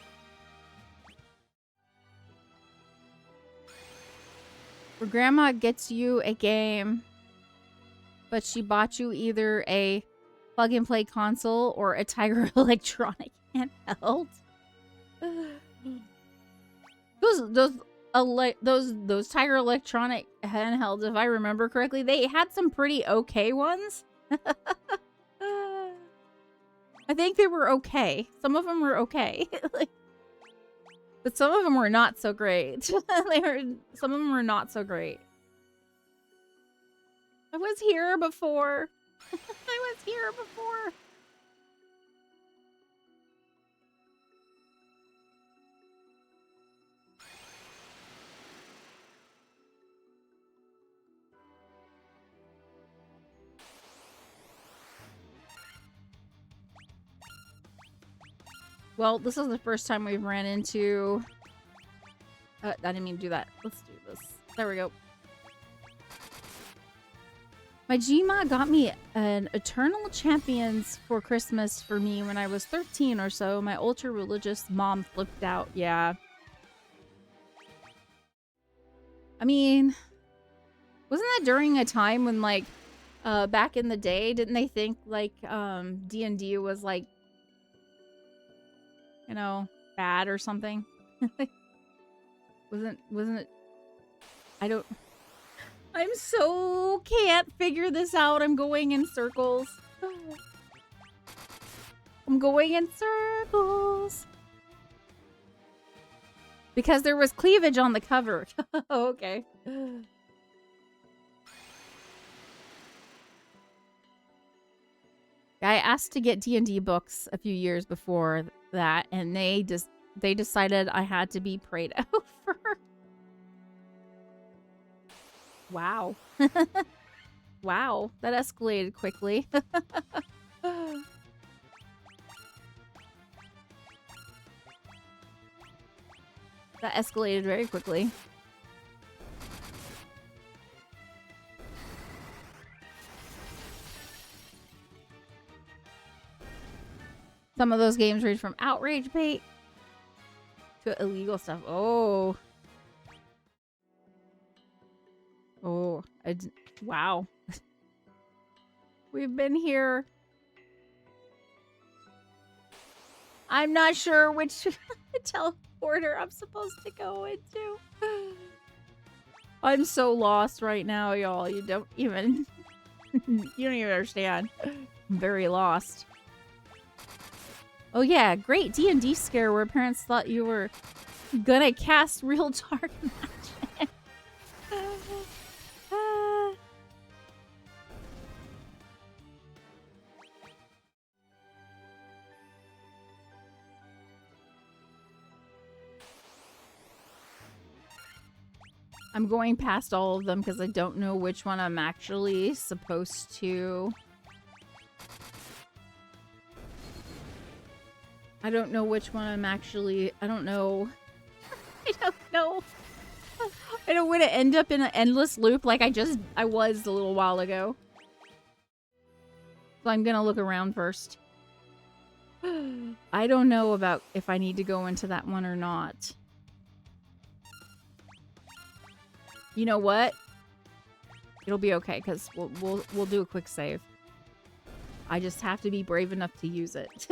Where grandma gets you a game, but she bought you either a plug-and-play console or a Tiger Electronic handheld. Those Tiger Electronic handhelds, if I remember correctly, they had some pretty okay ones. I think they were okay. Some of them were okay. But some of them were not so great. Some of them were not so great. I was here before. I was here before. Well, this is the first time we've ran into... I didn't mean to do that. Let's do this. There we go. My Gma got me an Eternal Champions for Christmas for me when I was 13 or so. My ultra-religious mom flipped out. Yeah. I mean... Wasn't that during a time when, like, back in the day, didn't they think, like, D&D was, like, you know, bad or something? Wasn't it? I'm so can't figure this out. I'm going in circles. I'm going in circles. Because there was cleavage on the cover. Okay. I asked to get D&D books a few years before that, and they decided I had to be prayed over. Wow. Wow, that escalated quickly. That escalated very quickly. Some of those games range from outrage bait to illegal stuff. Oh. Oh. Wow. We've been here. I'm not sure which teleporter I'm supposed to go into. I'm so lost right now, y'all. You don't even understand. I'm very lost. Oh yeah, great D&D scare where parents thought you were gonna cast real dark magic. I'm going past all of them because I don't know which one I'm actually supposed to. I don't know which one I'm actually. I don't know. I don't know. I don't want to end up in an endless loop like I was a little while ago. So I'm gonna look around first. I don't know about if I need to go into that one or not. You know what? It'll be okay because we'll do a quick save. I just have to be brave enough to use it.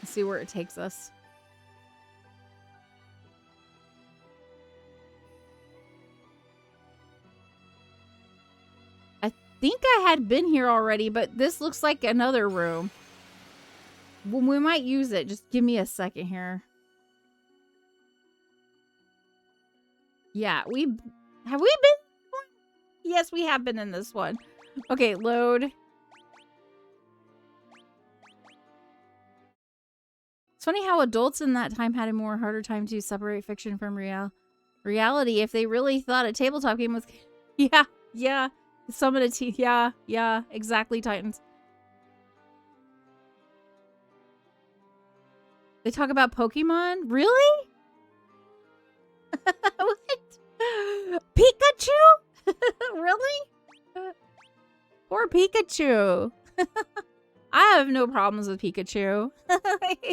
Let's see where it takes us. I think I had been here already, but this looks like another room. Well, we might use it. Just give me a second here. Yeah, have we been? Yes, we have been in this one. Okay, load. It's funny how adults in that time had a more harder time to separate fiction from reality if they really thought a tabletop game was... Yeah. Some of the yeah, exactly, Titans. They talk about Pokemon? Really? What? Pikachu? Really? Poor Pikachu. I have no problems with Pikachu. How can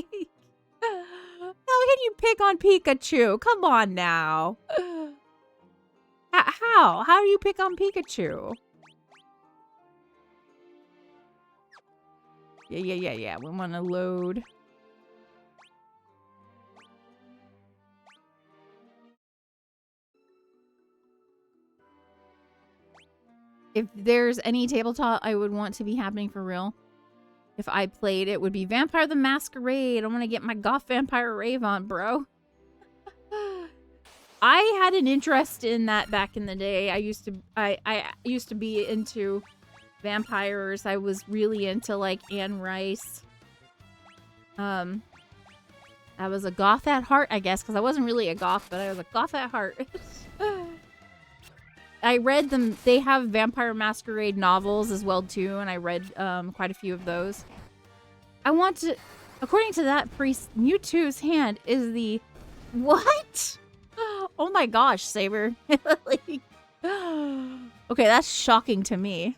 you pick on Pikachu? Come on now. How? How do you pick on Pikachu? Yeah. We want to load. If there's any tabletop I would want to be happening for real, if I played, it would be Vampire the Masquerade. I want to get my goth vampire rave on, bro. I had an interest in that back in the day. I used to be into vampires. I was really into like Anne Rice. I was a goth at heart, I guess, because I wasn't really a goth, but I was a goth at heart. I read them. They have Vampire Masquerade novels as well too, and I read quite a few of those. I want to, according to that priest, Mewtwo's hand is the what? Oh my gosh, Saber. Like, okay, that's shocking to me.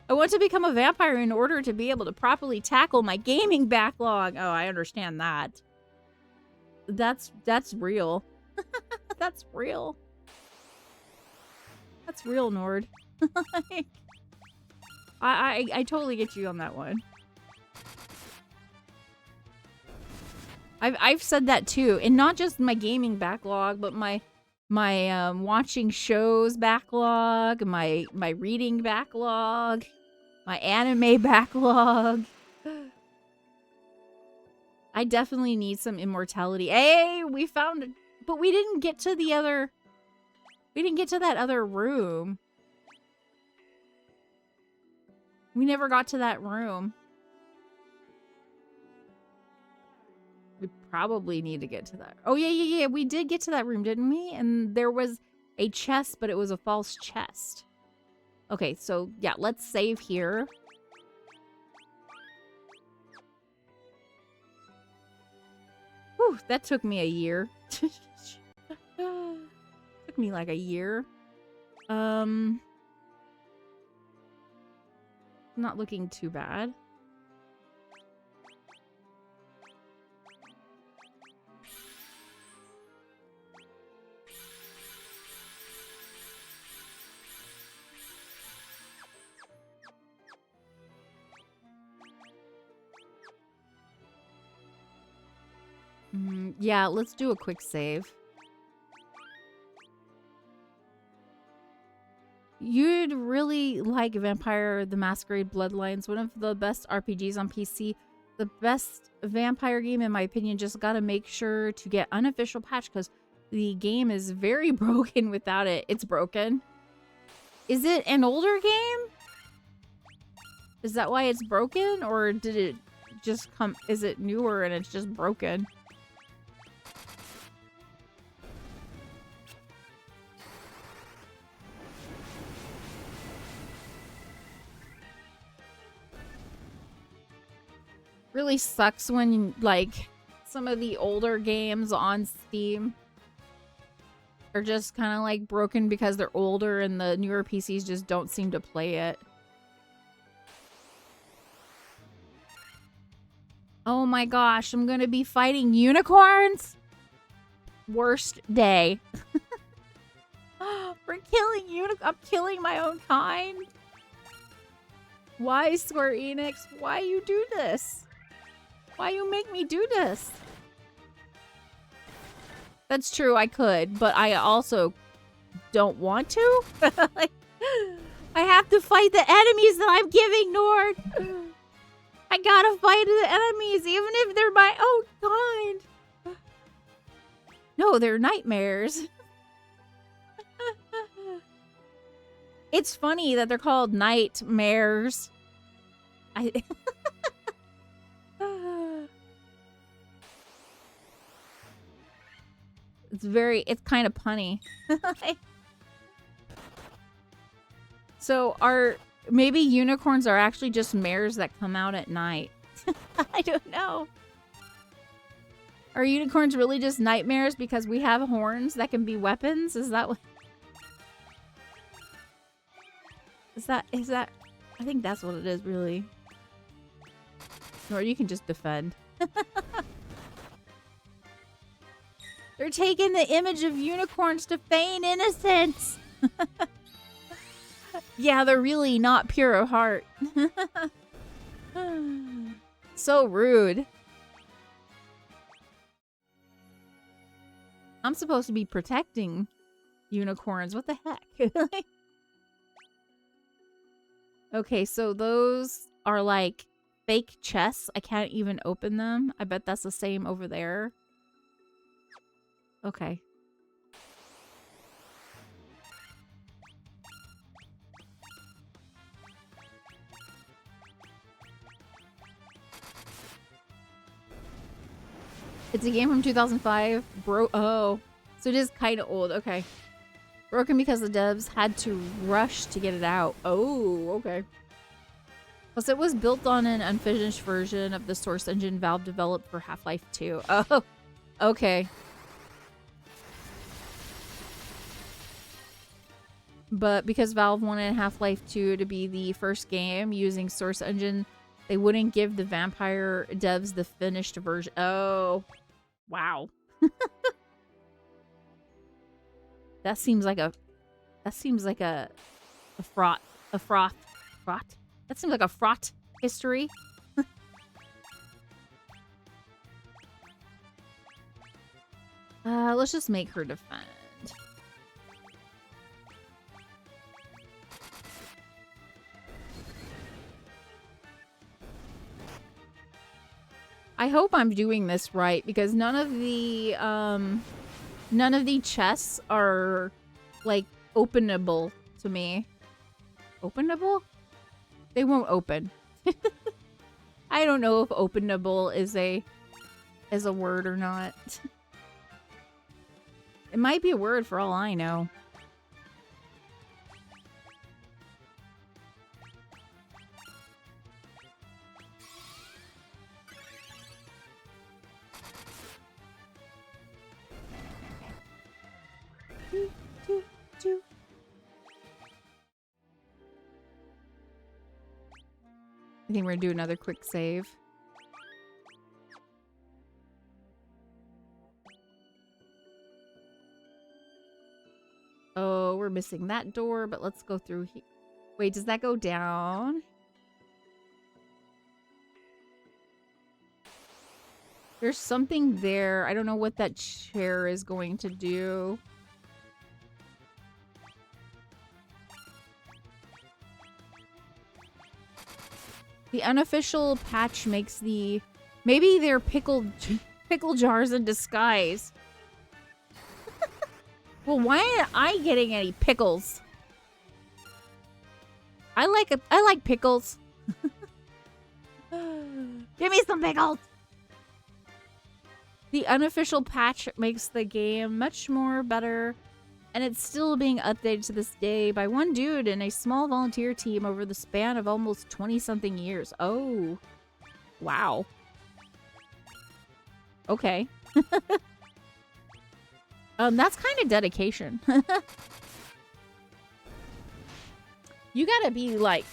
I want to become a vampire in order to be able to properly tackle my gaming backlog. Oh, I understand that. That's real. That's real. That's real, Nord. Like, I totally get you on that one. I've said that too, and not just my gaming backlog, but my watching shows backlog, my reading backlog, my anime backlog. I definitely need some immortality. Hey, we found it, but we didn't get to the other. We didn't get to that other room. We never got to that room. We probably need to get to that. Oh, yeah. We did get to that room, didn't we? And there was a chest, but it was a false chest. Okay, so yeah, let's save here. Whew, that took me a year. Took me like a year. Not looking too bad. Yeah, let's do a quick save. You'd really like Vampire the Masquerade Bloodlines, one of the best RPGs on PC. The best vampire game, in my opinion. Just gotta make sure to get unofficial patch because the game is very broken without it. It's broken. Is it an older game? Is that why it's broken? Or did it just come... Is it newer and it's just broken? Really sucks when, like, some of the older games on Steam are just kind of, like, broken because they're older and the newer PCs just don't seem to play it. Oh my gosh, I'm gonna be fighting unicorns? Worst day. For killing I'm killing my own kind? Why, Square Enix? Why you do this? Why you make me do this? That's true, I could, but I also don't want to. Like, I have to fight the enemies that I'm giving, Nord. I gotta fight the enemies, even if they're my own kind. No, they're nightmares. It's funny that they're called nightmares. It's kind of punny. So maybe unicorns are actually just mares that come out at night. I don't know. Are unicorns really just nightmares because we have horns that can be weapons? Is that what... Is that... I think that's what it is, really. Or you can just defend. They're taking the image of unicorns to feign innocence. Yeah, they're really not pure of heart. So rude. I'm supposed to be protecting unicorns. What the heck? Okay, so those are like fake chests. I can't even open them. I bet that's the same over there. Okay. It's a game from 2005. Oh. So it is kind of old. Okay. Broken because the devs had to rush to get it out. Oh, okay. Plus, it was built on an unfinished version of the source engine Valve developed for Half-Life 2. Oh, okay. But because Valve wanted Half-Life 2 to be the first game using Source Engine, they wouldn't give the Vampire devs the finished version. Oh, wow. That seems like a fraught. That seems like a fraught history. Let's just make her defend. I hope I'm doing this right because none of the chests are like openable to me. Openable? They won't open. I don't know if openable is a word or not. It might be a word for all I know. I think we're gonna do another quick save. Oh, we're missing that door, but let's go through here. Wait, does that go down? There's something there. I don't know what that chair is going to do. The unofficial patch makes the... Maybe they're pickle jars in disguise. Well, why aren't I getting any pickles? I like pickles. Give me some pickles! The unofficial patch makes the game much more better, and it's still being updated to this day by one dude and a small volunteer team over the span of almost 20-something years. Oh. Wow. Okay. That's kind of dedication. You gotta be, like,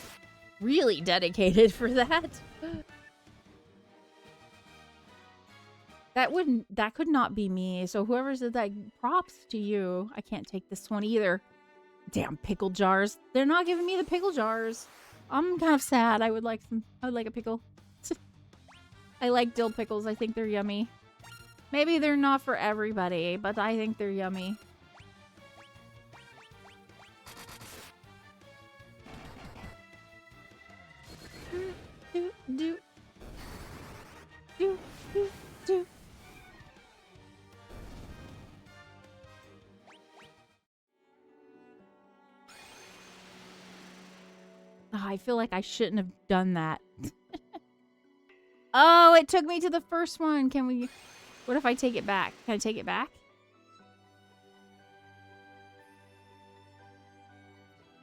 really dedicated for that. That could not be me. So whoever said that, props to you. I can't take this one either. Damn pickle jars. They're not giving me the pickle jars. I'm kind of sad. I would like a pickle. I like dill pickles. I think they're yummy. Maybe they're not for everybody, but I think they're yummy. Do. Oh, I feel like I shouldn't have done that. Oh, it took me to the first one. Can we... What if I take it back? Can I take it back?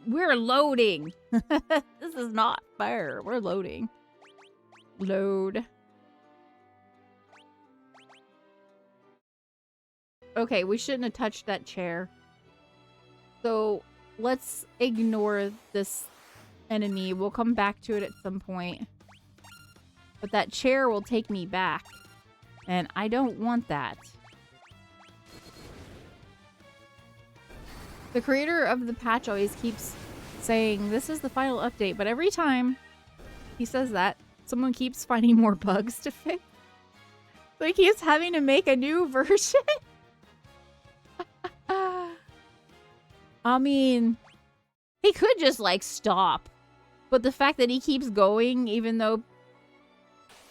We're loading. This is not fair. We're loading. Load. Okay, we shouldn't have touched that chair. So let's ignore this enemy. We'll come back to it at some point. But that chair will take me back. And I don't want that. The creator of the patch always keeps saying, this is the final update. But every time he says that, someone keeps finding more bugs to fix. So he keeps having to make a new version. I mean, he could just, like, stop. But the fact that he keeps going, even though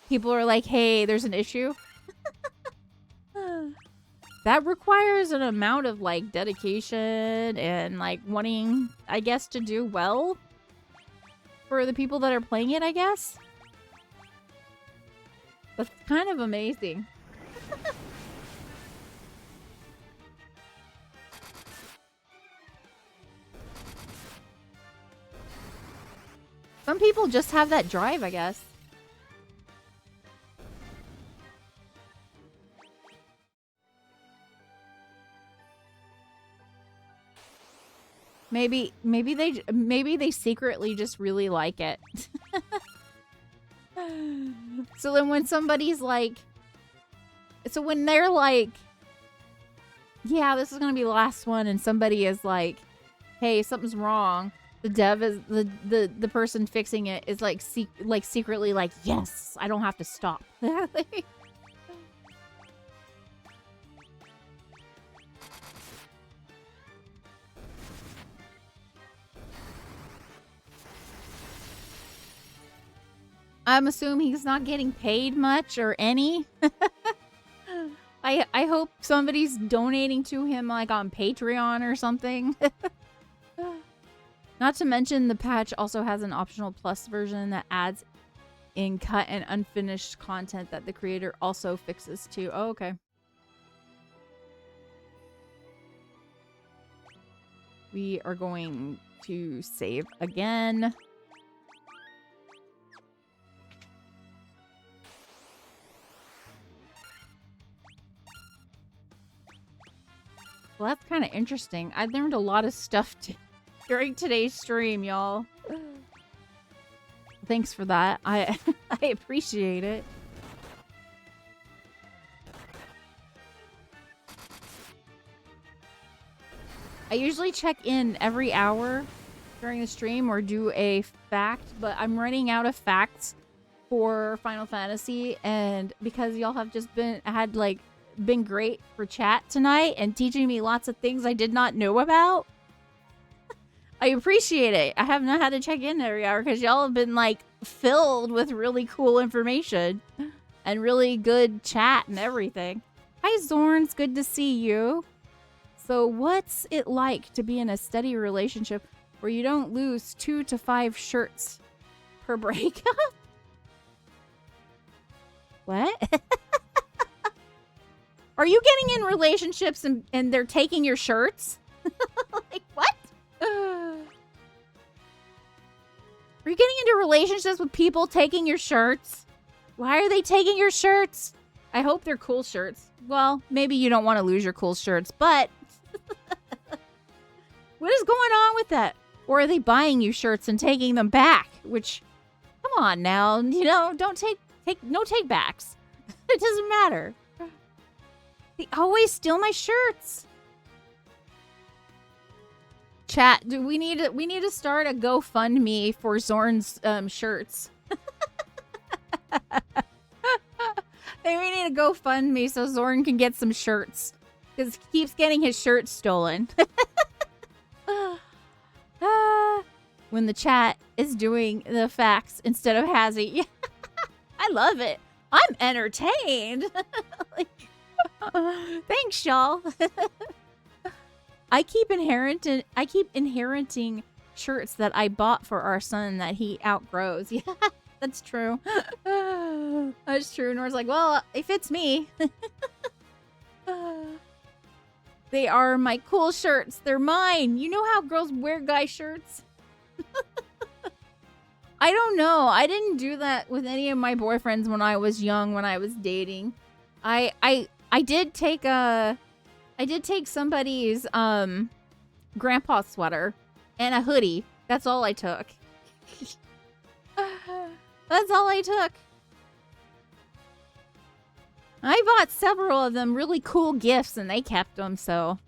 people are like, hey, there's an issue. That requires an amount of, like, dedication and, like, wanting, I guess, to do well for the people that are playing it, I guess. That's kind of amazing. Some people just have that drive, I guess. Maybe they secretly just really like it. So then when somebody's like, so when they're like, yeah, this is gonna be the last one, and somebody is like, hey, something's wrong. The dev is the person fixing it is like secretly like, yes, I don't have to stop. I'm assuming he's not getting paid much or any. I hope somebody's donating to him, like, on Patreon or something. Not to mention, the patch also has an optional plus version that adds in cut and unfinished content that the creator also fixes too. Oh, okay. We are going to save again. Well, that's kind of interesting. I learned a lot of stuff during today's stream, y'all. Thanks for that. I appreciate it. I usually check in every hour during the stream or do a fact, but I'm running out of facts for Final Fantasy, and because y'all have just been great for chat tonight and teaching me lots of things I did not know about. I appreciate it. I have not had to check in every hour because y'all have been like filled with really cool information and really good chat and everything. Hi Zorn, it's good to see you. So what's it like to be in a steady relationship where you don't lose 2 to 5 shirts per breakup? What? Are you getting in relationships and they're taking your shirts? Like, what? Are you getting into relationships with people taking your shirts? Why are they taking your shirts? I hope they're cool shirts. Well, maybe you don't want to lose your cool shirts, but what is going on with that? Or are they buying you shirts and taking them back? Which, come on now, you know, don't take no take backs. It doesn't matter. They always steal my shirts. Chat, do we need to start a GoFundMe for Zorn's shirts. Hey, we need a GoFundMe so Zorn can get some shirts. Because he keeps getting his shirts stolen. When the chat is doing the facts instead of Hazzy. I love it. I'm entertained. Like, thanks, y'all. I keep inheriting shirts that I bought for our son that he outgrows. Yeah, that's true. That's true. Nora's like, well, it fits me. They are my cool shirts. They're mine. You know how girls wear guy shirts? I don't know. I didn't do that with any of my boyfriends when I was young, when I was dating. I did take somebody's grandpa sweater and a hoodie. That's all I took. That's all I took. I bought several of them really cool gifts and they kept them, so.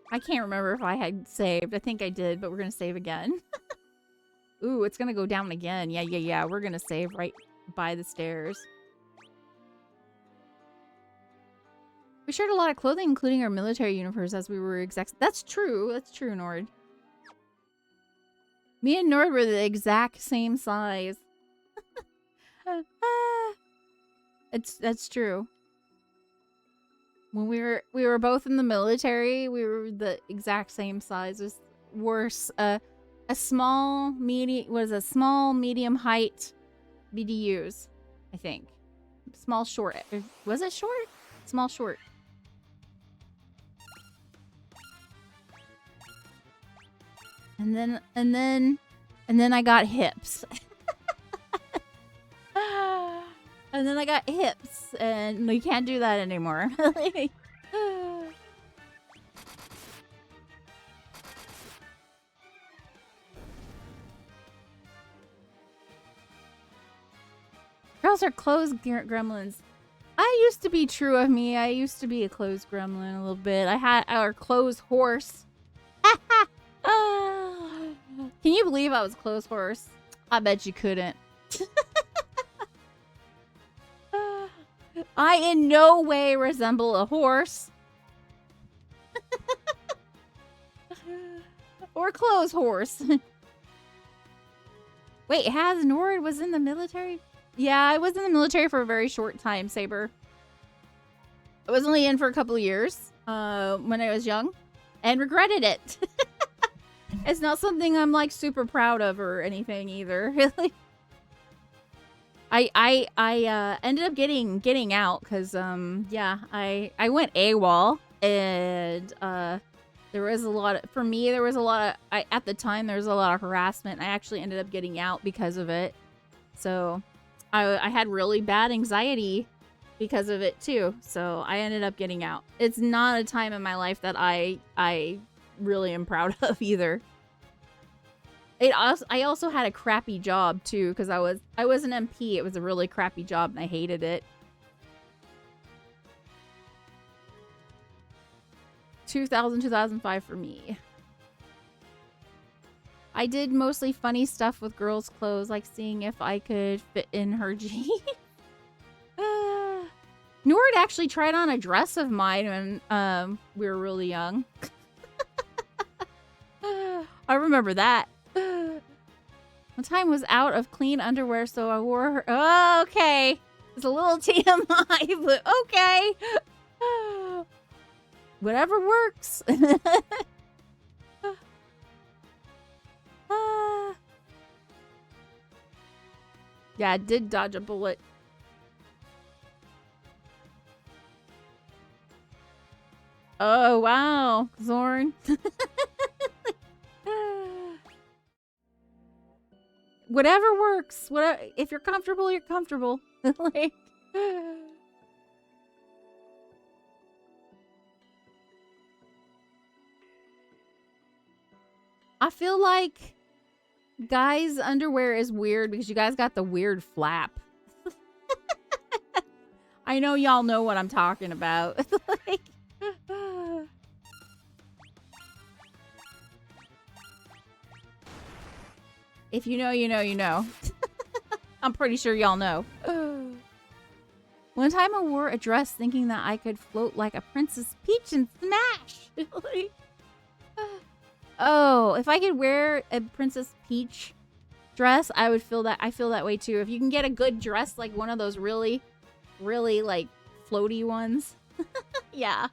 I can't remember if I had saved. I think I did, but we're going to save again. Ooh, it's going to go down again. Yeah. We're going to save right by the stairs. We shared a lot of clothing, including our military uniforms as we were exact. That's true. That's true, Nord. Me and Nord were the exact same size. That's true. When we were both in the military, we were the exact same sizes. Worse, a small medium height BDUs, I think. Small short. Was it short? Small short. And then I got hips. And then I got hips, and we can't do that anymore. Girls are clothes gremlins. I used to be true of me. I used to be a clothes gremlin a little bit. I had our clothes horse. Can you believe I was clothes horse? I bet you couldn't. I in no way resemble a horse. Or clothes horse. Wait, has Nord was in the military? Yeah, I was in the military for a very short time, Saber. I was only in for a couple of years when I was young and regretted it. It's not something I'm like super proud of or anything either, really. I ended up getting out because yeah, I went AWOL and there was a lot of, for me there was a lot of, at the time there was a lot of harassment. I actually ended up getting out because of it. So I had really bad anxiety because of it too. So I ended up getting out. It's not a time in my life that I really am proud of either. I also had a crappy job too because I was an MP. It was a really crappy job and I hated it. 2000, 2005 for me. I did mostly funny stuff with girls' clothes, like seeing if I could fit in her jeans. Nord actually tried on a dress of mine when we were really young. I remember that. One time was out of clean underwear, so I wore her. Oh, okay. It's a little TMI, but okay. Whatever works. Yeah, I did dodge a bullet. Oh, wow. Zorn. Whatever works. Whatever. If you're comfortable, you're comfortable. Like, I feel like guys' underwear is weird because you guys got the weird flap. I know y'all know what I'm talking about. Like, if you know, you know, you know. I'm pretty sure y'all know. One time I wore a dress thinking that I could float like a Princess Peach and smash. Like, oh, if I could wear a Princess Peach dress, I would feel that. I feel that way too. If you can get a good dress, like one of those really, really like floaty ones. Yeah.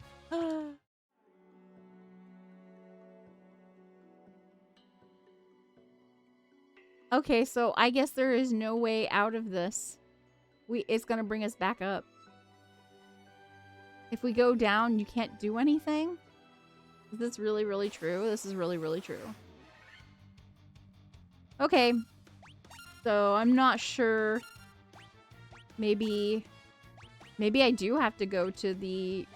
Okay, so I guess there is no way out of this. It's gonna bring us back up. If we go down, you can't do anything? Is this really, really true? This is really, really true. Okay. So, I'm not sure. Maybe I do have to go to the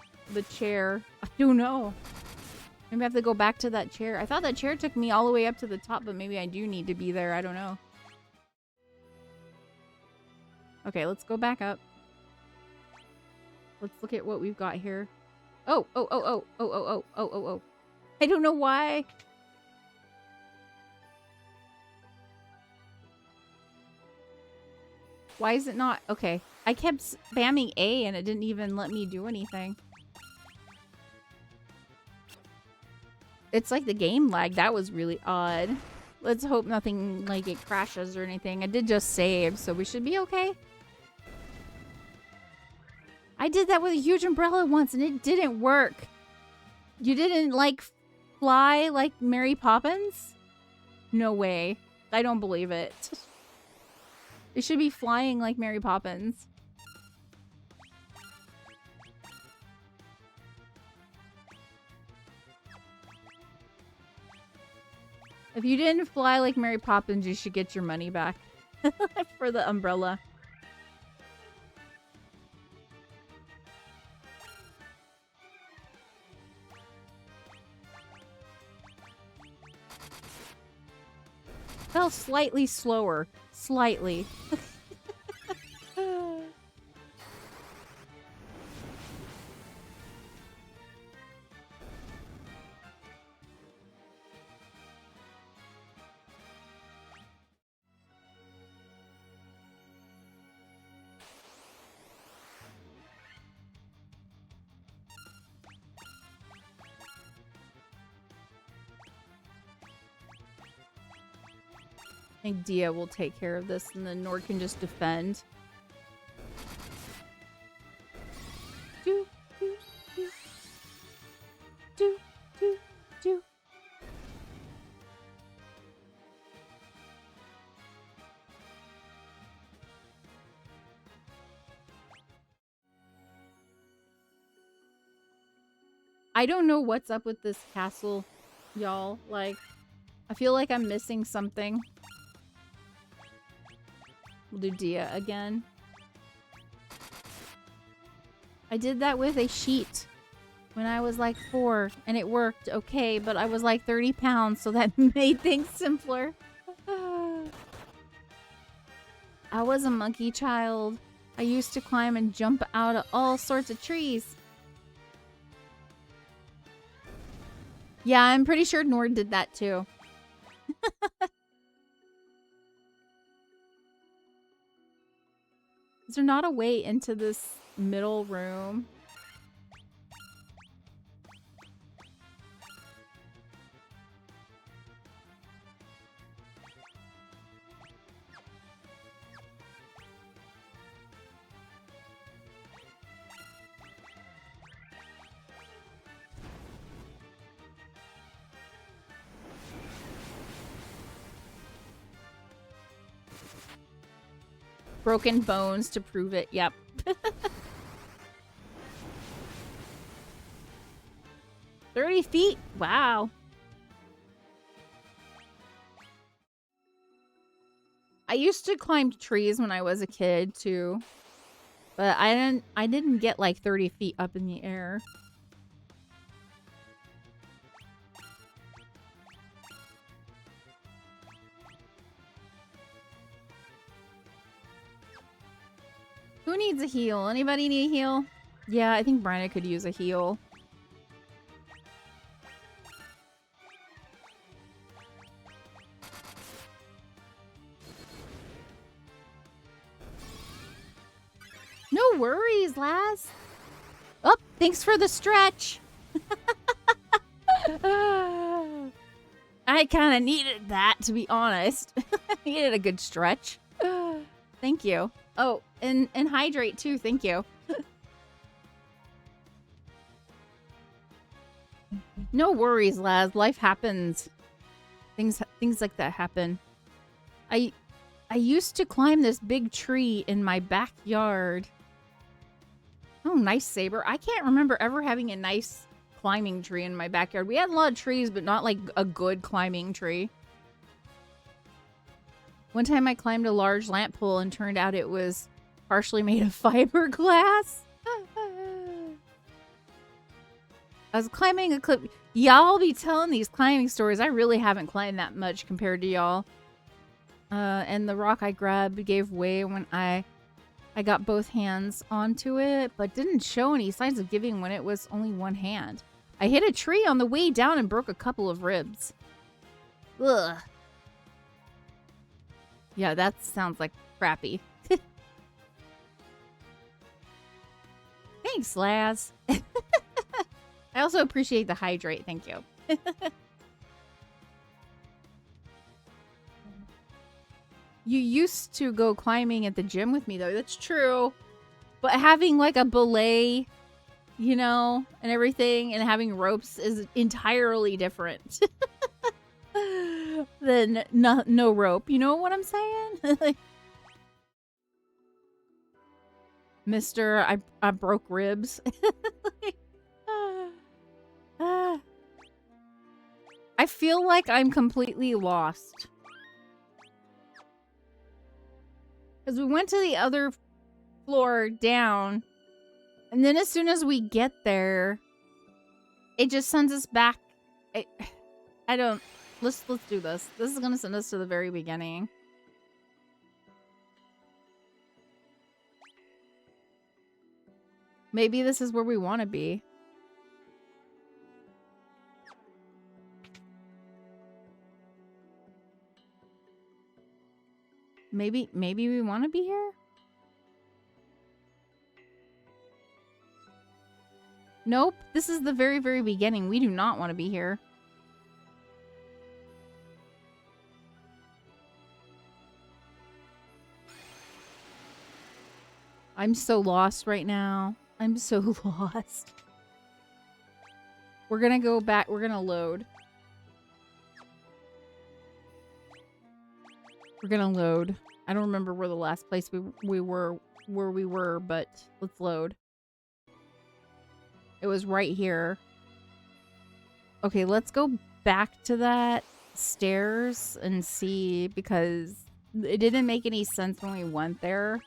chair. I don't know. Maybe I have to go back to that chair. I thought that chair took me all the way up to the top, but maybe I do need to be there. I don't know. Okay, let's go back up. Let's look at what we've got here. Oh. I don't know why. Why is it not? Okay. I kept spamming A and it didn't even let me do anything. It's like the game lag. That was really odd. Let's hope nothing like it crashes or anything. I did just save, so we should be okay. I did that with a huge umbrella once and it didn't work. You didn't like fly like Mary Poppins? No way. I don't believe it. It should be flying like Mary Poppins. If you didn't fly like Mary Poppins, you should get your money back for the umbrella. Felt slightly slower. Slightly. I think Dia will take care of this and then Nord can just defend. Do, do, do. Do, do, do. I don't know what's up with this castle, y'all. Like, I feel like I'm missing something. We'll do Dia again. I did that with a sheet when I was like 4 and it worked okay, but I was like 30 pounds, so that made things simpler. I was a monkey child. I used to climb and jump out of all sorts of trees. Yeah, I'm pretty sure Nord did that too. Is there not a way into this middle room? Broken bones to prove it. Yep. 30 feet? Wow. I used to climb trees when I was a kid too. But I didn't get like 30 feet up in the air. Who needs a heal? Anybody need a heal? Yeah, I think Bryna could use a heal. No worries, Laz. Oh, thanks for the stretch. I kind of needed that, to be honest. Needed a good stretch. Thank you. Oh, and hydrate too. Thank you. No worries, Laz. Life happens. Things like that happen. I used to climb this big tree in my backyard. Oh, nice, Saber. I can't remember ever having a nice climbing tree in my backyard. We had a lot of trees, but not like a good climbing tree. One time I climbed a large lamp pole and turned out it was partially made of fiberglass. I was climbing a cliff. Y'all be telling these climbing stories. I really haven't climbed that much compared to y'all. And the rock I grabbed gave way when I got both hands onto it, but didn't show any signs of giving when it was only one hand. I hit a tree on the way down and broke a couple of ribs. Ugh. Yeah, that sounds like crappy. Thanks, Laz. I also appreciate the hydrate. Thank you. You used to go climbing at the gym with me, though. That's true. But having, like, a belay, you know, and everything, and having ropes is entirely different than no rope. You know what I'm saying? Mister, I broke ribs. I feel like I'm completely lost. Because we went to the other floor down, and then as soon as we get there, it just sends us back. I don't. Let's do this. This is gonna send us to the very beginning. Maybe this is where we want to be. Maybe we want to be here? Nope. This is the very, very beginning. We do not want to be here. I'm so lost right now. I'm so lost. We're gonna go back. We're gonna load. We're gonna load. I don't remember where the last place we were, but let's load. It was right here. Okay, let's go back to that stairs and see, because it didn't make any sense when we went there.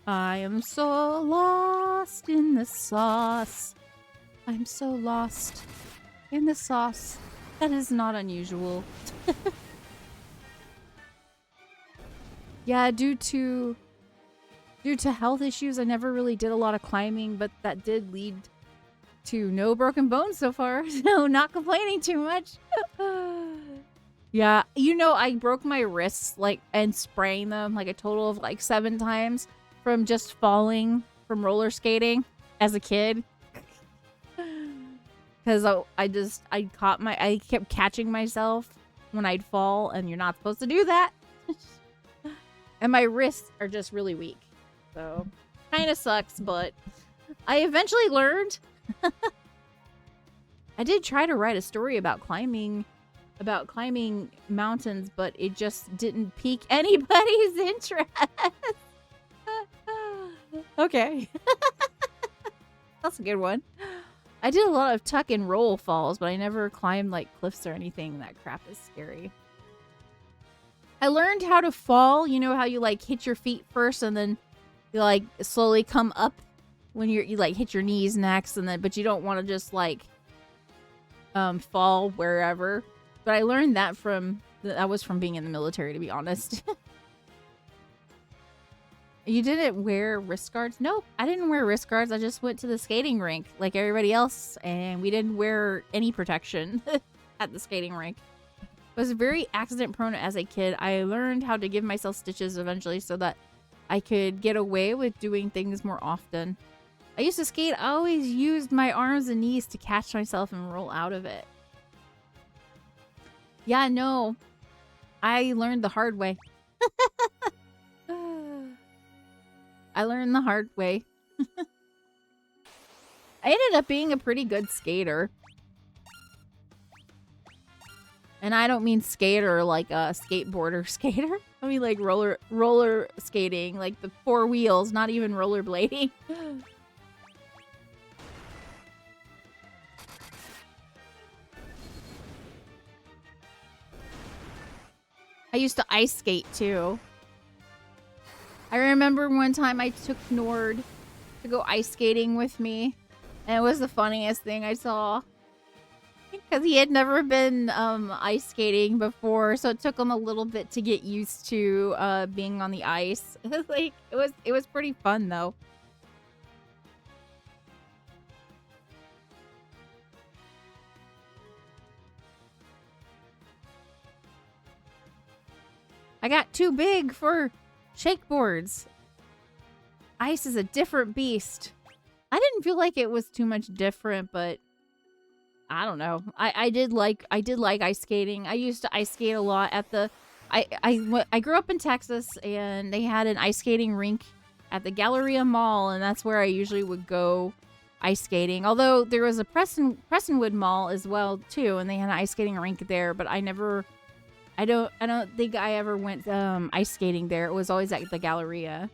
I am so lost in the sauce. I'm so lost in the sauce. That is not unusual. Yeah, due to Due to health issues, I never really did a lot of climbing, but that did lead to no broken bones so far, so not complaining too much. Yeah, you know, I broke my wrists like and spraying them like a total of like 7 times from just falling from roller skating as a kid. Because I kept catching myself when I'd fall, and you're not supposed to do that. And my wrists are just really weak. So, kind of sucks, but I eventually learned. I did try to write a story about climbing mountains, but it just didn't pique anybody's interest. Okay. That's a good one. I did a lot of tuck and roll falls, but I never climbed like cliffs or anything. That crap is scary. I learned how to fall. You know how you like hit your feet first and then you like slowly come up when you like hit your knees next, and then but you don't want to just like fall wherever. But I learned that was from being in the military, to be honest. You didn't wear wrist guards? Nope, I didn't wear wrist guards. I just went to the skating rink like everybody else, and we didn't wear any protection at the skating rink. I was very accident prone as a kid. I learned how to give myself stitches eventually so that I could get away with doing things more often. I used to skate. I always used my arms and knees to catch myself and roll out of it. Yeah, no. I learned the hard way. I learned the hard way. I ended up being a pretty good skater. And I don't mean skater like a skateboarder skater. I mean like roller skating, like the 4 wheels, not even rollerblading. I used to ice skate too. I remember one time I took Nord to go ice skating with me, and it was the funniest thing I saw. Because he had never been ice skating before, so it took him a little bit to get used to being on the ice. Like it was pretty fun though. I got too big for shakeboards. Ice is a different beast. I didn't feel like it was too much different, but I don't know. I did like ice skating. I used to ice skate a lot at the I grew up in Texas, and they had an ice skating rink at the Galleria Mall, and that's where I usually would go ice skating. Although there was a Prestonwood Mall as well too, and they had an ice skating rink there, but I don't think I ever went ice skating there. It was always at the Galleria.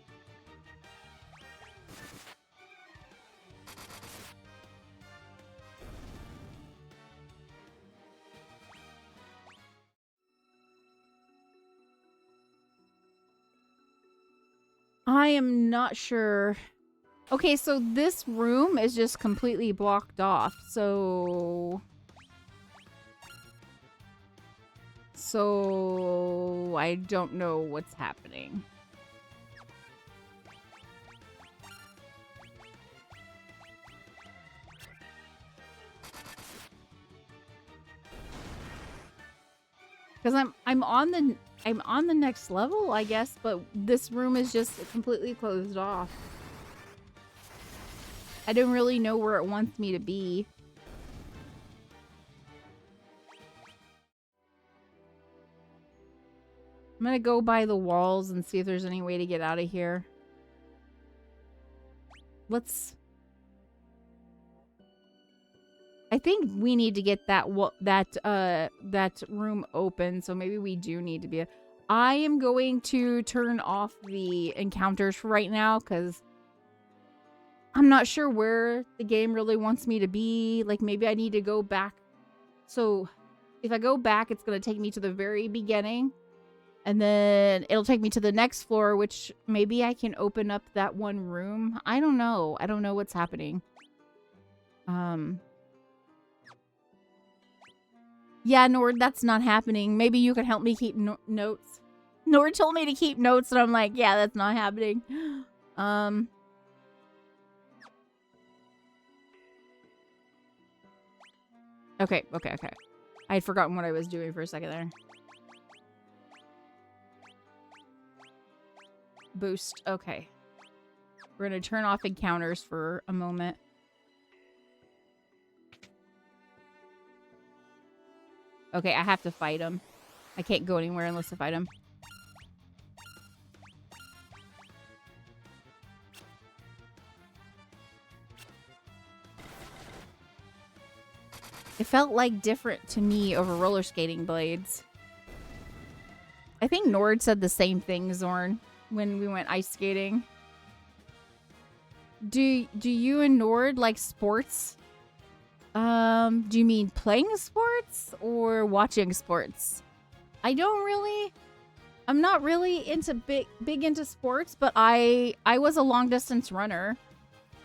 I am not sure. Okay, so this room is just completely blocked off. So I don't know what's happening. Because I'm on the next level, I guess, but this room is just completely closed off. I don't really know where it wants me to be. I'm gonna go by the walls and see if there's any way to get out of here. I think we need to get that room open, so maybe we do need to be. I am going to turn off the encounters for right now because I'm not sure where the game really wants me to be. Like maybe I need to go back. So if I go back, it's gonna take me to the very beginning, and then it'll take me to the next floor, which maybe I can open up that one room. I don't know. I don't know what's happening. Yeah, Nord, that's not happening. Maybe you can help me keep notes. Nord told me to keep notes, and I'm like, yeah, that's not happening. Okay. I had forgotten what I was doing for a second there. Boost. Okay. We're gonna turn off encounters for a moment. Okay, I have to fight him. I can't go anywhere unless I fight him. It felt like different to me over roller skating blades. I think Nord said the same thing, Zorn, when we went ice skating. Do you and Nord like sports? Do you mean playing sports or watching sports? I'm not really into big into sports, but I was a long distance runner,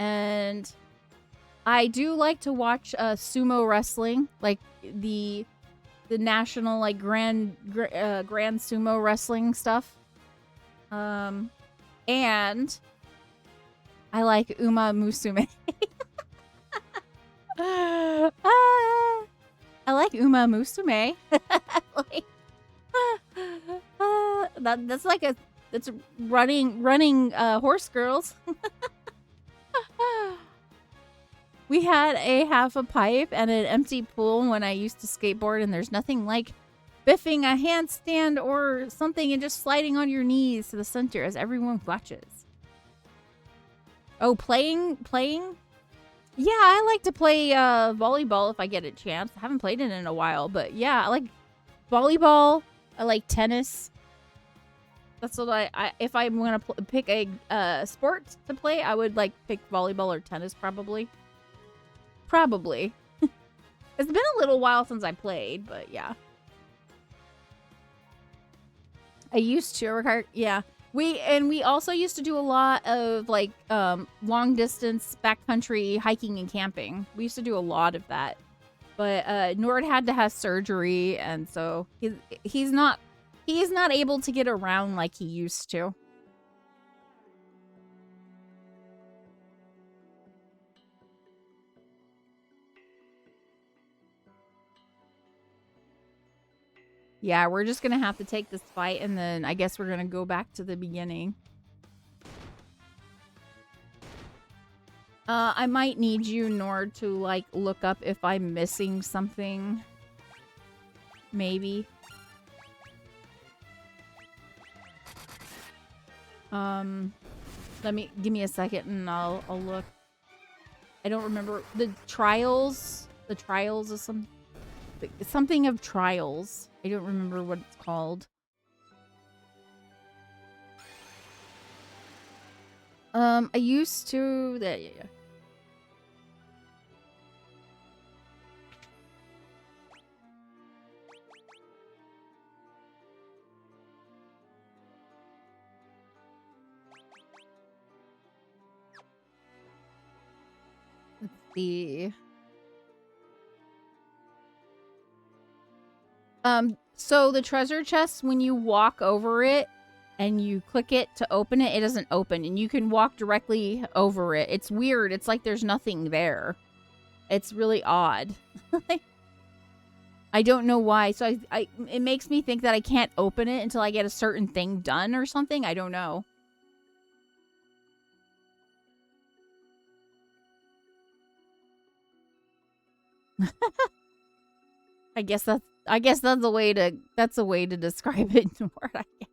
and I do like to watch sumo wrestling, like the national like grand sumo wrestling stuff. And I like Uma Musume. I like Uma Musume. Like, that's running horse girls. We had a half a pipe and an empty pool when I used to skateboard, and there's nothing like biffing a handstand or something and just sliding on your knees to the center as everyone watches. Oh, playing? Yeah, I like to play volleyball if I get a chance. I haven't played it in a while, but yeah, I like volleyball. I like tennis. That's what I if I'm gonna pick a sport to play, I would like pick volleyball or tennis probably. Probably. It's been a little while since I played, but yeah. I used to, yeah. We also used to do a lot of like long distance backcountry hiking and camping. We used to do a lot of that. But Nord had to have surgery, and so he's not able to get around like he used to. Yeah, we're just gonna have to take this fight, and then I guess we're gonna go back to the beginning. I might need you, Nord, to like look up if I'm missing something. Maybe. Give me a second and I'll look. I don't remember the trials. The trials of something of trials. I don't remember what it's called. I used to yeah. Let's see. So the treasure chest, when you walk over it and you click it to open it, it doesn't open, and you can walk directly over it. It's weird. It's like there's nothing there. It's really odd. I don't know why. So it makes me think that I can't open it until I get a certain thing done or something. I don't know. I guess that's a way to describe it in word, I guess.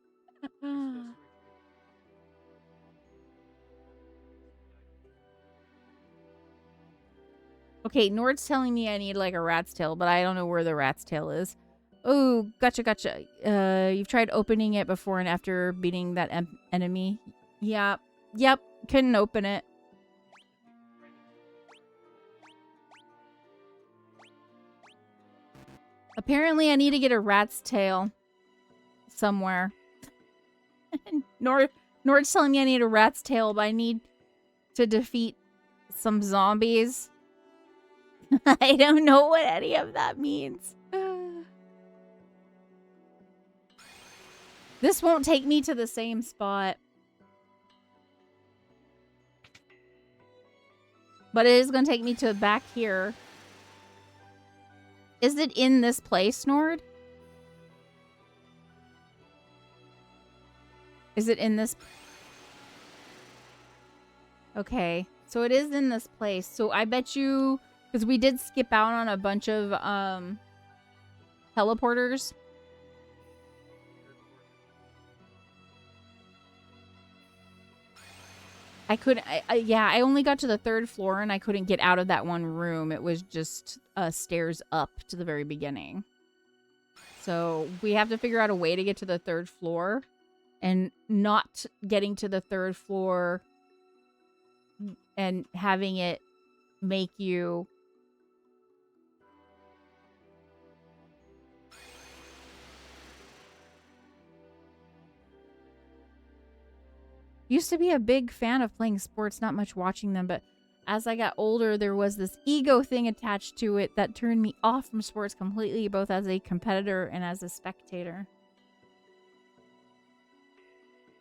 Okay, Nord's telling me I need like a rat's tail, but I don't know where the rat's tail is. Oh, gotcha. You've tried opening it before and after beating that enemy. Yeah. Yep. Couldn't open it. Apparently, I need to get a rat's tail somewhere. Nord's telling me I need a rat's tail, but I need to defeat some zombies. I don't know what any of that means. This won't take me to the same spot. But it is going to take me to back here. Is it in this place, Nord? Is it in this? Okay. So it is in this place. So I bet you... Because we did skip out on a bunch of teleporters. I couldn't... yeah, I only got to the 3rd floor and I couldn't get out of that one room. It was just stairs up to the very beginning. So we have to figure out a way to get to the 3rd floor. And not getting to the 3rd floor and having it make you... Used to be a big fan of playing sports, not much watching them, but as I got older, there was this ego thing attached to it that turned me off from sports completely, both as a competitor and as a spectator.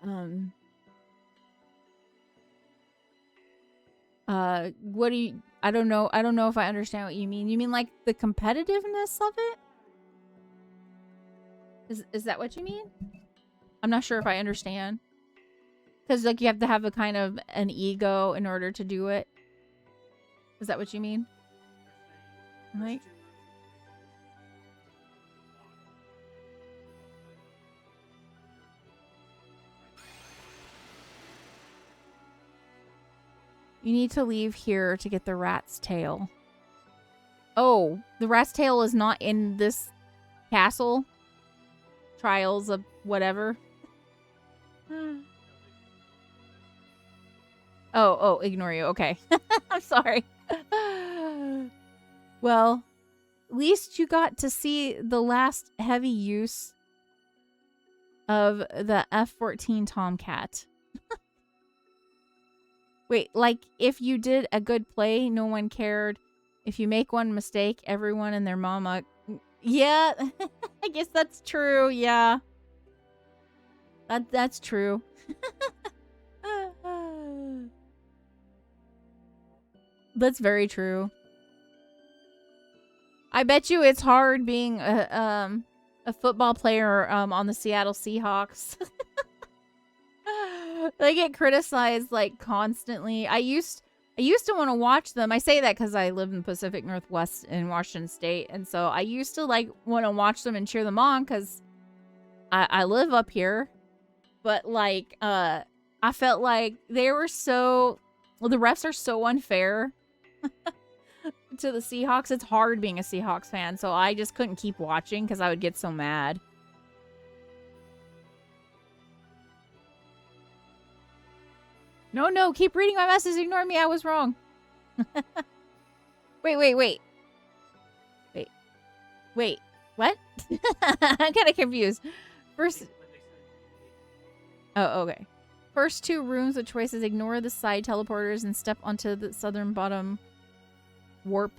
What do you... I don't know if I understand what you mean. You mean like the competitiveness of it? Is that what you mean? I'm not sure if I understand. Because, like, you have to have a kind of an ego in order to do it. Is that what you mean? Right? You need to leave here to get the rat's tail. Oh, the rat's tail is not in this castle? Trials of whatever? Oh, ignore you. Okay. I'm sorry. Well, at least you got to see the last heavy use of the F-14 Tomcat. Wait, like, if you did a good play, no one cared. If you make one mistake, everyone and their mama... Yeah, I guess that's true, yeah. That's true. That's very true. I bet you it's hard being a football player on the Seattle Seahawks. They get criticized like constantly. I used to want to watch them. I say that because I live in the Pacific Northwest in Washington State, and so I used to like want to watch them and cheer them on because I live up here. But like I felt like they were so... Well, the refs are so unfair to the Seahawks. It's hard being a Seahawks fan, so I just couldn't keep watching because I would get so mad. No, keep reading my message. Ignore me. I was wrong. Wait. What? I'm kind of confused. First... Oh, okay. First 2 rooms with choices. Ignore the side teleporters and step onto the southern bottom warp.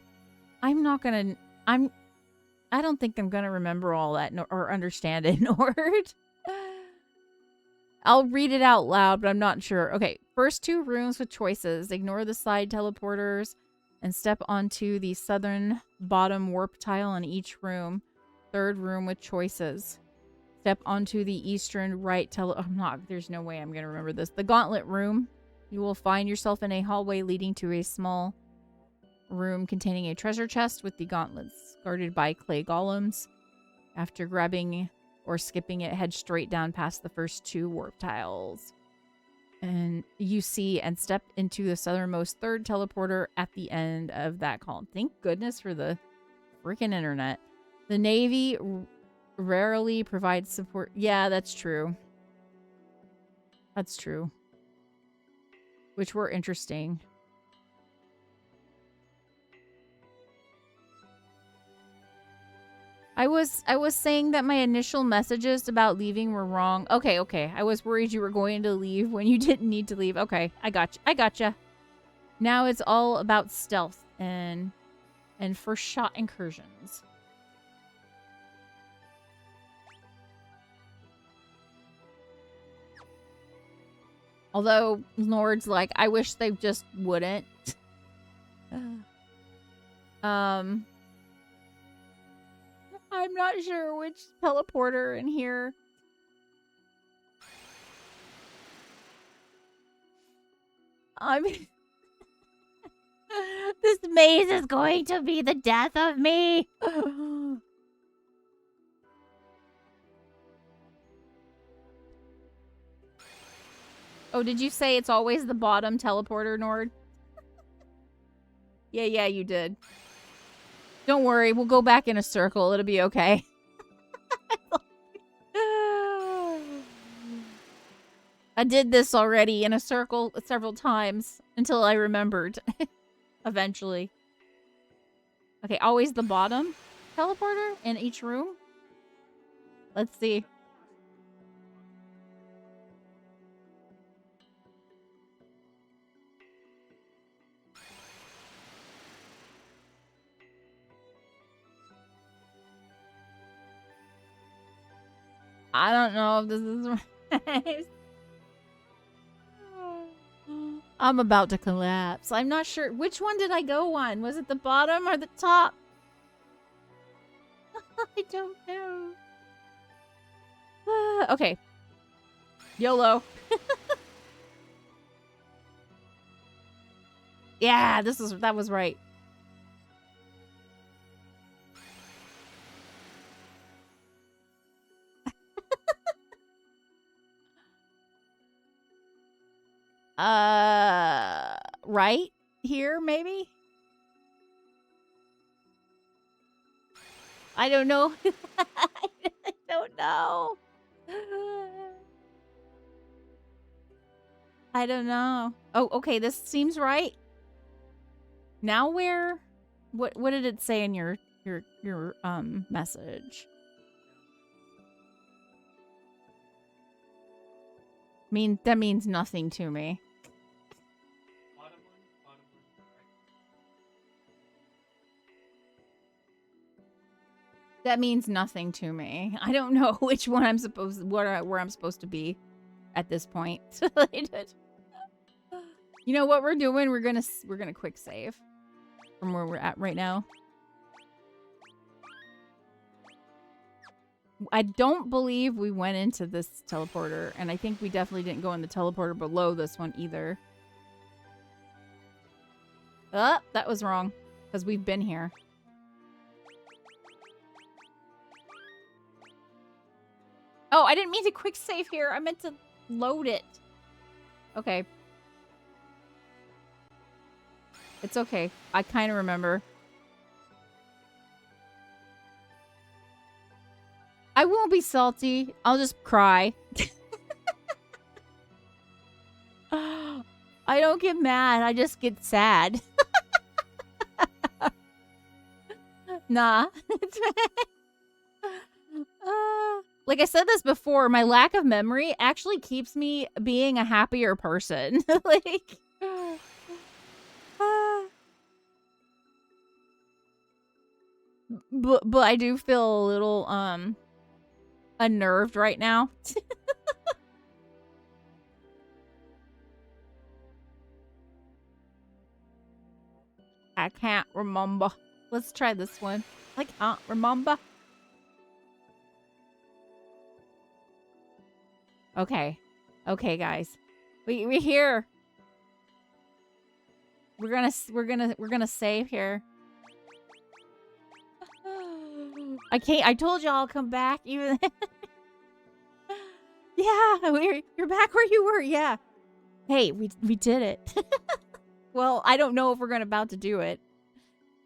I don't think I'm gonna remember all that or understand it, Nord. I'll read it out loud, but I'm not sure. Okay, first 2 rooms with choices. Ignore the side teleporters and step onto the southern bottom warp tile in each room. 3rd room with choices. Step onto the eastern right there's no way I'm going to remember this. The gauntlet room. You will find yourself in a hallway leading to a small room containing a treasure chest with the gauntlets guarded by clay golems. After grabbing or skipping it, head straight down past the first 2 warp tiles. And you see and step into the southernmost 3rd teleporter at the end of that column. Thank goodness for the freaking internet. The Navy rarely provides support. Yeah, that's true. That's true. Which were interesting. I was saying that my initial messages about leaving were wrong. Okay. I was worried you were going to leave when you didn't need to leave. Okay, I gotcha. Now it's all about stealth and first shot incursions. Although Lord's like, I wish they just wouldn't. I'm not sure which teleporter in here. I mean, this maze is going to be the death of me. Oh, did you say it's always the bottom teleporter, Nord? Yeah, you did. Don't worry, we'll go back in a circle. It'll be okay. I did this already in a circle several times until I remembered. Eventually. Okay, always the bottom teleporter in each room? Let's see. I don't know if this is right. I'm about to collapse. I'm not sure. Which one did I go on? Was it the bottom or the top? I don't know. Okay. YOLO. Yeah, that was right. Right here, maybe? I don't know. I don't know. I don't know. Oh, okay, this seems right. Now where? What did it say in your message? That means nothing to me. That means nothing to me. I don't know which one I'm supposed where I'm supposed to be at this point. You know what we're doing? We're gonna quick save from where we're at right now. I don't believe we went into this teleporter, and I think we definitely didn't go in the teleporter below this one either. That was wrong, because we've been here. Oh, I didn't mean to quick save here. I meant to load it. Okay. It's okay. I kind of remember. I won't be salty. I'll just cry. I don't get mad. I just get sad. Nah. Like I said this before, my lack of memory actually keeps me being a happier person. Like... But I do feel a little, unnerved right now. I can't remember. Let's try this one. I can't remember. Okay. Okay, guys. We're here. We're gonna save here. I told you I'll come back even. Yeah, you're back where you were. Yeah. Hey, we did it. Well, I don't know if we're about to do it.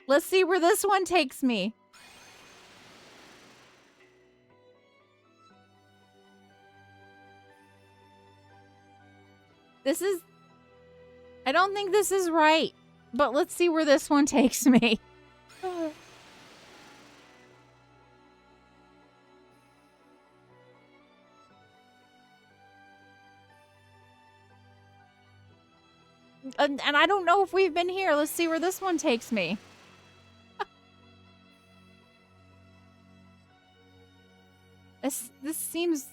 Let's see where this one takes me. I don't think this is right, but let's see where this one takes me. And I don't know if we've been here. Let's see where this one takes me. This seems...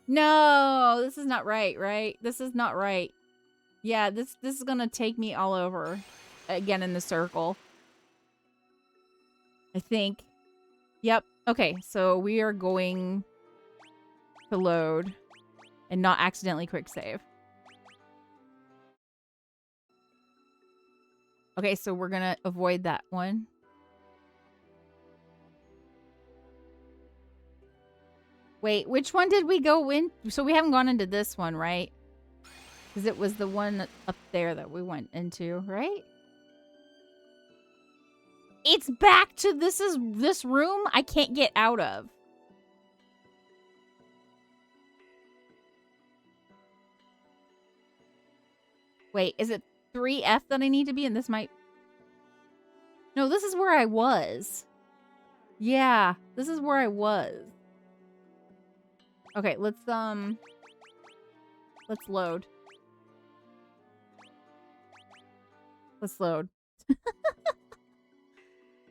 No, this is not right, right? This is not right. Yeah, this is gonna take me all over again in the circle. I think. Yep. Okay, so we are going to load and not accidentally quick save. Okay, so we're gonna avoid that one. Wait, which one did we go in? So we haven't gone into this one, right? Because it was the one up there that we went into, right? It's back to this room I can't get out of. Wait, is it 3F that I need to be in? This might... No, this is where I was. Yeah, this is where I was. Okay, let's load. Let's load.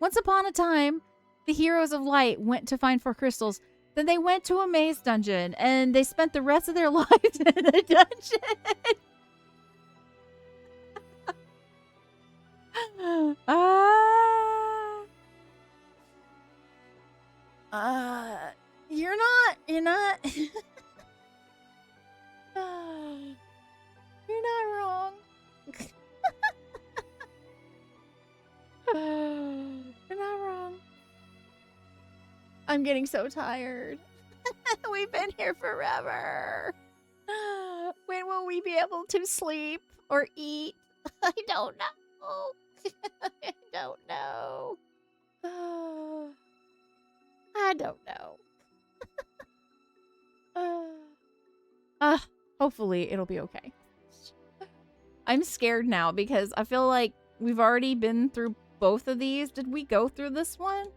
Once upon a time, the heroes of light went to find 4 crystals. Then they went to a maze dungeon, and they spent the rest of their lives in the dungeon. You're not. You're not wrong. You're not wrong. I'm getting so tired. We've been here forever. When will we be able to sleep or eat? I don't know. I don't know. I don't know. Hopefully it'll be okay. I'm scared now because I feel like we've already been through both of these. Did we go through this one?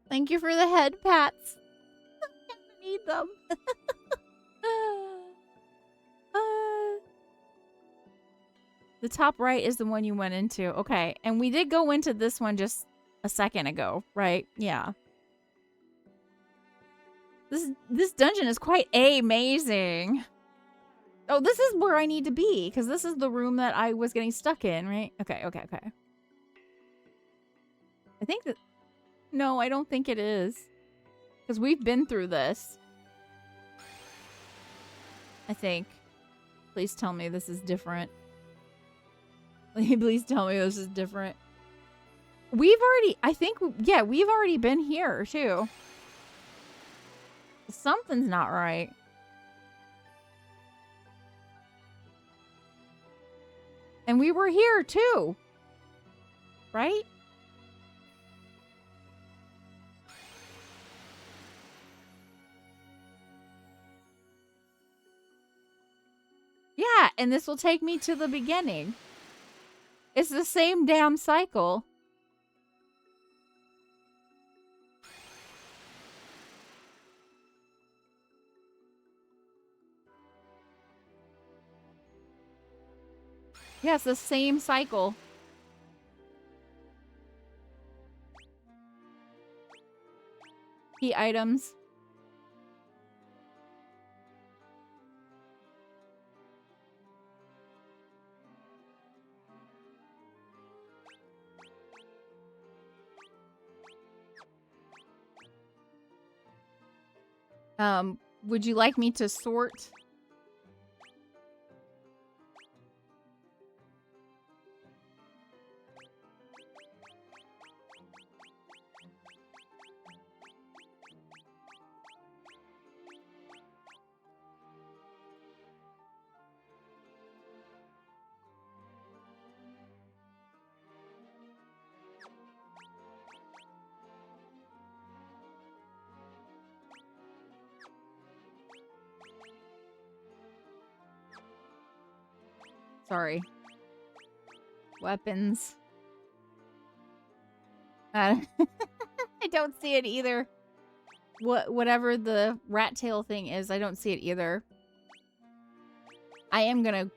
Thank you for the head pats. I need them. The top right is the one you went into. Okay, and we did go into this one just a second ago, right? Yeah. This dungeon is quite amazing. Oh, this is where I need to be, because this is the room that I was getting stuck in, right? Okay. I think that... No, I don't think it is. Because we've been through this. I think. Please tell me this is different. Please tell me this is different. We've already... I think... Yeah, we've already been here, too. Something's not right. And we were here, too. Right? Yeah, and this will take me to the beginning. It's the same damn cycle. Yeah, it's the same cycle. Key items. Would you like me to sort? Sorry. Weapons. I don't see it either. Whatever the rat tail thing is, I don't see it either. I'm gonna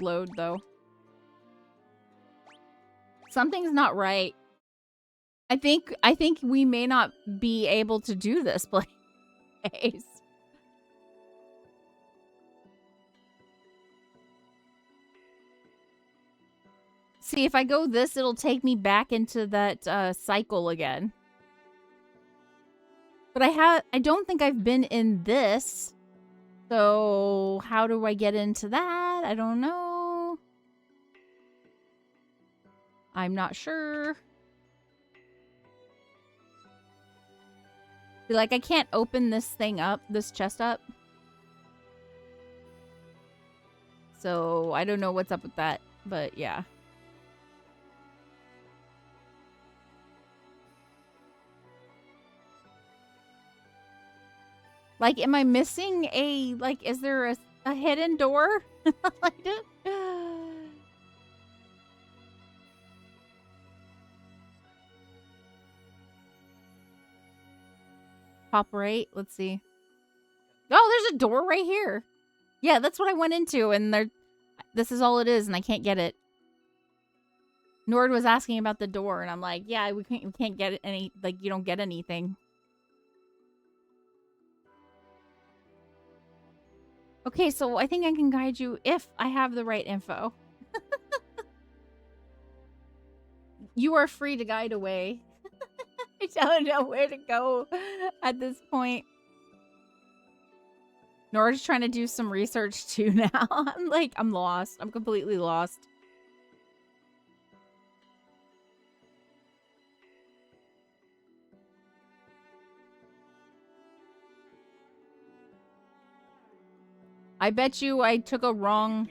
load though. Something's not right. I think we may not be able to do this place. See, if I go this, it'll take me back into that cycle again. But I don't think I've been in this. So how do I get into that? I don't know. I'm not sure. Like, I can't open this thing up, this chest up. So I don't know what's up with that, but yeah. Like, am I missing a, like, is there a hidden door? Like, top right. Let's see. Oh, there's a door right here. Yeah, that's what I went into, and this is all it is, and I can't get it. Nord was asking about the door, and I'm like, yeah, we can't get any, like, you don't get anything. Okay, so I think I can guide you if I have the right info. You are free to guide away. I don't know where to go at this point. Nora's trying to do some research too now. I'm lost. I'm completely lost. I bet you I took a wrong...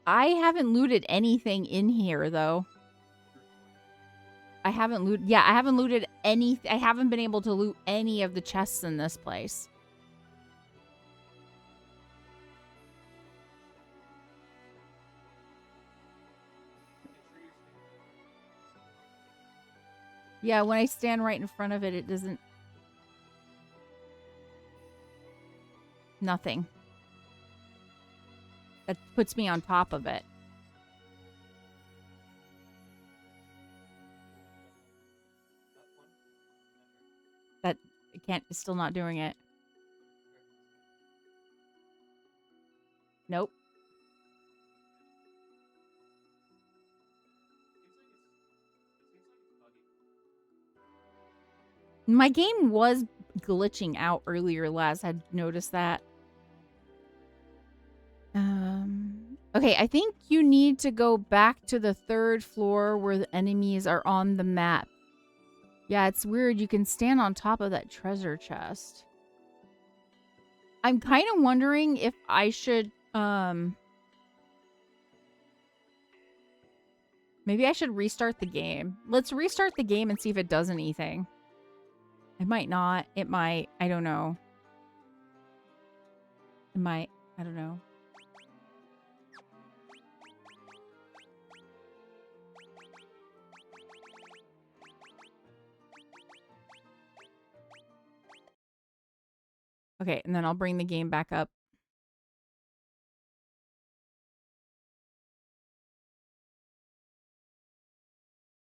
I haven't looted anything in here, though. I haven't looted... Yeah, I haven't looted any... I haven't been able to loot any of the chests in this place. Yeah, when I stand right in front of it, it doesn't... Nothing. That puts me on top of it. That... I can't... It's still not doing it. Nope. My game was glitching out earlier, Laz. Had noticed that. Okay, I think you need to go back to the 3rd floor where the enemies are on the map. Yeah, it's weird. You can stand on top of that treasure chest. I'm kind of wondering if I should, maybe I should restart the game. Let's restart the game and see if it does anything. It might not. It might. I don't know. It might. I don't know. Okay, and then I'll bring the game back up.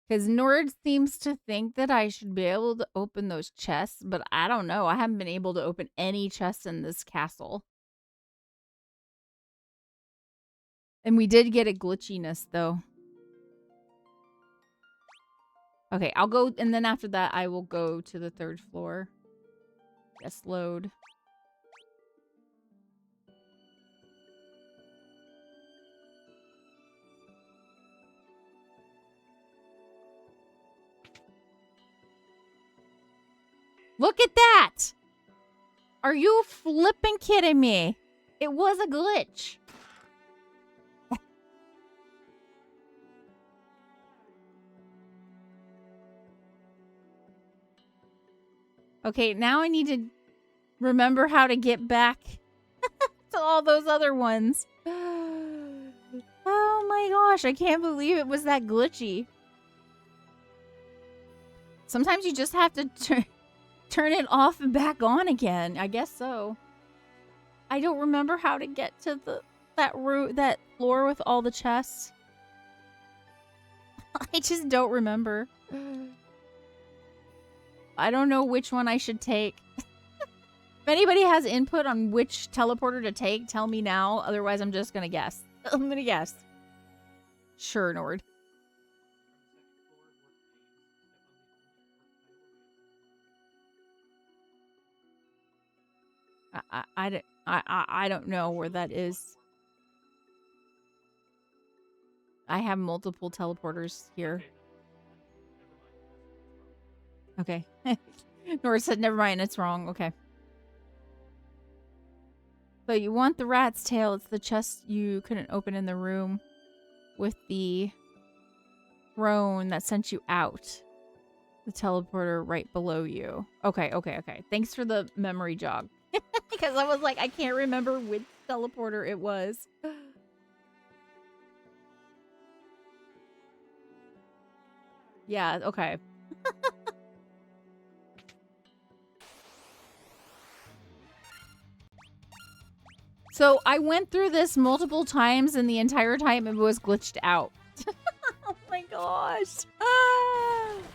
Because Nord seems to think that I should be able to open those chests, but I don't know. I haven't been able to open any chests in this castle. And we did get a glitchiness, though. Okay, I'll go, and then after that, I will go to the 3rd floor. Yes, load. Look at that! Are you flipping kidding me? It was a glitch. Okay, now I need to remember how to get back to all those other ones. Oh my gosh, I can't believe it was that glitchy. Sometimes you just have to turn it off and back on again. I guess so. I don't remember how to get to that floor with all the chests. I just don't remember. I don't know which one I should take. If anybody has input on which teleporter to take, tell me now. Otherwise, I'm just gonna guess. I'm gonna guess. Sure, Nord. I don't know where that is. I have multiple teleporters here. Okay. Nora said, never mind, it's wrong. Okay. So you want the rat's tail. It's the chest you couldn't open in the room with the throne that sent you out. The teleporter right below you. Okay. Thanks for the memory jog. Because I was like, I can't remember which teleporter it was. Yeah, okay. So I went through this multiple times and the entire time it was glitched out. Oh my gosh.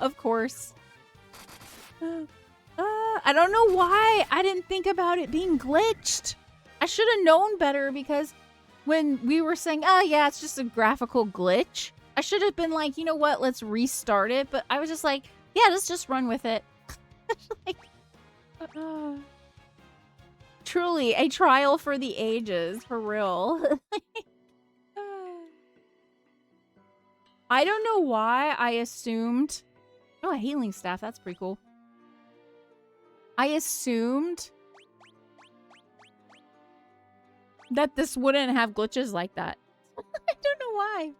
Of course. I don't know why I didn't think about it being glitched. I should have known better because when we were saying, oh yeah, it's just a graphical glitch, I should have been like, you know what, let's restart it. But I was just like, yeah, let's just run with it. Like, truly a trial for the ages, for real. I don't know why I assumed... Oh, a healing staff. That's pretty cool. I assumed that this wouldn't have glitches like that. I don't know why.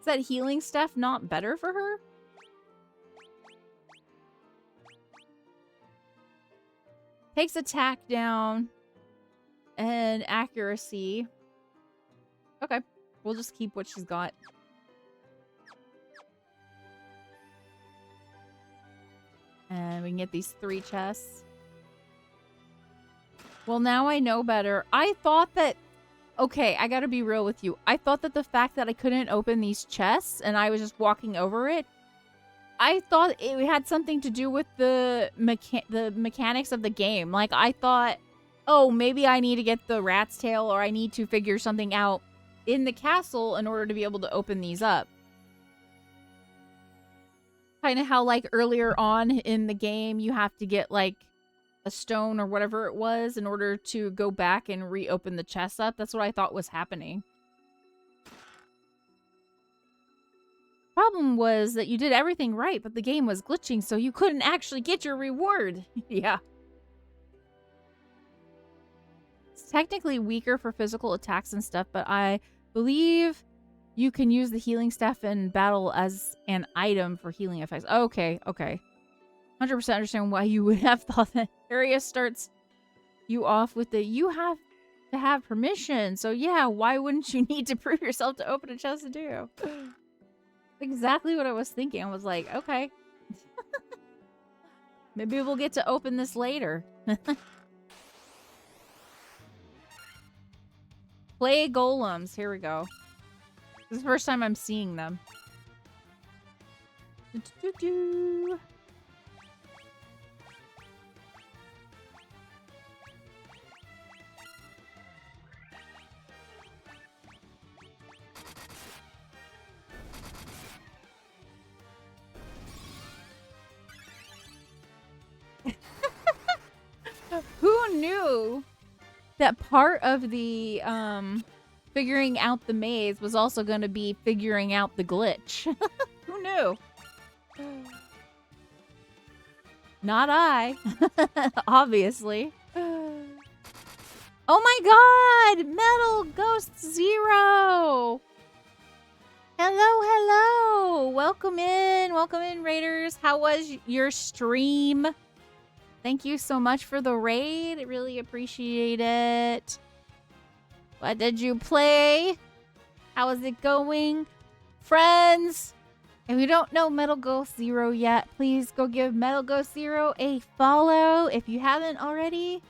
Is that healing staff not better for her? Takes attack down and accuracy. Okay. We'll just keep what she's got. And we can get these 3 chests. Well, now I know better. I thought that... Okay, I gotta be real with you. I thought that the fact that I couldn't open these chests and I was just walking over it, I thought it had something to do with the mechanics of the game. Like, I thought, oh, maybe I need to get the rat's tail or I need to figure something out in the castle in order to be able to open these up. Kind of how, like, earlier on in the game, you have to get, like, a stone or whatever it was in order to go back and reopen the chest up. That's what I thought was happening. Problem was that you did everything right, but the game was glitching, so you couldn't actually get your reward. Yeah. It's technically weaker for physical attacks and stuff, but I believe you can use the healing staff in battle as an item for healing effects. Okay. 100% understand why you would have thought that. Area starts you off with the, you have to have permission. So yeah, why wouldn't you need to prove yourself to open a chest to do? Exactly what I was thinking. I was like, okay. Maybe we'll get to open this later. Play golems. Here we go. This is the first time I'm seeing them. Who knew that part of the figuring out the maze was also going to be figuring out the glitch? Who knew? Not I. Obviously. Oh my god! Metal Ghost Zero! Hello! Welcome in, Raiders. How was your stream? Thank you so much for the raid. I really appreciate it. What did you play? How is it going? Friends, if you don't know Metal Ghost Zero yet, please go give Metal Ghost Zero a follow if you haven't already.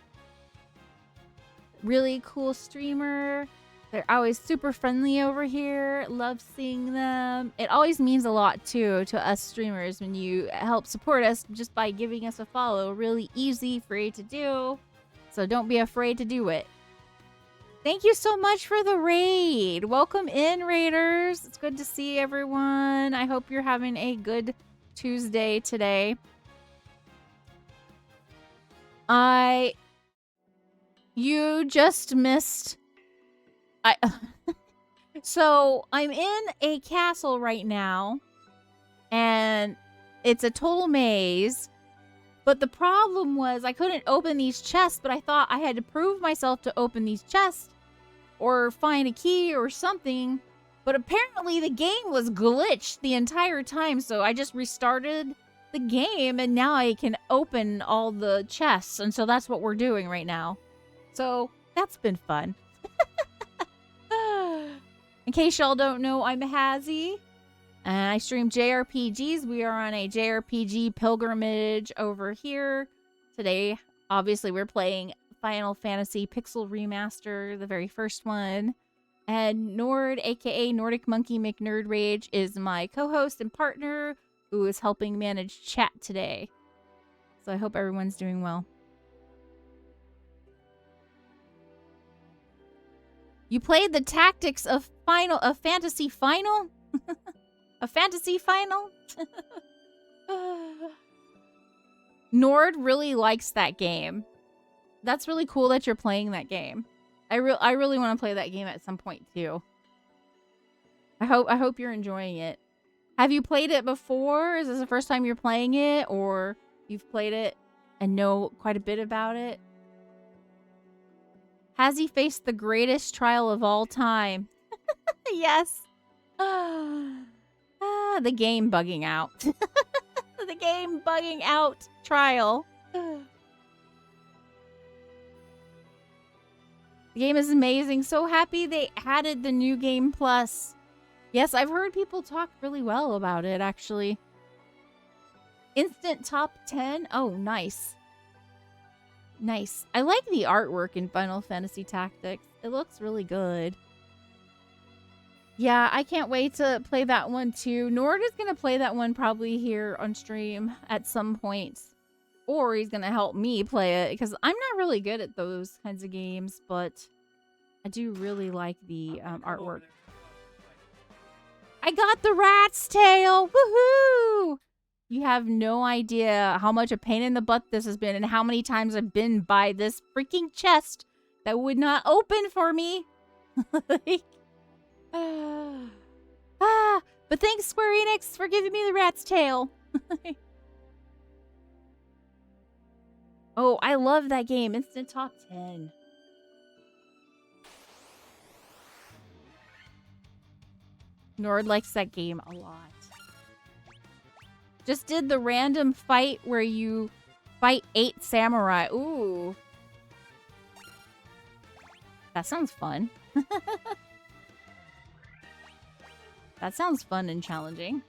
Really cool streamer. They're always super friendly over here. Love seeing them. It always means a lot, too, to us streamers when you help support us just by giving us a follow. Really easy, free to do. So don't be afraid to do it. Thank you so much for the raid. Welcome in, raiders. It's good to see everyone. I hope you're having a good Tuesday today. You just missed... So, I'm in a castle right now, and it's a total maze, but the problem was I couldn't open these chests, but I thought I had to prove myself to open these chests, or find a key or something, but apparently the game was glitched the entire time, so I just restarted the game, and now I can open all the chests, and so that's what we're doing right now. So, that's been fun. In case y'all don't know, I'm Hazzy, and I stream JRPGs. We are on a JRPG pilgrimage over here. Today, obviously, we're playing Final Fantasy Pixel Remaster, the very first one. And Nord, aka Nordic Monkey McNerd Rage, is my co-host and partner who is helping manage chat today. So I hope everyone's doing well. You played the tactics of Fantasy Final? A Fantasy Final? Nord really likes that game. That's really cool that you're playing that game. I really want to play that game at some point too. I hope you're enjoying it. Have you played it before? Is this the first time you're playing it, or you've played it and know quite a bit about it? Has he faced the greatest trial of all time? Yes. The game bugging out. The game bugging out trial. The game is amazing. So happy they added the new game plus. Yes, I've heard people talk really well about it, actually. Instant top 10? Oh, nice. Nice. I like the artwork in Final Fantasy Tactics. It looks really good. Yeah, I can't wait to play that one too. Nord is going to play that one probably here on stream at some point. Or he's going to help me play it, because I'm not really good at those kinds of games, but I do really like the artwork. I got the rat's tail! Woohoo! You have no idea how much a pain in the butt this has been and how many times I've been by this freaking chest that would not open for me. Like, but thanks, Square Enix, for giving me the rat's tail. Oh, I love that game. Instant top 10. Nord likes that game a lot. Just did the random fight where you fight 8 samurai. Ooh. That sounds fun. That sounds fun and challenging.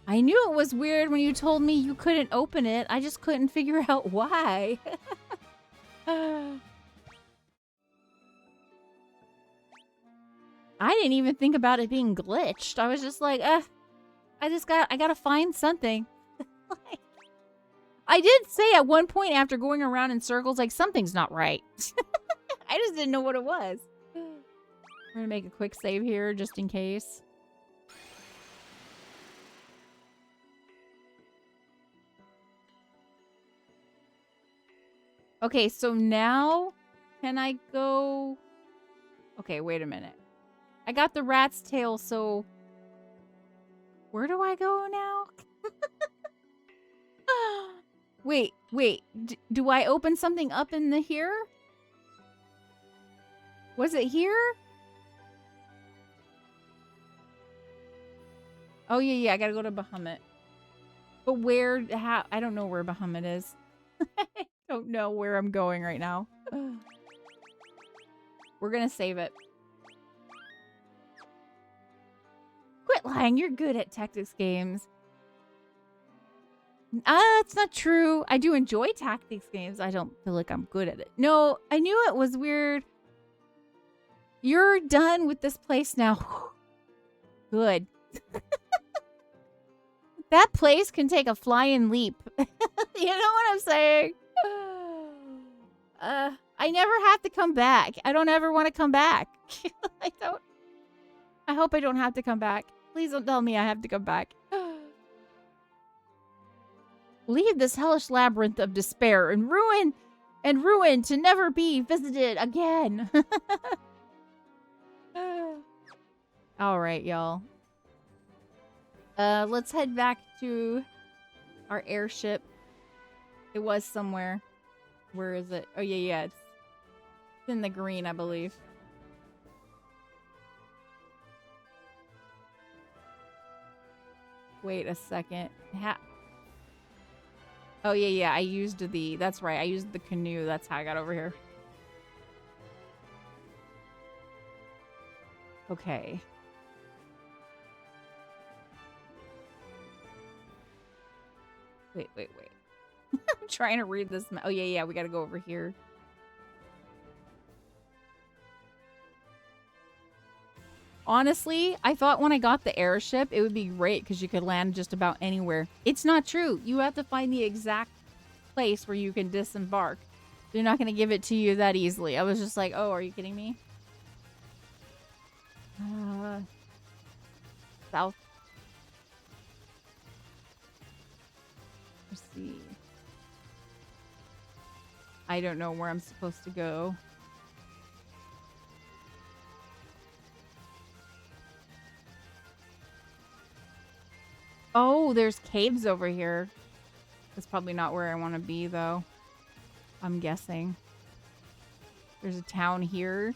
I knew it was weird when you told me you couldn't open it. I just couldn't figure out why. I didn't even think about it being glitched. I was just like, I gotta find something. Like, I did say at one point after going around in circles, like, something's not right. I just didn't know what it was. We're gonna make a quick save here just in case. Okay, so now can I go? Okay, wait a minute. I got the rat's tail, so where do I go now? Wait. Do I open something up in the here? Was it here? Oh, yeah, I gotta go to Bahamut. But where, how, I don't know where Bahamut is. I don't know where I'm going right now. We're gonna save it. Quit lying, you're good at tactics games. It's not true. I do enjoy tactics games. I don't feel like I'm good at it. No, I knew it was weird. You're done with this place now. Good. That place can take a flying leap. You know what I'm saying? I never have to come back. I don't ever want to come back. I don't. I hope I don't have to come back. Please don't tell me I have to come back. Leave this hellish labyrinth of despair and ruin to never be visited again. All right, y'all. Let's head back to our airship. It was somewhere. Where is it? Oh, yeah. It's in the green, I believe. Wait a second. Oh, yeah. I used that's right. I used the canoe. That's how I got over here. Okay. Wait. I'm trying to read this. Oh, yeah. We got to go over here. Honestly, I thought when I got the airship, it would be great because you could land just about anywhere. It's not true. You have to find the exact place where you can disembark. They're not going to give it to you that easily. I was just like, oh, are you kidding me? South. Let's see. I don't know where I'm supposed to go. Oh, there's caves over here. That's probably not where I want to be, though. I'm guessing. There's a town here.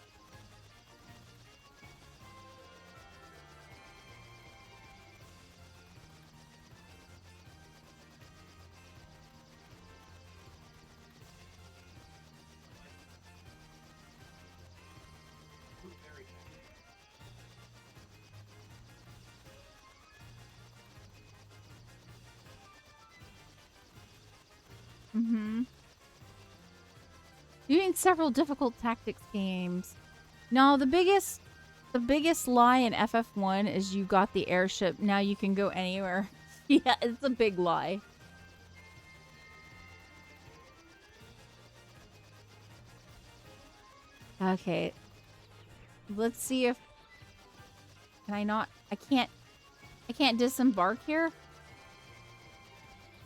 Doing several difficult tactics games. No, the biggest lie in FF1 is you got the airship. Now you can go anywhere. Yeah, it's a big lie. Okay. Let's see if... Can I not... I can't disembark here?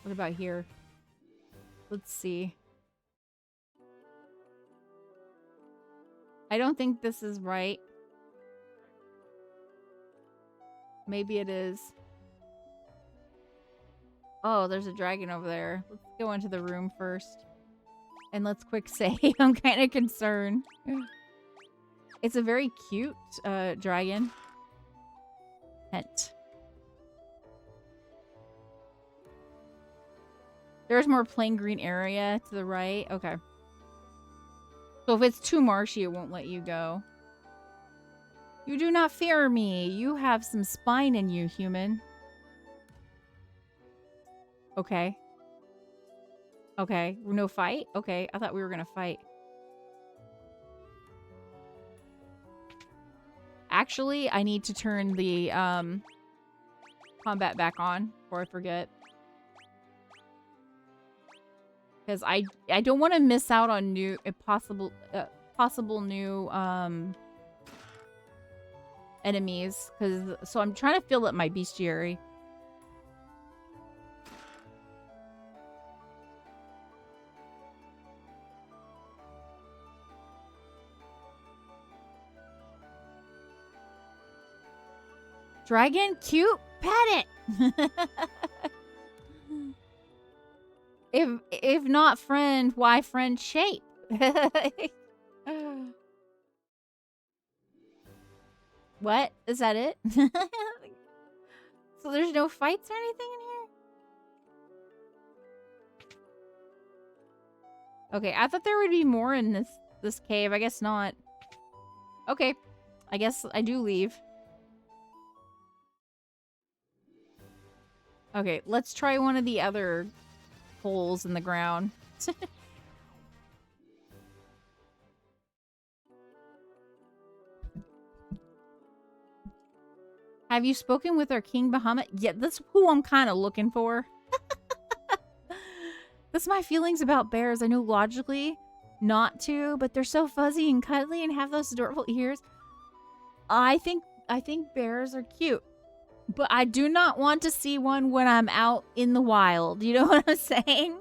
What about here? Let's see. I don't think this is right. Maybe it is. Oh, there's a dragon over there. Let's go into the room first. And let's quick save. I'm kind of concerned. It's a very cute dragon. Hint. There's more plain green area to the right. Okay. So if it's too marshy, it won't let you go. You do not fear me. You have some spine in you, human. Okay. Okay. No fight? Okay. I thought we were going to fight. Actually, I need to turn the combat back on before I forget. Because I don't want to miss out on new possible new enemies. So I'm trying to fill up my bestiary. Dragon, cute, pet it. If not friend, why friend shape? What? Is that it? So there's no fights or anything in here? Okay, I thought there would be more in this cave. I guess not. Okay. I guess I do leave. Okay, let's try one of the other holes in the ground. Have you spoken with our King Bahamut? Yeah, that's who I'm kind of looking for. That's my feelings about bears. I know logically not to, but they're so fuzzy and cuddly and have those adorable ears. I think bears are cute, but I do not want to see one when I'm out in the wild. You know what I'm saying?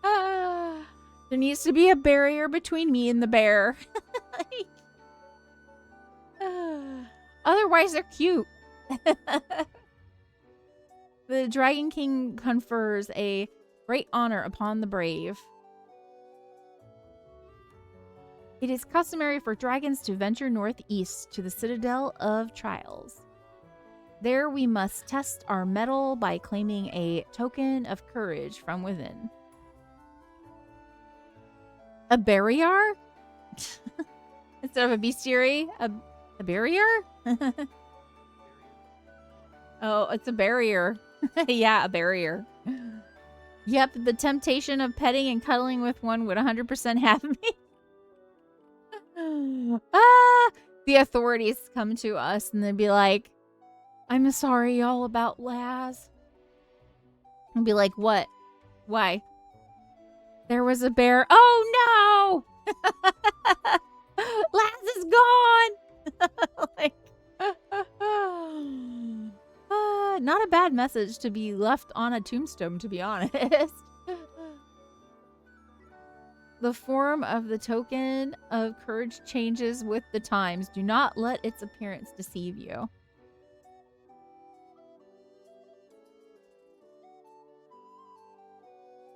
There needs to be a barrier between me and the bear. Otherwise, they're cute. The Dragon King confers a great honor upon the brave. It is customary for dragons to venture northeast to the Citadel of Trials. There we must test our mettle by claiming a token of courage from within. A barrier? Instead of a bestiary? A barrier? Oh, it's a barrier. Yeah, a barrier. Yep, the temptation of petting and cuddling with one would 100% have me. The authorities come to us and they'd be like, I'm sorry all about Laz. And be like, what? Why? There was a bear. Oh no! Laz is gone! Like, not a bad message to be left on a tombstone, to be honest. The form of the token of courage changes with the times. Do not let its appearance deceive you.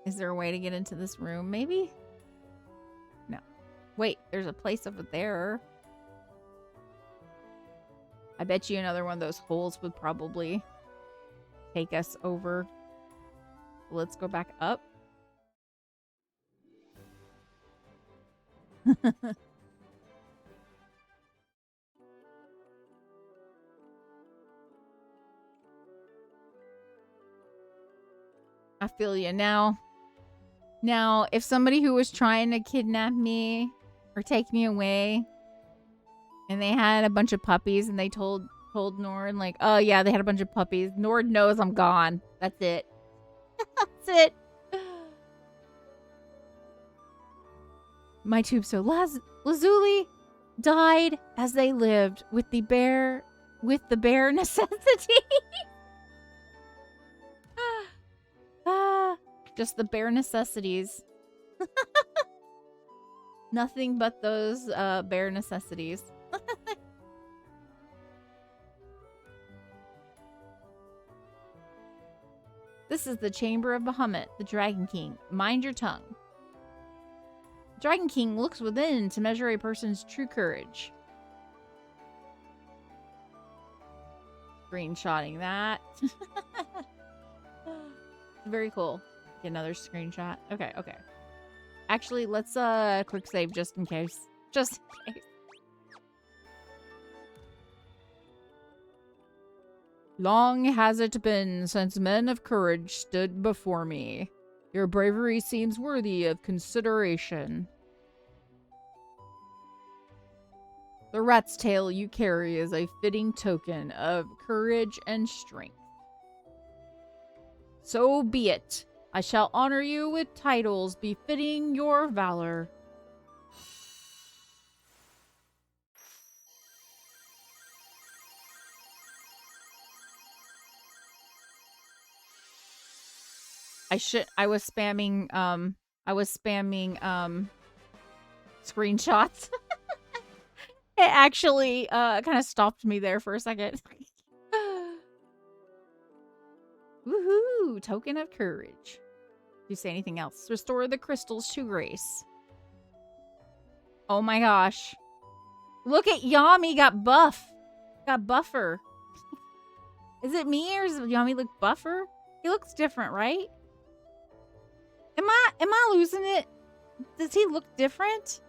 Is there a way to get into this room, maybe? No. Wait, there's a place over there. I bet you another one of those holes would probably take us over. Let's go back up. I feel you now. Now, if somebody who was trying to kidnap me or take me away and they had a bunch of puppies and they told Nord, like, oh yeah, they had a bunch of puppies. Nord knows I'm gone. That's it. That's it. My tombstone. Lazuli died as they lived with the bare necessity. Just the bare necessities. Nothing but those bare necessities. This is the chamber of Bahamut, the Dragon King. Mind your tongue. Dragon King looks within to measure a person's true courage. Screenshotting that. Very cool. Get another screenshot. Okay, okay. Actually, let's quick save just in case. Just in case. Long has it been since men of courage stood before me. Your bravery seems worthy of consideration. The rat's tail you carry is a fitting token of courage and strength. So be it. I shall honor you with titles befitting your valor. I was spamming screenshots. It actually kind of stopped me there for a second. Woohoo! Token of courage. Do you say anything else? Restore the crystals to grace. Oh my gosh. Look at Yami got buff. Got buffer. Is it me or does Yami look buffer? He looks different, right? Am I losing it? Does he look different?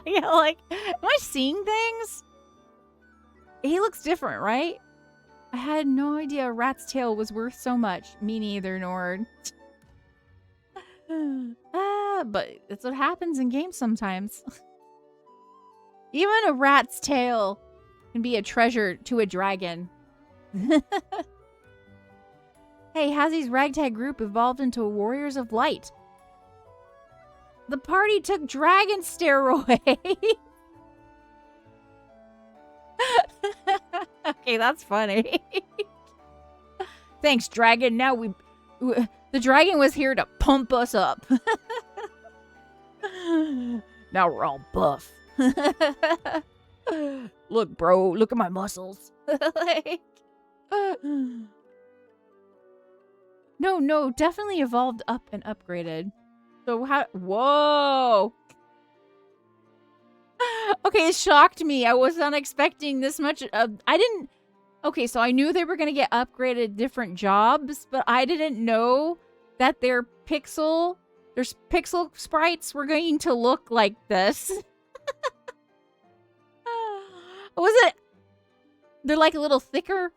Yeah, like, am I seeing things? He looks different, right? I had no idea a rat's tail was worth so much. Me neither, Nord. But that's what happens in games sometimes. Even a rat's tail can be a treasure to a dragon. Hey, Hazi's ragtag group evolved into Warriors of Light. The party took dragon steroids. Okay, that's funny. Thanks, dragon. Now the dragon was here to pump us up. Now we're all buff. Look, bro, look at my muscles. Like, no, definitely evolved up and upgraded. So how? Whoa. Okay, it shocked me. I was not expecting this much. I didn't. Okay, so I knew they were going to get upgraded different jobs, but I didn't know that their pixel sprites were going to look like this. Was it? They're like a little thicker.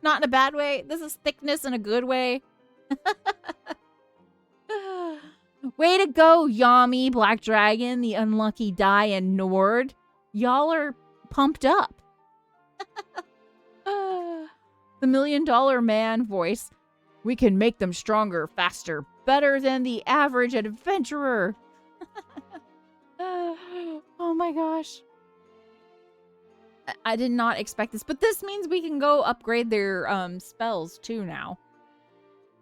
Not in a bad way. This is thickness in a good way. Way to go, Yami, Black Dragon, the Unlucky Die, and Nord. Y'all are pumped up. The $1 Million Man voice. We can make them stronger, faster, better than the average adventurer. Oh my gosh. I did not expect this, but this means we can go upgrade their spells too now.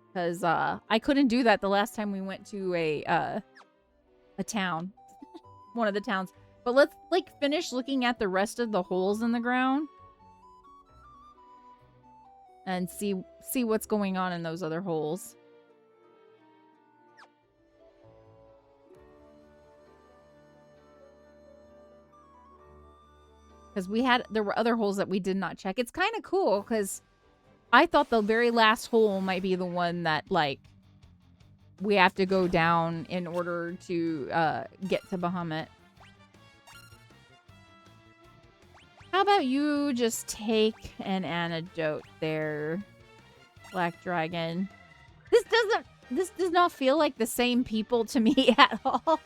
Because I couldn't do that the last time we went to a town. One of the towns. But let's like finish looking at the rest of the holes in the ground. And see what's going on in those other holes. Because there were other holes that we did not check. It's kind of cool because I thought the very last hole might be the one that, like, we have to go down in order to get to Bahamut. How about you just take an antidote there, Black Dragon? This does not feel like the same people to me at all.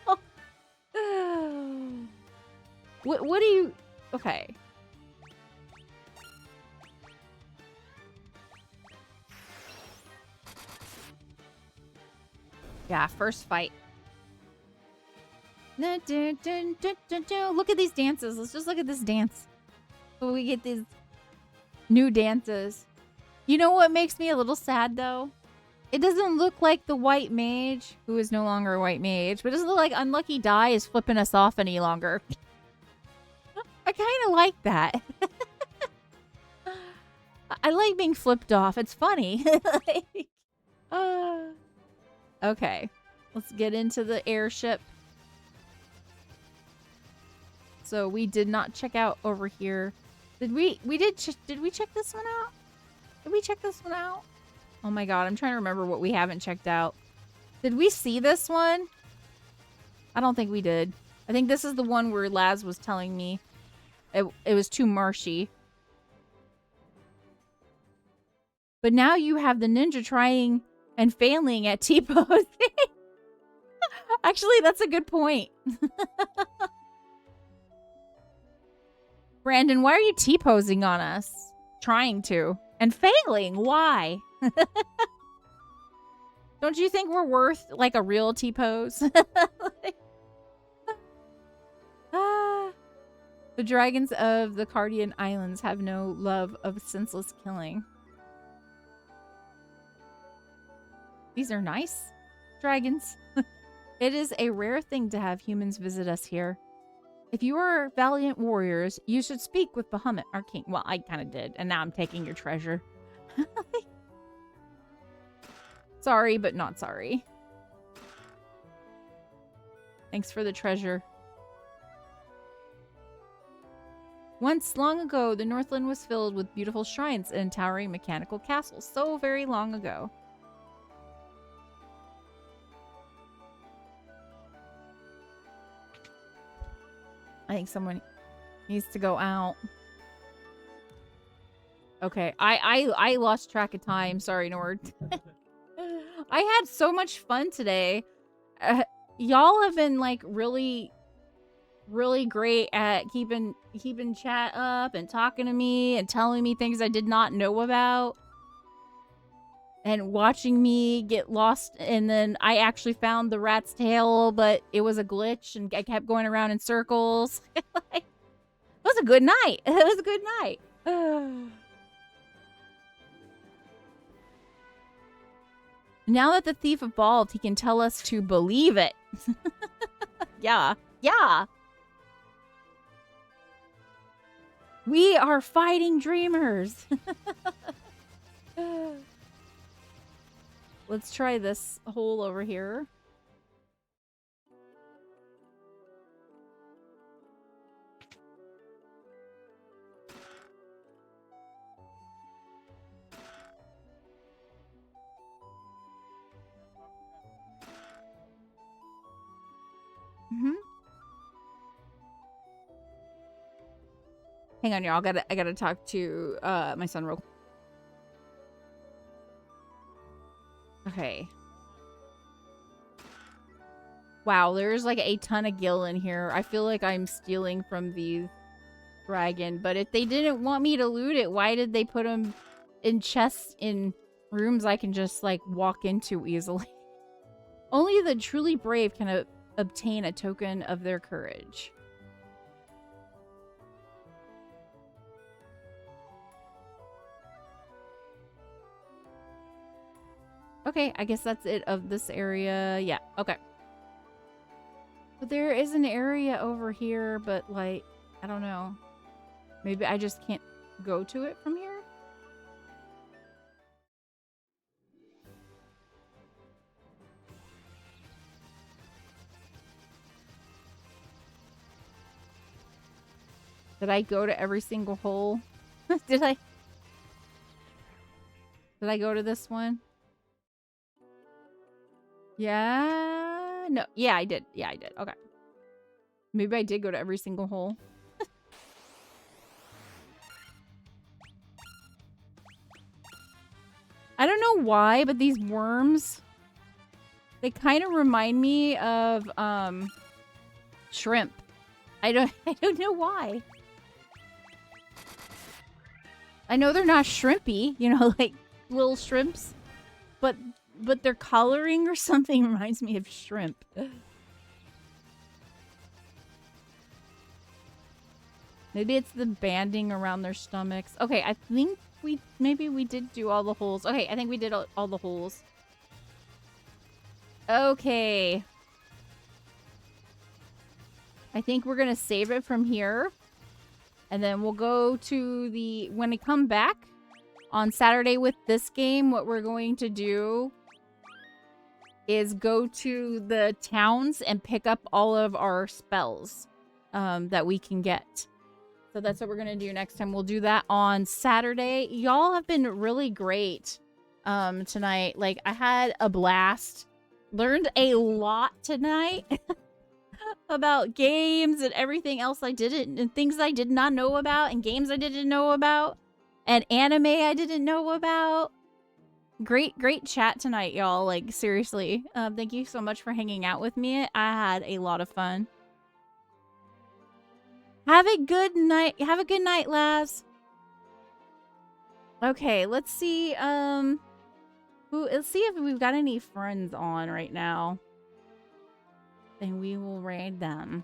What do you... Okay. Yeah, first fight. Look at these dances. Let's just look at this dance. So we get these new dances. You know what makes me a little sad, though? It doesn't look like the white mage, who is no longer a white mage, but it doesn't look like Unlucky Die is flipping us off any longer. I kind of like that. I like being flipped off. It's funny. Okay. Let's get into the airship. So we did not check out over here. Did we check this one out? Did we check this one out? Oh my god, I'm trying to remember what we haven't checked out. Did we see this one? I don't think we did. I think this is the one where Laz was telling me it was too marshy. But now you have the ninja trying and failing at T-posing. Actually, that's a good point. Brandon, why are you T-posing on us? Trying to. And failing. Why? Don't you think we're worth, like, a real T-pose? The dragons of the Cardian Islands have no love of senseless killing. These are nice dragons. It is a rare thing to have humans visit us here. If you are valiant warriors, you should speak with Bahamut, our king. Well, I kind of did, and now I'm taking your treasure. Sorry, but not sorry. Thanks for the treasure. Once, long ago, the Northland was filled with beautiful shrines and towering mechanical castles. So very long ago. I think someone needs to go out. Okay, I lost track of time. Sorry, Nord. I had so much fun today. Y'all have been like really great at keeping chat up and talking to me and telling me things I did not know about and watching me get lost. And then I actually found the rat's tail, but it was a glitch and I kept going around in circles. Like, it was a good night. It was a good night. Now that the thief evolved, he can tell us to believe it. Yeah. Yeah. We are fighting dreamers. Let's try this hole over here. Hang on, y'all. I gotta talk to my son real quick. Okay. Wow, there's like a ton of gil in here. I feel like I'm stealing from the dragon, but if they didn't want me to loot it, why did they put them in chests in rooms I can just like walk into easily? Only the truly brave can obtain a token of their courage. Okay, I guess that's it of this area. Yeah, okay. But there is an area over here, but like, I don't know. Maybe I just can't go to it from here? Did I go to every single hole? Did I go to this one? Yeah. No. Yeah, I did. Yeah, I did. Okay. Maybe I did go to every single hole. I don't know why, but these worms, they kind of remind me of shrimp. I don't know why. I know they're not shrimpy, you know, like little shrimps, but their coloring or something reminds me of shrimp. Maybe it's the banding around their stomachs. Okay, I think maybe we did do all the holes. Okay, I think we did all the holes. Okay. I think we're gonna save it from here. And then we'll go to when we come back on Saturday with this game, what we're going to do is go to the towns and pick up all of our spells that we can get. So that's what we're going to do next time. We'll do that on Saturday. Y'all have been really great tonight. Like, I had a blast. Learned a lot tonight about games and everything else I didn't, and things I did not know about, and games I didn't know about, and anime I didn't know about. Great chat tonight, y'all. Like, seriously. Thank you so much for hanging out with me. I had a lot of fun. Have a good night. Have a good night, Laz. Okay, let's see. Let's see if we've got any friends on right now. Then we will raid them.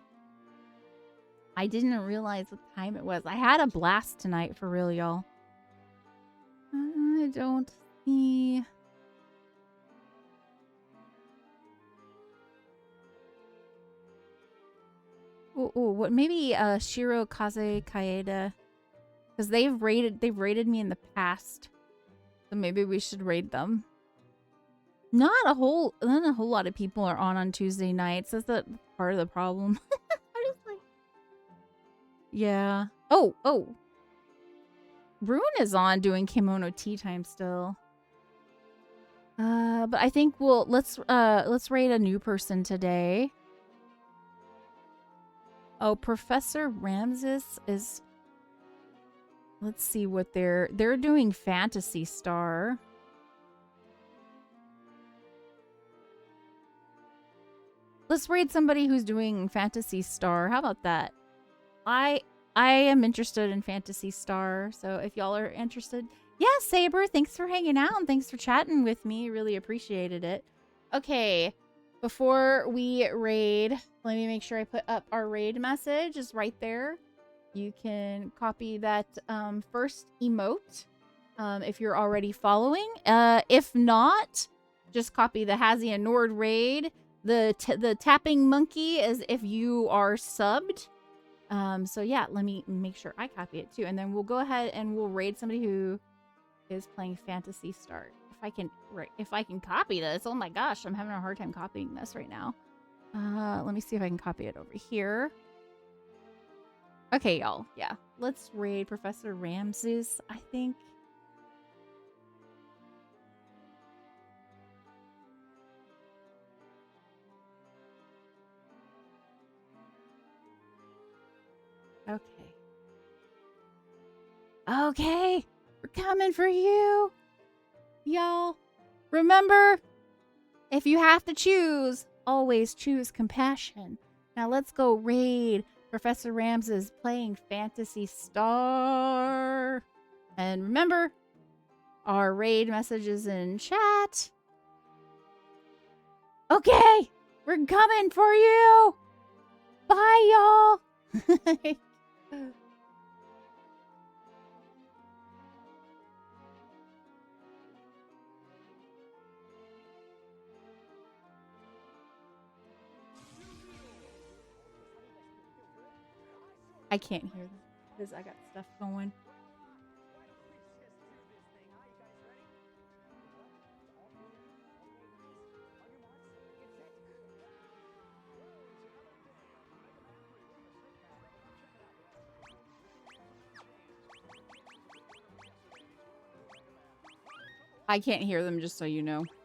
I didn't realize what time it was. I had a blast tonight, for real, y'all. I don't see... Oh, what? Maybe Shiro Kaze Kaeda, because they've raided me in the past, so maybe we should raid them. Not a whole lot of people are on Tuesday nights. That's the part of the problem. I just like, yeah. Oh, Rune is on doing kimono tea time still. But I think let's raid a new person today. Oh, Professor Ramses is... Let's see what they're doing. Fantasy Star. Let's raid somebody who's doing Fantasy Star. How about that? I am interested in Fantasy Star, so if y'all are interested. Yeah, Saber, thanks for hanging out and thanks for chatting with me. Really appreciated it. Okay, before we raid, let me make sure I put up our raid message. It's right there. You can copy that first emote if you're already following. If not, just copy the Hazy and Nord raid. The tapping monkey is if you are subbed. So yeah, let me make sure I copy it too. And then we'll go ahead and we'll raid somebody who is playing Fantasy Star. If I can copy this. Oh my gosh, I'm having a hard time copying this right now. Let me see if I can copy it over here. Okay, y'all. Yeah. Let's raid Professor Ramses, I think. Okay. Okay. We're coming for you. Y'all. Remember, if you have to choose, always choose compassion. Now let's go raid Professor Ramses playing Fantasy Star. And remember, our raid messages in chat. Okay, we're coming for you. Bye, y'all. I can't hear them because I got stuff going. I can't hear them, just so you know.